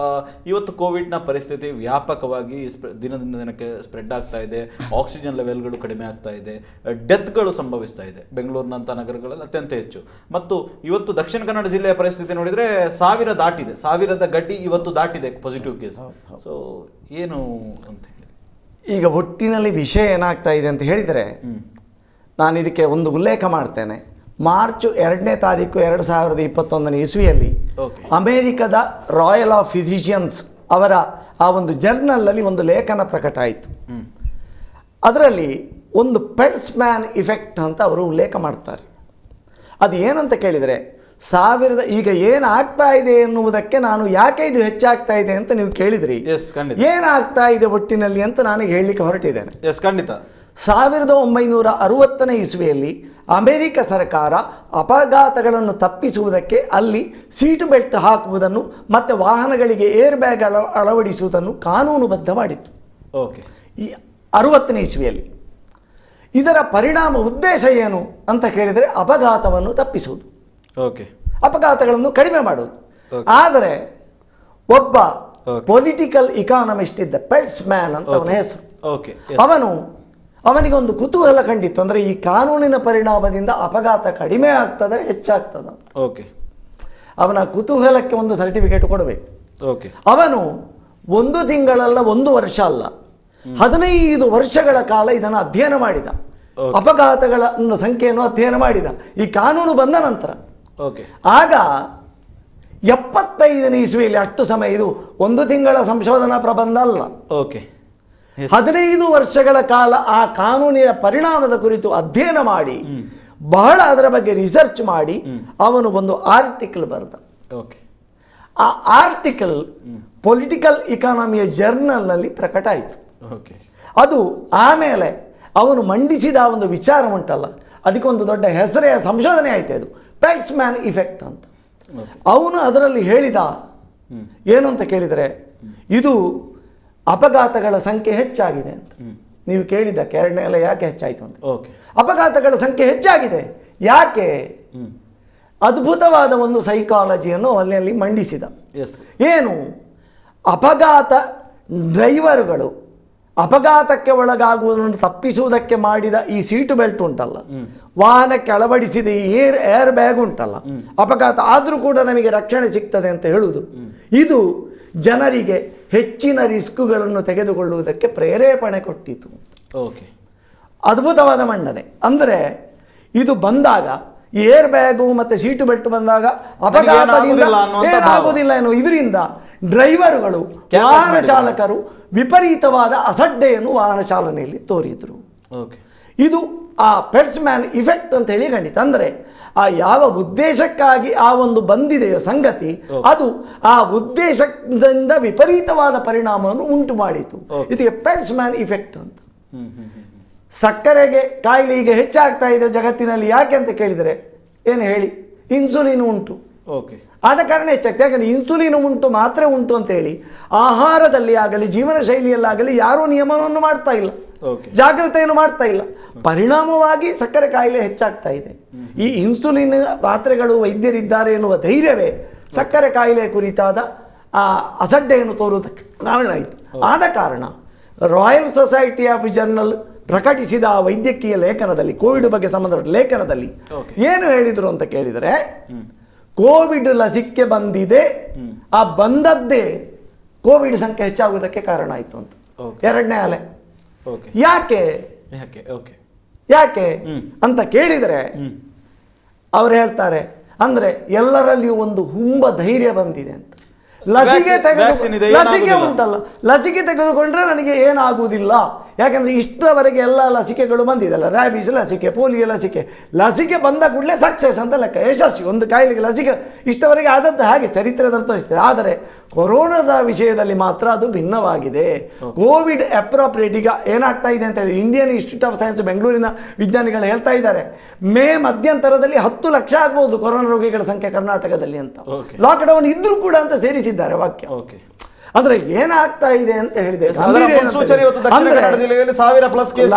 ಇವತ್ತು ಕೋವಿಡ್ನ ಪರಿಸ್ಥಿತಿ ವ್ಯಾಪಕವಾಗಿ ದಿನದಿಂದ ದಿನಕ್ಕೆ ಸ್ಪ್ರೆಡ್ ಆಗ್ತಾ ಇದೆ. ಆಕ್ಸಿಜನ್ ಲೆವೆಲ್ಗಳು ಕಡಿಮೆ ಆಗ್ತಾ ಇದೆ, ಡೆತ್ಗಳು ಸಂಭವಿಸ್ತಾ ಇದೆ ಬೆಂಗಳೂರಿನಂಥ ನಗರಗಳಲ್ಲಿ ಅತ್ಯಂತ ಹೆಚ್ಚು. ಮತ್ತು ಇವತ್ತು ದಕ್ಷಿಣ ಕನ್ನಡ ಜಿಲ್ಲೆಯ ಪರಿಸ್ಥಿತಿ ನೋಡಿದ್ರೆ 1000 ದಾಟಿದೆ, 1000ದ ಗಡಿ ಇವತ್ತು ದಾಟಿದೆ ಪಾಸಿಟಿವ್ ಕೇಸ್. ಸೊ ಏನು ಅಂತ ಹೇಳಿ ಈಗ ಒಟ್ಟಿನಲ್ಲಿ ವಿಷಯ ಏನಾಗ್ತಾ ಇದೆ ಅಂತ ಹೇಳಿದರೆ, ನಾನು ಇದಕ್ಕೆ ಒಂದು ಉಲ್ಲೇಖ ಮಾಡ್ತೇನೆ. ಮಾರ್ಚ್ 2ನೇ ತಾರೀಕು 2021 ಇಸ್ವಿಯಲ್ಲಿ ಅಮೇರಿಕದ ರಾಯಲ್ ಆಫ್ ಫಿಸಿಷಿಯನ್ಸ್ ಅವರ ಆ ಒಂದು ಜರ್ನಲಲ್ಲಿ ಒಂದು ಲೇಖನ ಪ್ರಕಟ ಆಯಿತು. ಅದರಲ್ಲಿ ಒಂದು ಪೆಲ್ಟ್ಸ್ಮ್ಯಾನ್ ಇಫೆಕ್ಟ್ ಅಂತ ಅವರು ಉಲ್ಲೇಖ ಮಾಡ್ತಾರೆ. ಅದು ಏನಂತ ಕೇಳಿದರೆ, ಈಗ ಏನಾಗ್ತಾ ಇದೆ ಎನ್ನುವುದಕ್ಕೆ ನಾನು ಯಾಕೆ ಇದು ಹೆಚ್ಚಾಗ್ತಾ ಇದೆ ಅಂತ ನೀವು ಕೇಳಿದ್ರಿ. ಏನಾಗ್ತಾ ಇದೆ ಒಟ್ಟಿನಲ್ಲಿ ಅಂತ ನಾನು ಹೇಳಲಿಕ್ಕೆ ಹೊರಟಿದ್ದೇನೆ. 1960ನೇ ಇಸ್ವಿಯಲ್ಲಿ ಅಮೆರಿಕ ಸರ್ಕಾರ ಅಪಘಾತಗಳನ್ನು ತಪ್ಪಿಸುವುದಕ್ಕೆ ಅಲ್ಲಿ ಸೀಟು ಬೆಲ್ಟ್ ಹಾಕುವುದನ್ನು ಮತ್ತು ವಾಹನಗಳಿಗೆ ಏರ್ ಬ್ಯಾಗ್ ಅಳವಡಿಸುವುದನ್ನು ಕಾನೂನುಬದ್ಧ ಮಾಡಿತ್ತು. ಈ 60ನೇ ಇಸ್ವಿಯಲ್ಲಿ ಇದರ ಪರಿಣಾಮ ಉದ್ದೇಶ ಏನು ಅಂತ ಕೇಳಿದರೆ ಅಪಘಾತವನ್ನು ತಪ್ಪಿಸುವುದು, ಅಪಘಾತಗಳನ್ನು ಕಡಿಮೆ ಮಾಡುವುದು. ಆದರೆ ಒಬ್ಬ ಪೊಲಿಟಿಕಲ್ ಇಕಾನಮಿಸ್ಟ್ ಇದ್ದ, ಪೆಲ್ಟ್ಸ್ಮ್ಯಾನ್ ಅಂತ ಅವನ ಹೆಸರು. ಅವನಿಗೆ ಒಂದು ಕುತೂಹಲ ಕಂಡಿತ್ತು. ಅಂದರೆ ಈ ಕಾನೂನಿನ ಪರಿಣಾಮದಿಂದ ಅಪಘಾತ ಕಡಿಮೆ ಆಗ್ತದೆ ಹೆಚ್ಚಾಗ್ತದ. ಅವನ ಕುತೂಹಲಕ್ಕೆ ಒಂದು ಸರ್ಟಿಫಿಕೇಟ್ ಕೊಡಬೇಕು. ಅವನು 1 ತಿಂಗಳಲ್ಲ, 1 ವರ್ಷ ಅಲ್ಲ, 15 ವರ್ಷಗಳ ಕಾಲ ಇದನ್ನು ಅಧ್ಯಯನ ಮಾಡಿದ. ಅಪಘಾತಗಳ ಸಂಖ್ಯೆಯನ್ನು ಅಧ್ಯಯನ ಮಾಡಿದ ಈ ಕಾನೂನು ಬಂದ ನಂತರ. ಆಗ 75ನೇ ಇಸ್ವಿಯಲ್ಲಿ, ಅಷ್ಟು ಸಮಯ, ಇದು 1 ತಿಂಗಳ ಸಂಶೋಧನಾ ಪ್ರಬಂಧ ಅಲ್ಲ, 15 ವರ್ಷಗಳ ಕಾಲ ಆ ಕಾನೂನಿನ ಪರಿಣಾಮದ ಕುರಿತು ಅಧ್ಯಯನ ಮಾಡಿ ಬಹಳ ಅದರ ಬಗ್ಗೆ ರಿಸರ್ಚ್ ಮಾಡಿ ಅವನು ಒಂದು ಆರ್ಟಿಕಲ್ ಬರೆದ. ಆ ಆರ್ಟಿಕಲ್ ಪೊಲಿಟಿಕಲ್ ಇಕಾನಮಿಯ ಜರ್ನಲ್ನಲ್ಲಿ ಪ್ರಕಟ ಆಯಿತು. ಅದು ಆಮೇಲೆ ಅವನು ಮಂಡಿಸಿದ ಒಂದು ವಿಚಾರ ಉಂಟಲ್ಲ, ಅದಕ್ಕೊಂದು ದೊಡ್ಡ ಹೆಸರೇ ಸಂಶೋಧನೆ ಆಯಿತು. ಅದು ಪೆಲ್ಟ್ಸ್ಮ್ಯಾನ್ ಇಫೆಕ್ಟ್ ಅಂತ. ಅವನು ಅದರಲ್ಲಿ ಹೇಳಿದ ಏನು ಅಂತ ಕೇಳಿದರೆ, ಇದು ಅಪಘಾತಗಳ ಸಂಖ್ಯೆ ಹೆಚ್ಚಾಗಿದೆ ಅಂತ. ನೀವು ಕೇಳಿದ ಎರಡನೇ ಅಲ್ಲ ಯಾಕೆ ಹೆಚ್ಚಾಯಿತು ಅಂತ. ಅಪಘಾತಗಳ ಸಂಖ್ಯೆ ಹೆಚ್ಚಾಗಿದೆ ಯಾಕೆ? ಅದ್ಭುತವಾದ ಒಂದು ಸೈಕಾಲಜಿಯನ್ನು ಅಲ್ಲಿ ಮಂಡಿಸಿದ. ಏನು? ಅಪಘಾತ ಡ್ರೈವರ್ಗಳು ಅಪಘಾತಕ್ಕೆ ಒಳಗಾಗುವುದನ್ನು ತಪ್ಪಿಸುವುದಕ್ಕೆ ಮಾಡಿದ ಈ ಸೀಟು ಬೆಲ್ಟ್ ಉಂಟಲ್ಲ, ವಾಹನಕ್ಕೆ ಅಳವಡಿಸಿದ ಈ ಏರ್ ಬ್ಯಾಗ್ ಉಂಟಲ್ಲ, ಅಪಘಾತ ಆದರೂ ಕೂಡ ನಮಗೆ ರಕ್ಷಣೆ ಸಿಗ್ತದೆ ಅಂತ ಹೇಳುವುದು, ಇದು ಜನರಿಗೆ ಹೆಚ್ಚಿನ ರಿಸ್ಕ್ಗಳನ್ನು ತೆಗೆದುಕೊಳ್ಳುವುದಕ್ಕೆ ಪ್ರೇರೇಪಣೆ ಕೊಟ್ಟಿತು. ಅದ್ಭುತವಾದ ಮಂಡನೆ. ಅಂದರೆ ಇದು ಬಂದಾಗ, ಏರ್ ಬ್ಯಾಗು ಮತ್ತು ಸೀಟು ಬೆಲ್ಟ್ ಬಂದಾಗ ಅಪಘಾತದಿಂದ ಏನಾಗುವುದಿಲ್ಲ ಎನ್ನುವ ಇದರಿಂದ ಡ್ರೈವರ್ಗಳು, ವಾಹನ ಚಾಲಕರು ವಿಪರೀತವಾದ ಅಸಡ್ಡೆಯನ್ನು ವಾಹನ ಚಾಲನೆಯಲ್ಲಿ ತೋರಿದ್ರು. ಇದು ಆ ಪೆಲ್ಟ್ಸ್ಮ್ಯಾನ್ ಇಫೆಕ್ಟ್ ಅಂತ ಹೇಳಿ ಖಂಡಿತ. ಅಂದರೆ ಆ ಯಾವ ಉದ್ದೇಶಕ್ಕಾಗಿ ಆ ಒಂದು ಬಂದಿದೆಯೋ ಸಂಗತಿ, ಅದು ಆ ಉದ್ದೇಶದಿಂದ ವಿಪರೀತವಾದ ಪರಿಣಾಮವನ್ನು ಉಂಟು ಮಾಡಿತು. ಇದಕ್ಕೆ ಪೆಲ್ಟ್ಸ್ಮ್ಯಾನ್ ಇಫೆಕ್ಟ್ ಅಂತ. ಸಕ್ಕರೆಗೆ ಕಾಯಿಲೆ ಈಗ ಹೆಚ್ಚಾಗ್ತಾ ಇದೆ ಜಗತ್ತಿನಲ್ಲಿ. ಯಾಕೆ ಅಂತ ಕೇಳಿದರೆ ಏನು ಹೇಳಿ? ಇನ್ಸುಲಿನ್ ಉಂಟು, ಆದ ಕಾರಣ ಹೆಚ್ಚಾಗ್ತದೆ. ಯಾಕಂದರೆ ಇನ್ಸುಲಿನ್ ಉಂಟು, ಮಾತ್ರೆ ಉಂಟು ಅಂತ ಹೇಳಿ ಆಹಾರದಲ್ಲಿ ಆಗಲಿ ಜೀವನ ಶೈಲಿಯಲ್ಲಾಗಲಿ ಯಾರೂ ನಿಯಮವನ್ನು ಮಾಡ್ತಾ ಇಲ್ಲ, ಜಾಗ್ರತೆಯನ್ನು ಮಾಡ್ತಾ ಇಲ್ಲ. ಪರಿಣಾಮವಾಗಿ ಸಕ್ಕರೆ ಕಾಯಿಲೆ ಹೆಚ್ಚಾಗ್ತಾ ಇದೆ. ಈ ಇನ್ಸುಲಿನ್ ಮಾತ್ರೆಗಳು ವೈದ್ಯರಿದ್ದಾರೆ ಎನ್ನುವ ಧೈರ್ಯವೇ ಸಕ್ಕರೆ ಕಾಯಿಲೆ ಕುರಿತಾದ ಆ ಅಸಡ್ಡೆಯನ್ನು ತೋರುವುದಕ್ಕೆ ಕಾರಣ ಆಯಿತು. ಆದ ಕಾರಣ ರಾಯಲ್ ಸೊಸೈಟಿ ಆಫ್ ಜರ್ನಲ್ ಪ್ರಕಟಿಸಿದ ಆ ವೈದ್ಯಕೀಯ ಲೇಖನದಲ್ಲಿ, ಕೋವಿಡ್ ಬಗ್ಗೆ ಸಂಬಂಧಪಟ್ಟ ಲೇಖನದಲ್ಲಿ ಏನು ಹೇಳಿದರು ಅಂತ ಕೇಳಿದರೆ, ಕೋವಿಡ್ ಲಸಿಕೆ ಬಂದಿದೆ, ಆ ಬಂದದ್ದೇ ಕೋವಿಡ್ ಸಂಖ್ಯೆ ಹೆಚ್ಚಾಗುವುದಕ್ಕೆ ಕಾರಣ ಆಯಿತು ಅಂತ. ಎರಡನೇ ಅಲೆ ಯಾಕೆ ಯಾಕೆ ಅಂತ ಕೇಳಿದರೆ ಅವರು ಹೇಳ್ತಾರೆ, ಅಂದರೆ ಎಲ್ಲರಲ್ಲಿಯೂ ಒಂದು ಹುಂಬ ಧೈರ್ಯ ಬಂದಿದೆ ಅಂತ. ಲಸಿಕೆ Vaccine ಇದೆ, ಲಸಿಕೆ ಏನಾಗುದಿಲ್ಲ. ಉಂಟಲ್ಲ, ಲಸಿಕೆ ತೆಗೆದುಕೊಂಡ್ರೆ ನನಗೆ ಏನಾಗುವುದಿಲ್ಲ. ಯಾಕಂದ್ರೆ ಇಷ್ಟರವರೆಗೆ ಎಲ್ಲ ಲಸಿಕೆಗಳು ಬಂದಿದೆಲ್ಲ, ರ್ಯಾಬಿಸ್ ಲಸಿಕೆ, ಪೋಲಿಯೋ ಲಸಿಕೆ ಬಂದ ಕೂಡಲೇ ಸಕ್ಸಸ್ ಅಂತ ಲೆಕ್ಕ, ಯಶಸ್ವಿ. ಒಂದು ಕಾಯಿಲೆಗೆ ಲಸಿಕೆ ಇಷ್ಟವರೆಗೆ ಆದದ್ದು ಹಾಗೆ ಚರಿತ್ರೆದಲ್ಲಿ ತೋರಿಸ್ತದೆ. ಆದರೆ ಕೊರೋನಾದ ವಿಷಯದಲ್ಲಿ ಮಾತ್ರ ಅದು ಭಿನ್ನವಾಗಿದೆ. ಕೋವಿಡ್ ಅಪ್ರೋಪ್ರಿಯೇಟ್ ಈಗ ಏನಾಗ್ತಾ ಇದೆ ಅಂತ ಹೇಳಿ ಇಂಡಿಯನ್ ಇನ್ಸ್ಟಿಟ್ಯೂಟ್ ಆಫ್ ಸೈನ್ಸ್ ಬೆಂಗಳೂರಿನ ವಿಜ್ಞಾನಿಗಳು ಹೇಳ್ತಾ ಇದ್ದಾರೆ, ಮೇ ಮಧ್ಯಂತರದಲ್ಲಿ 10 ಲಕ್ಷ ಆಗ್ಬಹುದು ಕೊರೋನಾ ರೋಗಿಗಳ ಸಂಖ್ಯೆ ಕರ್ನಾಟಕದಲ್ಲಿ ಅಂತ. ಲಾಕ್ಡೌನ್ ಇದ್ರೂ ಕೂಡ ಅಂತ ಸೇರಿಸಿದ್ದಾರೆ ವಾಕ್ಯ. ಅಂದ್ರೆ ಏನಾಗ್ತಾ ಇದೆ ಅಂತ ಹೇಳಿದೆ,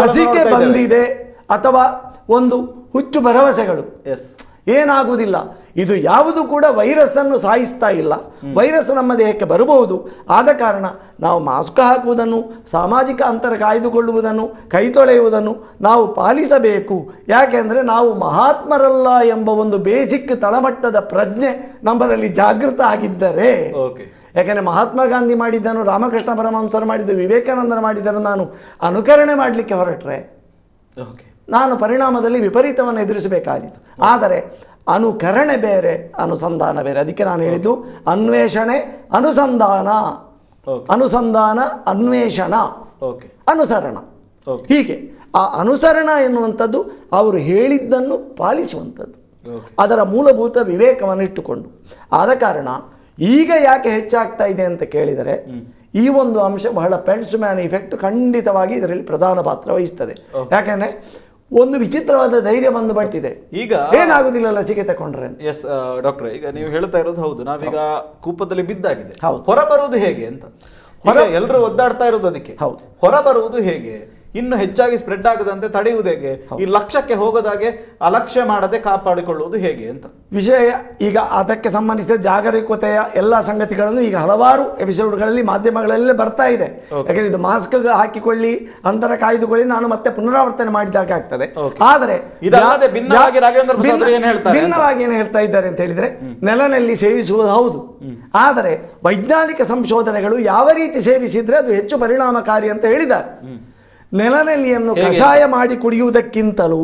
ಲಸಿಕೆ ಬಂದಿದೆ ಅಥವಾ ಒಂದು ಹುಚ್ಚು ಭರವಸೆಗಳು ಏನಾಗುವುದಿಲ್ಲ. ಇದು ಯಾವುದು ಕೂಡ ವೈರಸ್ ಅನ್ನು ಸಾಯಿಸ್ತಾ ಇಲ್ಲ. ವೈರಸ್ ನಮ್ಮ ದೇಹಕ್ಕೆ ಬರಬಹುದು. ಆದ ಕಾರಣ ನಾವು ಮಾಸ್ಕ್ ಹಾಕುವುದನ್ನು, ಸಾಮಾಜಿಕ ಅಂತರ ಕಾಯ್ದುಕೊಳ್ಳುವುದನ್ನು, ಕೈ ತೊಳೆಯುವುದನ್ನು ನಾವು ಪಾಲಿಸಬೇಕು. ಯಾಕೆಂದರೆ ನಾವು ಮಹಾತ್ಮರಲ್ಲ ಎಂಬ ಒಂದು ಬೇಸಿಕ್ ತಳಮಟ್ಟದ ಪ್ರಜ್ಞೆ ನಮ್ಮಲ್ಲಿ ಜಾಗೃತ ಆಗಿದ್ದರೆ, ಯಾಕೆಂದರೆ ಮಹಾತ್ಮ ಗಾಂಧಿ ಮಾಡಿದ್ದನ್ನು, ರಾಮಕೃಷ್ಣ ಪರಮಹಂಸರು ಮಾಡಿದ್ದು, ವಿವೇಕಾನಂದರು ಮಾಡಿದ್ದನ್ನು ನಾನು ಅನುಕರಣೆ ಮಾಡಲಿಕ್ಕೆ ಹೊರಟ್ರೆ ನಾನು ಪರಿಣಾಮದಲ್ಲಿ ವಿಪರೀತವನ್ನು ಎದುರಿಸಬೇಕಾದೀತು. ಆದರೆ ಅನುಕರಣೆ ಬೇರೆ, ಅನುಸಂಧಾನ ಬೇರೆ. ಅದಕ್ಕೆ ನಾನು ಹೇಳಿದ್ದು ಅನ್ವೇಷಣೆ, ಅನುಸಂಧಾನ, ಅನುಸಂಧಾನ, ಅನ್ವೇಷಣ, ಅನುಸರಣ. ಹೀಗೆ ಆ ಅನುಸರಣ ಎನ್ನುವಂಥದ್ದು ಅವರು ಹೇಳಿದ್ದನ್ನು ಪಾಲಿಸುವಂಥದ್ದು, ಅದರ ಮೂಲಭೂತ ವಿವೇಕವನ್ನು ಇಟ್ಟುಕೊಂಡು. ಆದ ಕಾರಣ ಈಗ ಯಾಕೆ ಹೆಚ್ಚಾಗ್ತಾ ಇದೆ ಅಂತ ಕೇಳಿದರೆ, ಈ ಒಂದು ಅಂಶ ಬಹಳ ಪೆಂಟ್ಸ್ ಮ್ಯಾನ್ ಇಫೆಕ್ಟ್ ಖಂಡಿತವಾಗಿ ಇದರಲ್ಲಿ ಪ್ರಧಾನ ಪಾತ್ರ ವಹಿಸ್ತದೆ. ಯಾಕೆಂದ್ರೆ ಒಂದು ವಿಚಿತ್ರವಾದ ಧೈರ್ಯ ಬಂದು ಬಟ್ಟಿದೆ, ಈಗ ಏನಾಗುದಿಲ್ಲ ಲಸಿಕೆ ತಗೊಂಡ್ರೆ. ಎಸ್ ಡಾಕ್ಟರ್, ಈಗ ನೀವು ಹೇಳ್ತಾ ಇರೋದು ಹೌದು, ನಾವೀಗ ಕೂಪದಲ್ಲಿ ಬಿದ್ದಾಗಿದೆ. ಹೊರ ಬರುವುದು ಹೇಗೆ ಅಂತ ಎಲ್ಲರೂ ಒದ್ದಾಡ್ತಾ ಇರೋದು ಅದಕ್ಕೆ. ಹೊರ ಬರುವುದು ಹೇಗೆ, ಇನ್ನು ಹೆಚ್ಚಾಗಿ ಸ್ಪ್ರೆಡ್ ಆಗದಂತೆ ತಡೆಯುವುದು ಹೇಗೆ, ಈ ಲಕ್ಷ್ಯಕ್ಕೆ ಹೋಗೋದಾಗೆ ಅಲಕ್ಷ್ಯ ಮಾಡದೆ ಕಾಪಾಡಿಕೊಳ್ಳುವುದು ಹೇಗೆ ಅಂತ ವಿಷಯ. ಈಗ ಅದಕ್ಕೆ ಸಂಬಂಧಿಸಿದ ಜಾಗರೂಕತೆಯ ಎಲ್ಲ ಸಂಗತಿಗಳನ್ನು ಈಗ ಹಲವಾರು ಎಪಿಸೋಡ್ಗಳಲ್ಲಿ ಮಾಧ್ಯಮಗಳಲ್ಲಿ ಬರ್ತಾ ಇದೆ. ಯಾಕಂದ್ರೆ ಇದು ಮಾಸ್ಕ್ ಹಾಕಿಕೊಳ್ಳಿ, ಅಂತರ ಕಾಯ್ದುಕೊಳ್ಳಿ, ನಾನು ಮತ್ತೆ ಪುನರಾವರ್ತನೆ ಮಾಡಿದಾಗ ಆಗ್ತದೆ. ಆದರೆ ಭಿನ್ನವಾಗಿ ಏನು ಹೇಳ್ತಾ ಇದ್ದಾರೆ ಅಂತ ಹೇಳಿದ್ರೆ, ನೆಲನಲ್ಲಿ ಸೇವಿಸುವುದು ಹೌದು, ಆದರೆ ವೈಜ್ಞಾನಿಕ ಸಂಶೋಧನೆಗಳು ಯಾವ ರೀತಿ ಸೇವಿಸಿದ್ರೆ ಅದು ಹೆಚ್ಚು ಪರಿಣಾಮಕಾರಿ ಅಂತ ಹೇಳಿದ್ದಾರೆ. ನೆಲನೆಲ್ಲಿಯನ್ನು ಕಷಾಯ ಮಾಡಿ ಕುಡಿಯುವುದಕ್ಕಿಂತಲೂ,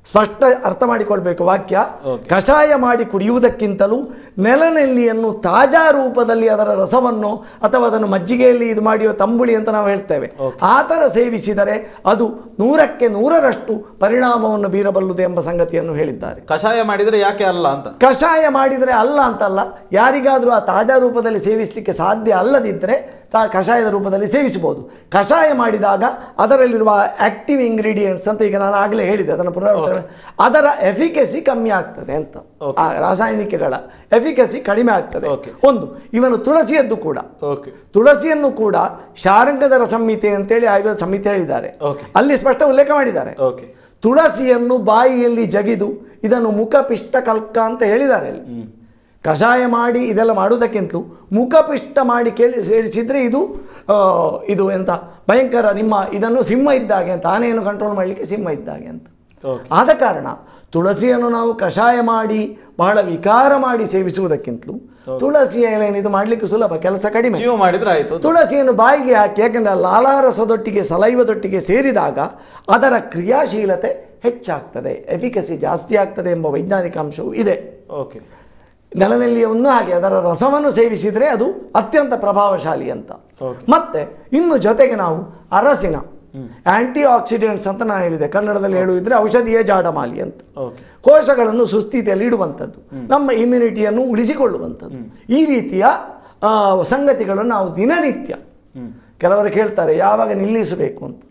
ಸ್ಪಷ್ಟ ಅರ್ಥ ಮಾಡಿಕೊಳ್ಬೇಕು ವಾಕ್ಯ, ಕಷಾಯ ಮಾಡಿ ಕುಡಿಯುವುದಕ್ಕಿಂತಲೂ ನೆಲನೆಲ್ಲಿಯನ್ನು ತಾಜಾ ರೂಪದಲ್ಲಿ ಅದರ ರಸವನ್ನು ಅಥವಾ ಅದನ್ನು ಮಜ್ಜಿಗೆಯಲ್ಲಿ ಇದು ಮಾಡಿ ತಂಬುಳಿ ಅಂತ ನಾವು ಹೇಳ್ತೇವೆ, ಆ ಥರ ಸೇವಿಸಿದರೆ ಅದು 100ಕ್ಕೆ 100ರಷ್ಟು ಪರಿಣಾಮವನ್ನು ಬೀರಬಲ್ಲುದು ಎಂಬ ಸಂಗತಿಯನ್ನು ಹೇಳಿದ್ದಾರೆ. ಕಷಾಯ ಮಾಡಿದರೆ ಯಾಕೆ ಅಲ್ಲ ಅಂತ, ಕಷಾಯ ಮಾಡಿದರೆ ಅಲ್ಲ ಅಂತಲ್ಲ, ಯಾರಿಗಾದರೂ ಆ ತಾಜಾ ರೂಪದಲ್ಲಿ ಸೇವಿಸಲಿಕ್ಕೆ ಸಾಧ್ಯ ಅಲ್ಲದಿದ್ದರೆ ಕಷಾಯದ ರೂಪದಲ್ಲಿ ಸೇವಿಸಬಹುದು. ಕಷಾಯ ಮಾಡಿದಾಗ ಅದರಲ್ಲಿರುವ ಆಕ್ಟಿವ್ ಇಂಗ್ರೀಡಿಯೆಂಟ್ಸ್ ಅಂತ ಈಗ ನಾನು ಆಗಲೇ ಹೇಳಿದೆ, ಅದನ್ನು ಪುನರಾವರ್ತನೆ, ಅದರ ಎಫಿಕಸಿ ಕಮ್ಮಿ ಆಗ್ತದೆ ಅಂತ, ಆ ರಾಸಾಯನಿಕಗಳ ಎಫಿಕಸಿ ಕಡಿಮೆ ಆಗ್ತದೆ. ಒಂದು ಇವನು ತುಳಸಿಯದ್ದು ಕೂಡ, ತುಳಸಿಯನ್ನು ಕೂಡ ಶಾರಂಗಧರ ಸಂಹಿತೆ ಅಂತೇಳಿ ಆಯುರ್ವೇದ ಸಂಹಿತೆ ಹೇಳಿದ್ದಾರೆ, ಅಲ್ಲಿ ಸ್ಪಷ್ಟ ಉಲ್ಲೇಖ ಮಾಡಿದ್ದಾರೆ. ತುಳಸಿಯನ್ನು ಬಾಯಿಯಲ್ಲಿ ಜಗಿದು ಇದನ್ನು ಮುಖಪಿಷ್ಟ ಕಲ್ಕ ಅಂತ ಹೇಳಿದ್ದಾರೆ ಅಲ್ಲಿ. ಕಷಾಯ ಮಾಡಿ ಇದೆಲ್ಲ ಮಾಡುವುದಕ್ಕಿಂತಲೂ ಮುಖಪಿಷ್ಟ ಮಾಡಿ ಸೇರಿಸಿದರೆ ಇದು ಎಂತ ಭಯಂಕರ, ನಿಮ್ಮ ಇದನ್ನು ಸಿಂಹ ಇದ್ದಾಗೆ ಅಂತ, ಆನೆಯನ್ನು ಕಂಟ್ರೋಲ್ ಮಾಡಲಿಕ್ಕೆ ಸಿಂಹ ಇದ್ದಾಗೆ ಅಂತ. ಆದ ಕಾರಣ ತುಳಸಿಯನ್ನು ನಾವು ಕಷಾಯ ಮಾಡಿ ಬಹಳ ವಿಕಾರ ಮಾಡಿ ಸೇವಿಸುವುದಕ್ಕಿಂತಲೂ ತುಳಸಿಯ ಎಲೆಯನ್ನು ಇದು ಮಾಡಲಿಕ್ಕೆ ಸುಲಭ, ಕೆಲಸ ಕಡಿಮೆ. ತುಳಸಿಯನ್ನು ಬಾಯಿಗೆ ಹಾಕಿ, ಯಾಕೆಂದರೆ ಲಾಲಾರಸದೊಟ್ಟಿಗೆ ಸಲೈವದೊಟ್ಟಿಗೆ ಸೇರಿದಾಗ ಅದರ ಕ್ರಿಯಾಶೀಲತೆ ಹೆಚ್ಚಾಗ್ತದೆ, ಎಫಿಕಸಿ ಜಾಸ್ತಿ ಆಗ್ತದೆ ಎಂಬ ವೈಜ್ಞಾನಿಕ ಅಂಶವೂ ಇದೆ. ನೆಲನೆಲ್ಲಿಯನ್ನು ಹಾಗೆ ಅದರ ರಸವನ್ನು ಸೇವಿಸಿದರೆ ಅದು ಅತ್ಯಂತ ಪ್ರಭಾವಶಾಲಿ ಅಂತ. ಮತ್ತೆ ಇನ್ನು ಜೊತೆಗೆ ನಾವು ಅರಸಿನ ಆಂಟಿ ಆಕ್ಸಿಡೆಂಟ್ಸ್ ಅಂತ ನಾನು ಹೇಳಿದೆ, ಕನ್ನಡದಲ್ಲಿ ಹೇಳುವುದಿದ್ರೆ ಔಷಧಿಯೇ ಜಾಡಮಾಲಿ ಅಂತ, ಕೋಶಗಳನ್ನು ಸುಸ್ಥಿತಿಯಲ್ಲಿ ಇಡುವಂಥದ್ದು, ನಮ್ಮ ಇಮ್ಯುನಿಟಿಯನ್ನು ಉಳಿಸಿಕೊಳ್ಳುವಂಥದ್ದು. ಈ ರೀತಿಯ ಸಂಗತಿಗಳನ್ನು ನಾವು ದಿನನಿತ್ಯ, ಕೆಲವರು ಕೇಳ್ತಾರೆ ಯಾವಾಗ ನಿಲ್ಲಿಸಬೇಕು ಅಂತ,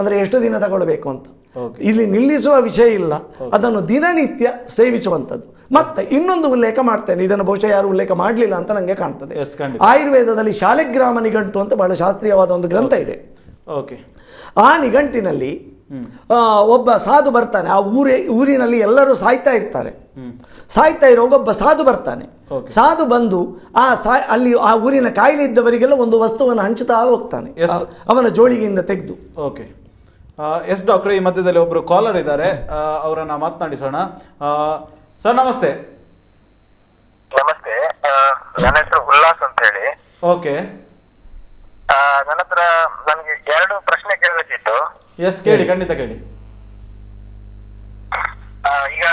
ಅಂದರೆ ಎಷ್ಟು ದಿನ ತಗೊಳ್ಬೇಕು ಅಂತ. ಇಲ್ಲಿ ನಿಲ್ಲಿಸುವ ವಿಷಯ ಇಲ್ಲ, ಅದನ್ನು ದಿನನಿತ್ಯ ಸೇವಿಸುವಂಥದ್ದು. ಮತ್ತೆ ಇನ್ನೊಂದು ಉಲ್ಲೇಖ ಮಾಡ್ತೇನೆ, ಇದನ್ನು ಬಹುಶಃ ಯಾರು ಉಲ್ಲೇಖ ಮಾಡಲಿಲ್ಲ ಅಂತ ನನಗೆ ಕಾಣ್ತದೆ. ಆಯುರ್ವೇದದಲ್ಲಿ ಶಾಲಿಗ್ರಾಮ ನಿಘಂಟು ಅಂತ ಬಹಳ ಶಾಸ್ತ್ರೀಯವಾದ ಒಂದು ಗ್ರಂಥ ಇದೆ. ಆ ನಿಘಂಟಿನಲ್ಲಿ ಒಬ್ಬ ಸಾಧು ಬರ್ತಾನೆ, ಆ ಊರಿನಲ್ಲಿ ಎಲ್ಲರೂ ಸಾಯ್ತಾ ಇರ್ತಾರೆ, ಸಾಯ್ತಾ ಇರುವಾಗ ಒಬ್ಬ ಸಾಧು ಬರ್ತಾನೆ. ಸಾಧು ಬಂದು ಅಲ್ಲಿ ಆ ಊರಿನ ಕಾಯಿಲೆ ಇದ್ದವರಿಗೆಲ್ಲ ಒಂದು ವಸ್ತುವನ್ನು ಹಂಚುತ್ತಾ ಹೋಗ್ತಾನೆ, ಅವನ ಜೋಳಿಗೆಯಿಂದ ತೆಗೆದು. ಎಸ್ ಡಾಕ್ಟರ್, ಈ ಮಧ್ಯದಲ್ಲಿ ಒಬ್ರು ಕಾಲರ್ ಇದ್ದಾರೆ, ಅವರನ್ನ ಮಾತನಾಡಿಸೋಣ. ಸರ್ ನಮಸ್ತೆ. ನಮಸ್ತೆ, ನನ್ನ ಹೆಸರು ಉಲ್ಲಾಸ್ ಅಂತ ಹೇಳಿ. ಓಕೆ, ನನ್ನ ಹತ್ರ ನನಗೆ 2 ಪ್ರಶ್ನೆ ಕೇಳಬೇಕಿತ್ತು. ಎಸ್ ಕೇಳಿ, ಖಂಡಿತ ಕೇಳಿ. ಈಗ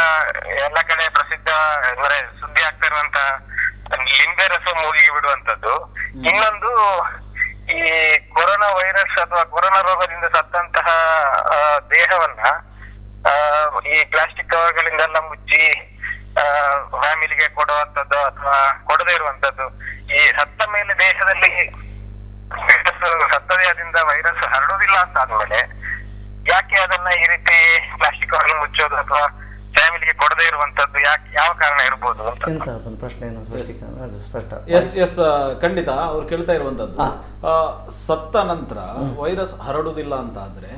ಎಲ್ಲ ಕಡೆ ಪ್ರಸಿದ್ಧ ಅಂದ್ರೆ ಸುದ್ದಿ ಆಗ್ತಾ ಇರುವಂತ ಲಿಂಬೆ ರಸ ಮೂಗಿಗೆ ಬಿಡುವಂತದ್ದು. ಇನ್ನೊಂದು, ಈ ಕೊರೋನಾ ವೈರಸ್ ಅಥವಾ ಕೊರೋನಾ ರೋಗದಿಂದ ಸತ್ತಂತಹ ದೇಹವನ್ನ ಈ ಪ್ಲಾಸ್ಟಿಕ್ ಕವರ್ಗಳಿಂದೆಲ್ಲ ಮುಚ್ಚಿ ಫ್ಯಾಮಿಲಿಗೆ ಕೊಡುವಂತದ್ದು ಅಥವಾ ಕೊಡದೇ ಇರುವಂತದ್ದು. ಈ ಸತ್ತ ಮೇಲೆ ದೇಹದಲ್ಲಿ ಸತ್ತ ದೇಹದಿಂದ ವೈರಸ್ ಹರಡುವುದಿಲ್ಲ ಅಂತ ಆದ್ಮೇಲೆ ಯಾಕೆ ಅದನ್ನ ಈ ರೀತಿ ಪ್ಲಾಸ್ಟಿಕ್ ಕವರ್ ಮುಚ್ಚೋದು ಅಥವಾ ಫ್ಯಾಮಿಲಿಗೆ ಕೊಡದೇ ಇರುವಂತದ್ದು ಯಾಕೆ, ಯಾವ ಕಾರಣ ಇರ್ಬೋದು ಅಂತ ಪ್ರಶ್ನೆಯನ್ನು ಸ್ಪಷ್ಟ. ಎಸ್ ಖಂಡಿತ ಅವ್ರು ಕೇಳ್ತಾ ಇರುವಂತದ್ದು, ಸತ್ತ ನಂತರ ವೈರಸ್ ಹರಡುವುದಿಲ್ಲ ಅಂತ ಆದ್ರೆ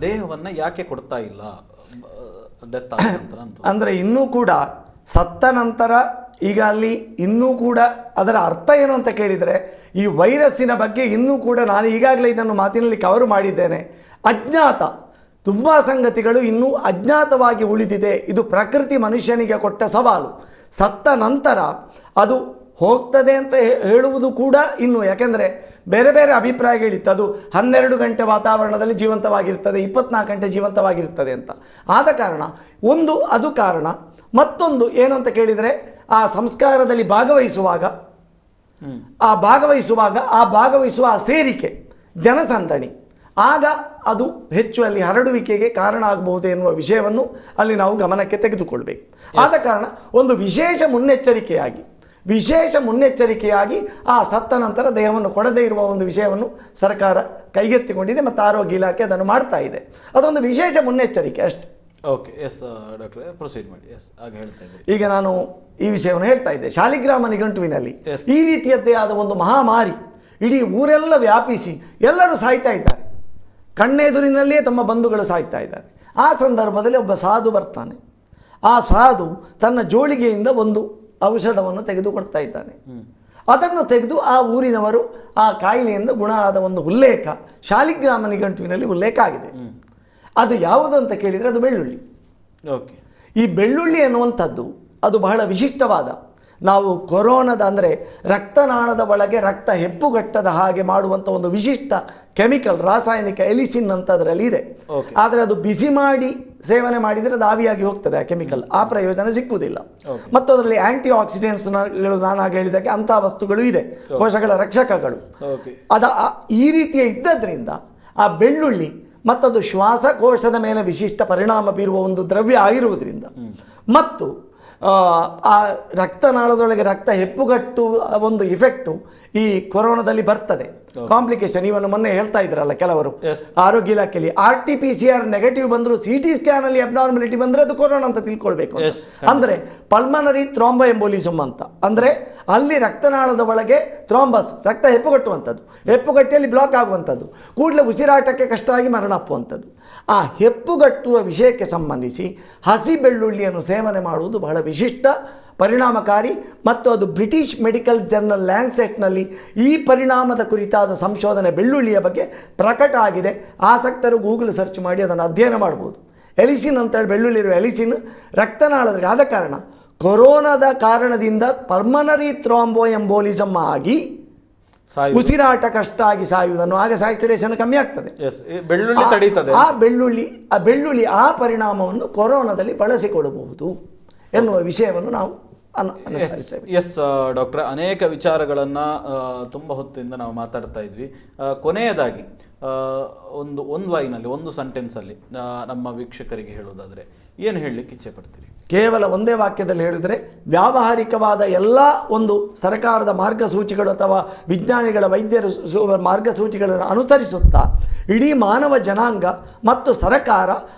ದೇಹವನ್ನ ಯಾಕೆ ಕೊಡ್ತಾ ಇಲ್ಲ ಡೆತ್ ಆದ ನಂತರ ಅಂತ. ಅಂದ್ರೆ ಇನ್ನೂ ಕೂಡ ಸತ್ತ ನಂತರ ಈಗ ಅಲ್ಲಿ ಇನ್ನೂ ಕೂಡ ಅದರ ಅರ್ಥ ಏನು ಅಂತ ಕೇಳಿದರೆ, ಈ ವೈರಸ್ಸಿನ ಬಗ್ಗೆ ಇನ್ನೂ ಕೂಡ ನಾನು ಈಗಾಗಲೇ ಇದನ್ನು ಮಾತಿನಲ್ಲಿ ಕವರ್ ಮಾಡಿದ್ದೇನೆ. ಅಜ್ಞಾತ ತುಂಬ ಸಂಗತಿಗಳು ಇನ್ನೂ ಅಜ್ಞಾತವಾಗಿ ಉಳಿದಿದೆ. ಇದು ಪ್ರಕೃತಿ ಮನುಷ್ಯನಿಗೆ ಕೊಟ್ಟ ಸವಾಲು. ಸತ್ತ ನಂತರ ಅದು ಹೋಗ್ತದೆ ಅಂತ ಹೇಳುವುದು ಕೂಡ ಇನ್ನು, ಯಾಕೆಂದರೆ ಬೇರೆ ಬೇರೆ ಅಭಿಪ್ರಾಯಗಳಿತ್ತು. ಅದು 12 ಗಂಟೆ ವಾತಾವರಣದಲ್ಲಿ ಜೀವಂತವಾಗಿರ್ತದೆ, 24 ಗಂಟೆ ಜೀವಂತವಾಗಿರ್ತದೆ ಅಂತ. ಆದ ಕಾರಣ ಒಂದು ಅದು ಕಾರಣ. ಮತ್ತೊಂದು ಏನು ಅಂತ ಕೇಳಿದರೆ, ಆ ಸಂಸ್ಕಾರದಲ್ಲಿ ಭಾಗವಹಿಸುವಾಗ ಆ ಭಾಗವಹಿಸುವ ಸೇರಿಕೆ, ಜನಸಂದಣಿ, ಆಗ ಅದು ಹೆಚ್ಚು ಅಲ್ಲಿ ಹರಡುವಿಕೆಗೆ ಕಾರಣ ಆಗಬಹುದು ಎನ್ನುವ ವಿಷಯವನ್ನು ಅಲ್ಲಿ ನಾವು ಗಮನಕ್ಕೆ ತೆಗೆದುಕೊಳ್ಬೇಕು. ಆದ ಕಾರಣ ಒಂದು ವಿಶೇಷ ಮುನ್ನೆಚ್ಚರಿಕೆಯಾಗಿ ಆ ಸತ್ತ ನಂತರ ದೇಹವನ್ನು ಕೊಡದೇ ಇರುವ ಒಂದು ವಿಷಯವನ್ನು ಸರ್ಕಾರ ಕೈಗೆತ್ತಿಕೊಂಡಿದೆ ಮತ್ತು ಆರೋಗ್ಯ ಇಲಾಖೆ ಅದನ್ನು ಮಾಡ್ತಾ ಇದೆ. ಅದೊಂದು ವಿಶೇಷ ಮುನ್ನೆಚ್ಚರಿಕೆ ಅಷ್ಟೇ. ಓಕೆ, ಎಸ್ ಡಾಕ್ಟರ್, ಪ್ರೊಸೀಡ್ ಮಾಡಿ. ಎಸ್, ಹಾಗೆ ಹೇಳ್ತಾ ಇದ್ದೆ. ಈಗ ನಾನು ಈ ವಿಷಯವನ್ನು ಹೇಳ್ತಾ ಇದ್ದೆ. ಶಾಲಿಗ್ರಾಮ ನಿಘಂಟುವಿನಲ್ಲಿ ಈ ರೀತಿಯದ್ದೇ ಆದ ಒಂದು ಮಹಾಮಾರಿ ಇಡೀ ಊರೆಲ್ಲ ವ್ಯಾಪಿಸಿ ಎಲ್ಲರೂ ಸಾಯ್ತಾ ಇದ್ದಾರೆ. ಕಣ್ಣೆದುರಿನಲ್ಲಿಯೇ ತಮ್ಮ ಬಂಧುಗಳು ಸಾಯ್ತಾ ಇದ್ದಾರೆ. ಆ ಸಂದರ್ಭದಲ್ಲಿ ಒಬ್ಬ ಸಾಧು ಬರ್ತಾನೆ. ಆ ಸಾಧು ತನ್ನ ಜೋಳಿಗೆಯಿಂದ ಒಂದು ಔಷಧವನ್ನು ತೆಗೆದುಕೊಡ್ತಾ ಇದ್ದಾನೆ. ಅದನ್ನು ತೆಗೆದು ಆ ಊರಿನವರು ಆ ಕಾಯಿಲೆಯಿಂದ ಗುಣ ಆದ ಒಂದು ಉಲ್ಲೇಖ ಶಾಲಿಗ್ರಾಮ ನಿಘಂಟುವಿನಲ್ಲಿ ಉಲ್ಲೇಖ ಆಗಿದೆ. ಅದು ಯಾವುದು ಅಂತ ಕೇಳಿದರೆ ಅದು ಬೆಳ್ಳುಳ್ಳಿ. ಓಕೆ, ಈ ಬೆಳ್ಳುಳ್ಳಿ ಅನ್ನುವಂಥದ್ದು ಅದು ಬಹಳ ವಿಶಿಷ್ಟವಾದ, ನಾವು ಕೊರೋನಾದ ಅಂದರೆ ರಕ್ತನಾಳದ ಒಳಗೆ ರಕ್ತ ಹೆಪ್ಪುಗಟ್ಟದ ಹಾಗೆ ಮಾಡುವಂಥ ಒಂದು ವಿಶಿಷ್ಟ ಕೆಮಿಕಲ್, ರಾಸಾಯನಿಕ ಎಲಿಸಿನ್ ಅಂತ ಅದರಲ್ಲಿ ಇದೆ. ಆದರೆ ಅದು ಬಿಸಿ ಮಾಡಿ ಸೇವನೆ ಮಾಡಿದರೆ ಅದು ಆವಿಯಾಗಿ ಹೋಗ್ತದೆ ಆ ಕೆಮಿಕಲ್, ಆ ಪ್ರಯೋಜನ ಸಿಕ್ಕುವುದಿಲ್ಲ. ಮತ್ತು ಅದರಲ್ಲಿ ಆಂಟಿ ಆಕ್ಸಿಡೆಂಟ್ಸ್ಗಳು ನಾನು ಹೇಳಿದಾಗೆ ಅಂತಹ ವಸ್ತುಗಳು ಇದೆ, ಕೋಶಗಳ ರಕ್ಷಕಗಳು. ಈ ರೀತಿಯ ಇದ್ದದ್ರಿಂದ ಆ ಬೆಳ್ಳುಳ್ಳಿ ಮತ್ತದು ಶ್ವಾಸಕೋಶದ ಮೇಲೆ ವಿಶಿಷ್ಟ ಪರಿಣಾಮ ಬೀರುವ ಒಂದು ದ್ರವ್ಯ ಆಗಿರುವುದರಿಂದ ಮತ್ತು ಆ ರಕ್ತನಾಳದೊಳಗೆ ರಕ್ತ ಹೆಪ್ಪುಗಟ್ಟುವ ಒಂದು ಇಫೆಕ್ಟು ಈ ಕೊರೋನಾದಲ್ಲಿ ಬರ್ತದೆ. ಕಾಂಪ್ಲಿಕೇಶನ್ ಇವನ್ನು ಮೊನ್ನೆ ಹೇಳ್ತಾ ಇದ್ರಲ್ಲ ಕೆಲವರು ಆರೋಗ್ಯ ಇಲಾಖೆಯಲ್ಲಿ, RT-PCR ನೆಗೆಟಿವ್ ಬಂದರೂ CT ಸ್ಕ್ಯಾನಲ್ಲಿ ಅಬ್ನಾರ್ಮಲಿಟಿ ಬಂದರೆ ಅದು ಕೊರೋನಾ ಅಂತ ತಿಳ್ಕೊಳ್ಬೇಕು. ಅಂದರೆ ಪಲ್ಮನರಿ ಥ್ರಾಂಬೋ ಎಂಬೋಲಿಸಮ್ ಅಂತ, ಅಂದರೆ ಅಲ್ಲಿ ರಕ್ತನಾಳದ ಒಳಗೆ ಥ್ರಾಂಬಸ್, ರಕ್ತ ಹೆಪ್ಪುಗಟ್ಟುವಂಥದ್ದು, ಹೆಪ್ಪುಗಟ್ಟಿಯಲ್ಲಿ ಬ್ಲಾಕ್ ಆಗುವಂಥದ್ದು, ಕೂಡಲೇ ಉಸಿರಾಟಕ್ಕೆ ಕಷ್ಟ ಆಗಿ ಮರಣ ಅಪ್ಪುವಂಥದ್ದು. ಆ ಹೆಪ್ಪುಗಟ್ಟುವ ವಿಷಯಕ್ಕೆ ಸಂಬಂಧಿಸಿ ಹಸಿ ಬೆಳ್ಳುಳ್ಳಿಯನ್ನು ಸೇವನೆ ಮಾಡುವುದು ಬಹಳ ವಿಶಿಷ್ಟ, ಪರಿಣಾಮಕಾರಿ. ಮತ್ತು ಅದು ಬ್ರಿಟಿಷ್ ಮೆಡಿಕಲ್ ಜರ್ನಲ್ ಲ್ಯಾನ್ಸೆಟ್ನಲ್ಲಿ ಈ ಪರಿಣಾಮದ ಕುರಿತಾದ ಸಂಶೋಧನೆ ಬೆಳ್ಳುಳ್ಳಿಯ ಬಗ್ಗೆ ಪ್ರಕಟ ಆಗಿದೆ. ಆಸಕ್ತರು ಗೂಗಲ್ ಸರ್ಚ್ ಮಾಡಿ ಅದನ್ನು ಅಧ್ಯಯನ ಮಾಡ್ಬೋದು. ಎಲಿಸಿನ್ ಅಂತೇಳಿ ಬೆಳ್ಳುಳ್ಳಿರುವ ಎಲಿಸಿನ್ ರಕ್ತನಾಳದಲ್ಲಿ, ಆದ ಕಾರಣ ಕೊರೋನಾದ ಕಾರಣದಿಂದ ಪಲ್ಮನರಿ ಥ್ರಾಂಬೋ ಎಂಬೋಲಿಸಮ್ ಆಗಿ ಉಸಿರಾಟ ಕಷ್ಟ ಆಗಿ ಸಾಯುವುದನ್ನು, ಆಗ ಸ್ಯಾಚುರೇಷನ್ ಕಮ್ಮಿ ಆಗ್ತದೆ. ಬೆಳ್ಳುಳ್ಳಿ ತಡೀತದೆ. ಆ ಬೆಳ್ಳುಳ್ಳಿ ಆ ಪರಿಣಾಮವನ್ನು ಕೊರೋನಾದಲ್ಲಿ ಬಳಸಿಕೊಳ್ಳಬಹುದು ಎನ್ನುವ ವಿಷಯವನ್ನು ನಾವು ಎಸ್ ಡಾಕ್ಟರ್, ಅನೇಕ ವಿಚಾರಗಳನ್ನು ತುಂಬ ಹೊತ್ತಿಂದ ನಾವು ಮಾತಾಡ್ತಾ ಇದ್ವಿ. ಕೊನೆಯದಾಗಿ ಒಂದು ಲೈನಲ್ಲಿ, ಒಂದು ಸೆಂಟೆನ್ಸಲ್ಲಿ ನಮ್ಮ ವೀಕ್ಷಕರಿಗೆ ಹೇಳೋದಾದರೆ ಏನು ಹೇಳಲಿಕ್ಕೆ ಇಚ್ಛೆ ಪಡ್ತೀರಿ? ಕೇವಲ ಒಂದೇ ವಾಕ್ಯದಲ್ಲಿ ಹೇಳಿದರೆ, ವ್ಯಾವಹಾರಿಕವಾದ ಎಲ್ಲ ಒಂದು ಸರ್ಕಾರದ ಮಾರ್ಗಸೂಚಿಗಳು ಅಥವಾ ವಿಜ್ಞಾನಿಗಳ ವೈದ್ಯರ ಮಾರ್ಗಸೂಚಿಗಳನ್ನು ಅನುಸರಿಸುತ್ತಾ ಇಡೀ ಮಾನವ ಜನಾಂಗ ಮತ್ತು ಸರ್ಕಾರ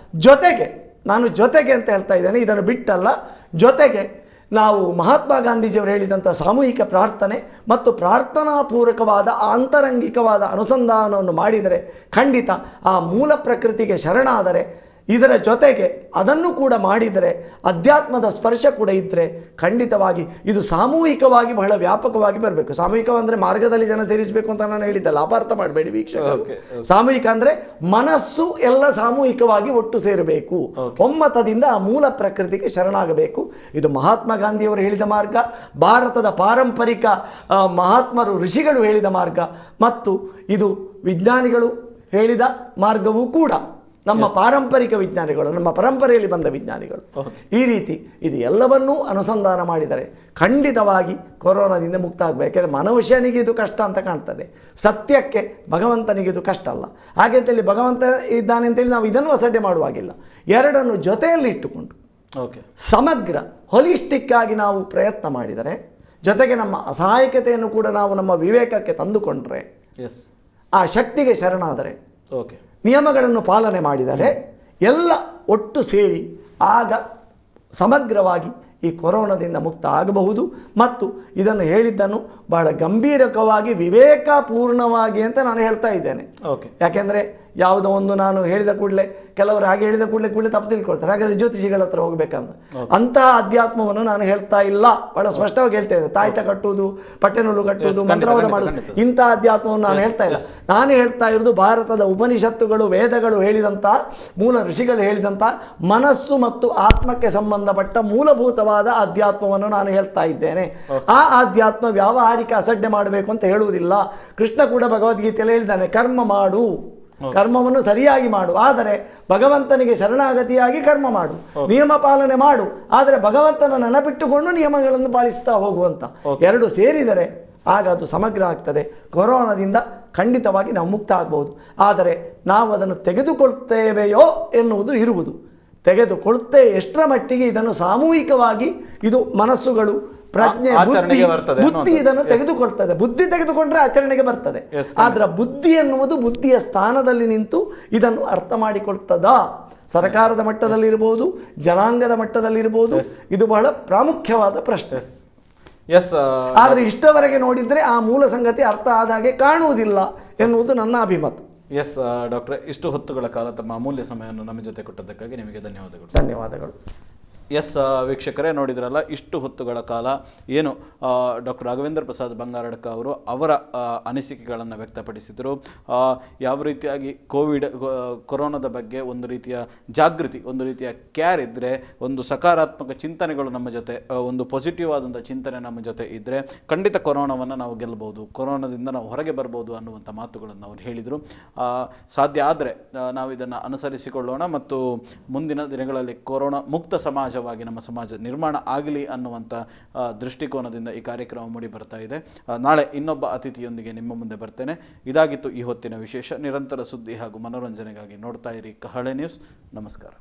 ಜೊತೆಗೆ, ನಾನು ಜೊತೆಗೆ ಅಂತ ಹೇಳ್ತಾ ಇದ್ದೇನೆ, ಇದನ್ನು ಬಿಟ್ಟಲ್ಲ, ಜೊತೆಗೆ ನಾವು ಮಹಾತ್ಮ ಗಾಂಧೀಜಿಯವರು ಹೇಳಿದಂಥ ಸಾಮೂಹಿಕ ಪ್ರಾರ್ಥನೆ ಮತ್ತು ಪ್ರಾರ್ಥನಾಪೂರ್ವಕವಾದ ಆಂತರಂಗಿಕವಾದ ಅನುಸಂಧಾನವನ್ನು ಮಾಡಿದರೆ, ಖಂಡಿತ ಆ ಮೂಲ ಪ್ರಕೃತಿಗೆ ಶರಣಾದರೆ, ಇದರ ಜೊತೆಗೆ ಅದನ್ನು ಕೂಡ ಮಾಡಿದರೆ, ಅಧ್ಯಾತ್ಮದ ಸ್ಪರ್ಶ ಕೂಡ ಇದ್ದರೆ, ಖಂಡಿತವಾಗಿ ಇದು ಸಾಮೂಹಿಕವಾಗಿ ಬಹಳ ವ್ಯಾಪಕವಾಗಿ ಬರಬೇಕು. ಸಾಮೂಹಿಕವಂದರೆ ಮಾರ್ಗದಲ್ಲಿ ಜನ ಸೇರಿಸಬೇಕು ಅಂತ ನಾನು ಹೇಳಿದ್ದಲ್ಲ, ಅಪಾರ್ಥ ಮಾಡಬೇಡಿ ವೀಕ್ಷಕರು. ಸಾಮೂಹಿಕ ಅಂದರೆ ಮನಸ್ಸು ಎಲ್ಲ ಸಾಮೂಹಿಕವಾಗಿ ಒಟ್ಟು ಸೇರಬೇಕು, ಒಮ್ಮತದಿಂದ ಆ ಮೂಲ ಪ್ರಕೃತಿಗೆ ಶರಣಾಗಬೇಕು. ಇದು ಮಹಾತ್ಮ ಗಾಂಧಿಯವರು ಹೇಳಿದ ಮಾರ್ಗ, ಭಾರತದ ಪಾರಂಪರಿಕ ಮಹಾತ್ಮರು ಋಷಿಗಳು ಹೇಳಿದ ಮಾರ್ಗ, ಮತ್ತು ಇದು ವಿಜ್ಞಾನಿಗಳು ಹೇಳಿದ ಮಾರ್ಗವೂ ಕೂಡ. ನಮ್ಮ ಪಾರಂಪರಿಕ ವಿಜ್ಞಾನಿಗಳು, ನಮ್ಮ ಪರಂಪರೆಯಲ್ಲಿ ಬಂದ ವಿಜ್ಞಾನಿಗಳು ಈ ರೀತಿ ಇದು ಎಲ್ಲವನ್ನೂ ಅನುಸಂಧಾನ ಮಾಡಿದರೆ ಖಂಡಿತವಾಗಿ ಕೊರೋನಾದಿಂದ ಮುಕ್ತ ಆಗಬೇಕು. ಯಾಕೆಂದರೆ ಮನುಷ್ಯನಿಗೆ ಇದು ಕಷ್ಟ ಅಂತ ಕಾಣ್ತದೆ, ಸತ್ಯಕ್ಕೆ ಭಗವಂತನಿಗೆ ಇದು ಕಷ್ಟ ಅಲ್ಲ. ಹಾಗೆಂತೇಳಿ ಭಗವಂತ ಇದ್ದಾನೆ ಅಂತೇಳಿ ನಾವು ಇದನ್ನು ಒಸಡ್ಡೆ ಮಾಡುವಾಗಿಲ್ಲ. ಎರಡನ್ನು ಜೊತೆಯಲ್ಲಿ ಇಟ್ಟುಕೊಂಡು ಸಮಗ್ರ ಹೊಲಿಸ್ಟಿಕ್ ಆಗಿ ನಾವು ಪ್ರಯತ್ನ ಮಾಡಿದರೆ, ಜೊತೆಗೆ ನಮ್ಮ ಅಸಹಾಯಕತೆಯನ್ನು ಕೂಡ ನಾವು ನಮ್ಮ ವಿವೇಕಕ್ಕೆ ತಂದುಕೊಂಡ್ರೆ, ಆ ಶಕ್ತಿಗೆ ಶರಣಾದರೆ, ನಿಯಮಗಳನ್ನು ಪಾಲನೆ ಮಾಡಿದರೆ ಎಲ್ಲ ಒಟ್ಟು ಸೇರಿ ಆಗ ಸಮಗ್ರವಾಗಿ ಈ ಕೊರೋನಾದಿಂದ ಮುಕ್ತ ಆಗಬಹುದು. ಮತ್ತು ಇದನ್ನು ಹೇಳಿದ್ದನ್ನು ಬಹಳ ಗಂಭೀರವಾಗಿ ವಿವೇಕಪೂರ್ಣವಾಗಿ ಅಂತ ನಾನು ಹೇಳ್ತಾ ಇದ್ದೇನೆ. ಯಾಕೆಂದರೆ ಯಾವುದೋ ಒಂದು ನಾನು ಹೇಳಿದ ಕೂಡಲೇ ಕೆಲವರು ಹಾಗೆ ಹೇಳಿದ ಕೂಡಲೇ ತಪ್ಪು ತಿಳ್ಕೊಳ್ತಾರೆ, ಹಾಗಾದರೆ ಜ್ಯೋತಿಷಿಗಳ ಹತ್ರ ಹೋಗ್ಬೇಕಂತ. ಅಂತಹ ಅಧ್ಯಾತ್ಮವನ್ನು ನಾನು ಹೇಳ್ತಾ ಇಲ್ಲ, ಬಹಳ ಸ್ಪಷ್ಟವಾಗಿ ಹೇಳ್ತಾ ಇದ್ದೆ. ತಾಯ್ತ ಕಟ್ಟುವುದು, ಪಟ್ಟೆನೂಲು ಕಟ್ಟುವುದು, ಮಂತ್ರವಾದ ಮಾಡುವುದು, ಇಂತಹ ಅಧ್ಯಾತ್ಮವನ್ನು ನಾನು ಹೇಳ್ತಾ ಇಲ್ಲ. ನಾನು ಹೇಳ್ತಾ ಇರೋದು ಭಾರತದ ಉಪನಿಷತ್ತುಗಳು, ವೇದಗಳು ಹೇಳಿದಂಥ, ಮೂಲ ಋಷಿಗಳು ಹೇಳಿದಂಥ ಮನಸ್ಸು ಮತ್ತು ಆತ್ಮಕ್ಕೆ ಸಂಬಂಧಪಟ್ಟ ಮೂಲಭೂತವಾದ ಅಧ್ಯಾತ್ಮವನ್ನು ನಾನು ಹೇಳ್ತಾ ಇದ್ದೇನೆ. ಆ ಅಧ್ಯಾತ್ಮ ವ್ಯಾವಹಾರಿಕ ಅಸಡ್ಡೆ ಮಾಡಬೇಕು ಅಂತ ಹೇಳುವುದಿಲ್ಲ. ಕೃಷ್ಣ ಕೂಡ ಭಗವದ್ಗೀತೆಯಲ್ಲಿ ಹೇಳಿದ್ದಾನೆ, ಕರ್ಮ ಮಾಡು, ಕರ್ಮವನ್ನು ಸರಿಯಾಗಿ ಮಾಡು, ಆದರೆ ಭಗವಂತನಿಗೆ ಶರಣಾಗತಿಯಾಗಿ ಕರ್ಮ ಮಾಡು, ನಿಯಮ ಪಾಲನೆ ಮಾಡು, ಆದರೆ ಭಗವಂತನ ನೆನಪಿಟ್ಟುಕೊಂಡು ನಿಯಮಗಳನ್ನು ಪಾಲಿಸ್ತಾ ಹೋಗುವಂತ. ಎರಡು ಸೇರಿದರೆ ಆಗ ಅದು ಸಮಗ್ರ ಆಗ್ತದೆ. ಕೊರೋನಾದಿಂದ ಖಂಡಿತವಾಗಿ ನಾವು ಮುಕ್ತ ಆಗಬಹುದು. ಆದರೆ ನಾವು ಅದನ್ನು ತೆಗೆದುಕೊಳ್ತೇವೆಯೋ ಎನ್ನುವುದು ಇರುವುದು. ತೆಗೆದುಕೊಳ್ತೇ ಎಷ್ಟರ ಮಟ್ಟಿಗೆ ಇದನ್ನು ಸಾಮೂಹಿಕವಾಗಿ ಇದು ಮನಸ್ಸುಗಳು, ಪ್ರಜ್ಞೆ, ಬುದ್ಧಿ ಇದನ್ನು ತೆಗೆದುಕೊಳ್ತದೆ. ಬುದ್ಧಿ ತೆಗೆದುಕೊಂಡ್ರೆ ಆಚರಣೆಗೆ ಬರ್ತದೆ. ಆದ್ರೆ ಬುದ್ಧಿ ಎನ್ನುವುದು ಬುದ್ಧಿಯ ಸ್ಥಾನದಲ್ಲಿ ನಿಂತು ಇದನ್ನು ಅರ್ಥ ಮಾಡಿಕೊಳ್ತದ. ಸರ್ಕಾರದ ಮಟ್ಟದಲ್ಲಿರ್ಬೋದು, ಜನಾಂಗದ ಮಟ್ಟದಲ್ಲಿರ್ಬೋದು, ಇದು ಬಹಳ ಪ್ರಾಮುಖ್ಯವಾದ ಪ್ರಶ್ನೆ. ಆದರೆ ಇಷ್ಟವರೆಗೆ ನೋಡಿದ್ರೆ ಆ ಮೂಲ ಸಂಗತಿ ಅರ್ಥ ಆದ ಹಾಗೆ ಕಾಣುವುದಿಲ್ಲ ಎನ್ನುವುದು ನನ್ನ ಅಭಿಮತ. ಡಾಕ್ಟ್ರೆ, ಇಷ್ಟು ಹೊತ್ತುಗಳ ಕಾಲ ತಮ್ಮ ಅಮೂಲ್ಯ ಸಮಯವನ್ನು ನಮ್ಮ ಜೊತೆ ಕೊಟ್ಟದ್ದಕ್ಕಾಗಿ ನಿಮಗೆ ಧನ್ಯವಾದಗಳು. ಧನ್ಯವಾದಗಳು. ವೀಕ್ಷಕರೇ, ನೋಡಿದ್ರಲ್ಲ, ಇಷ್ಟು ಹೊತ್ತುಗಳ ಕಾಲ ಏನು ಡಾಕ್ಟರ್ ರಾಘವೇಂದ್ರ ಪ್ರಸಾದ್ ಬಂಗಾರಡ್ಕ ಅವರು ಅವರ ಅನಿಸಿಕೆಗಳನ್ನು ವ್ಯಕ್ತಪಡಿಸಿದರು. ಯಾವ ರೀತಿಯಾಗಿ ಕೊರೋನಾದ ಬಗ್ಗೆ ಒಂದು ರೀತಿಯ ಜಾಗೃತಿ, ಒಂದು ರೀತಿಯ ಕೇರ್ ಇದ್ದರೆ, ಒಂದು ಸಕಾರಾತ್ಮಕ ಚಿಂತನೆಗಳು ನಮ್ಮ ಜೊತೆ, ಒಂದು ಪಾಸಿಟಿವ್ ಆದಂಥ ಚಿಂತನೆ ನಮ್ಮ ಜೊತೆ ಇದ್ದರೆ ಖಂಡಿತ ಕೊರೋನಾವನ್ನು ನಾವು ಗೆಲ್ಲಬಹುದು, ಕೊರೋನಾದಿಂದ ನಾವು ಹೊರಗೆ ಬರ್ಬೋದು ಅನ್ನುವಂಥ ಮಾತುಗಳನ್ನು ಅವರು ಹೇಳಿದರು. ಸಾಧ್ಯ ಆದರೆ ನಾವು ಇದನ್ನು ಅನುಸರಿಸಿಕೊಳ್ಳೋಣ ಮತ್ತು ಮುಂದಿನ ದಿನಗಳಲ್ಲಿ ಕೊರೋನಾ ಮುಕ್ತ ಸಮಾಜವಾಗಿ ನಮ್ಮ ಸಮಾಜ ನಿರ್ಮಾಣ ಆಗಲಿ ಅನ್ನುವಂಥ ದೃಷ್ಟಿಕೋನದಿಂದ ಈ ಕಾರ್ಯಕ್ರಮ ಮೂಡಿ ಬರ್ತಾ ಇದೆ. ನಾಳೆ ಇನ್ನೊಬ್ಬ ಅತಿಥಿಯೊಂದಿಗೆ ನಿಮ್ಮ ಮುಂದೆ ಬರ್ತೇನೆ. ಇದಾಗಿತ್ತು ಈ ಹೊತ್ತಿನ ವಿಶೇಷ. ನಿರಂತರ ಸುದ್ದಿ ಹಾಗೂ ಮನೋರಂಜನೆಗಾಗಿ ನೋಡ್ತಾ ಇರಿ ಕಹಳೆ ನ್ಯೂಸ್. ನಮಸ್ಕಾರ.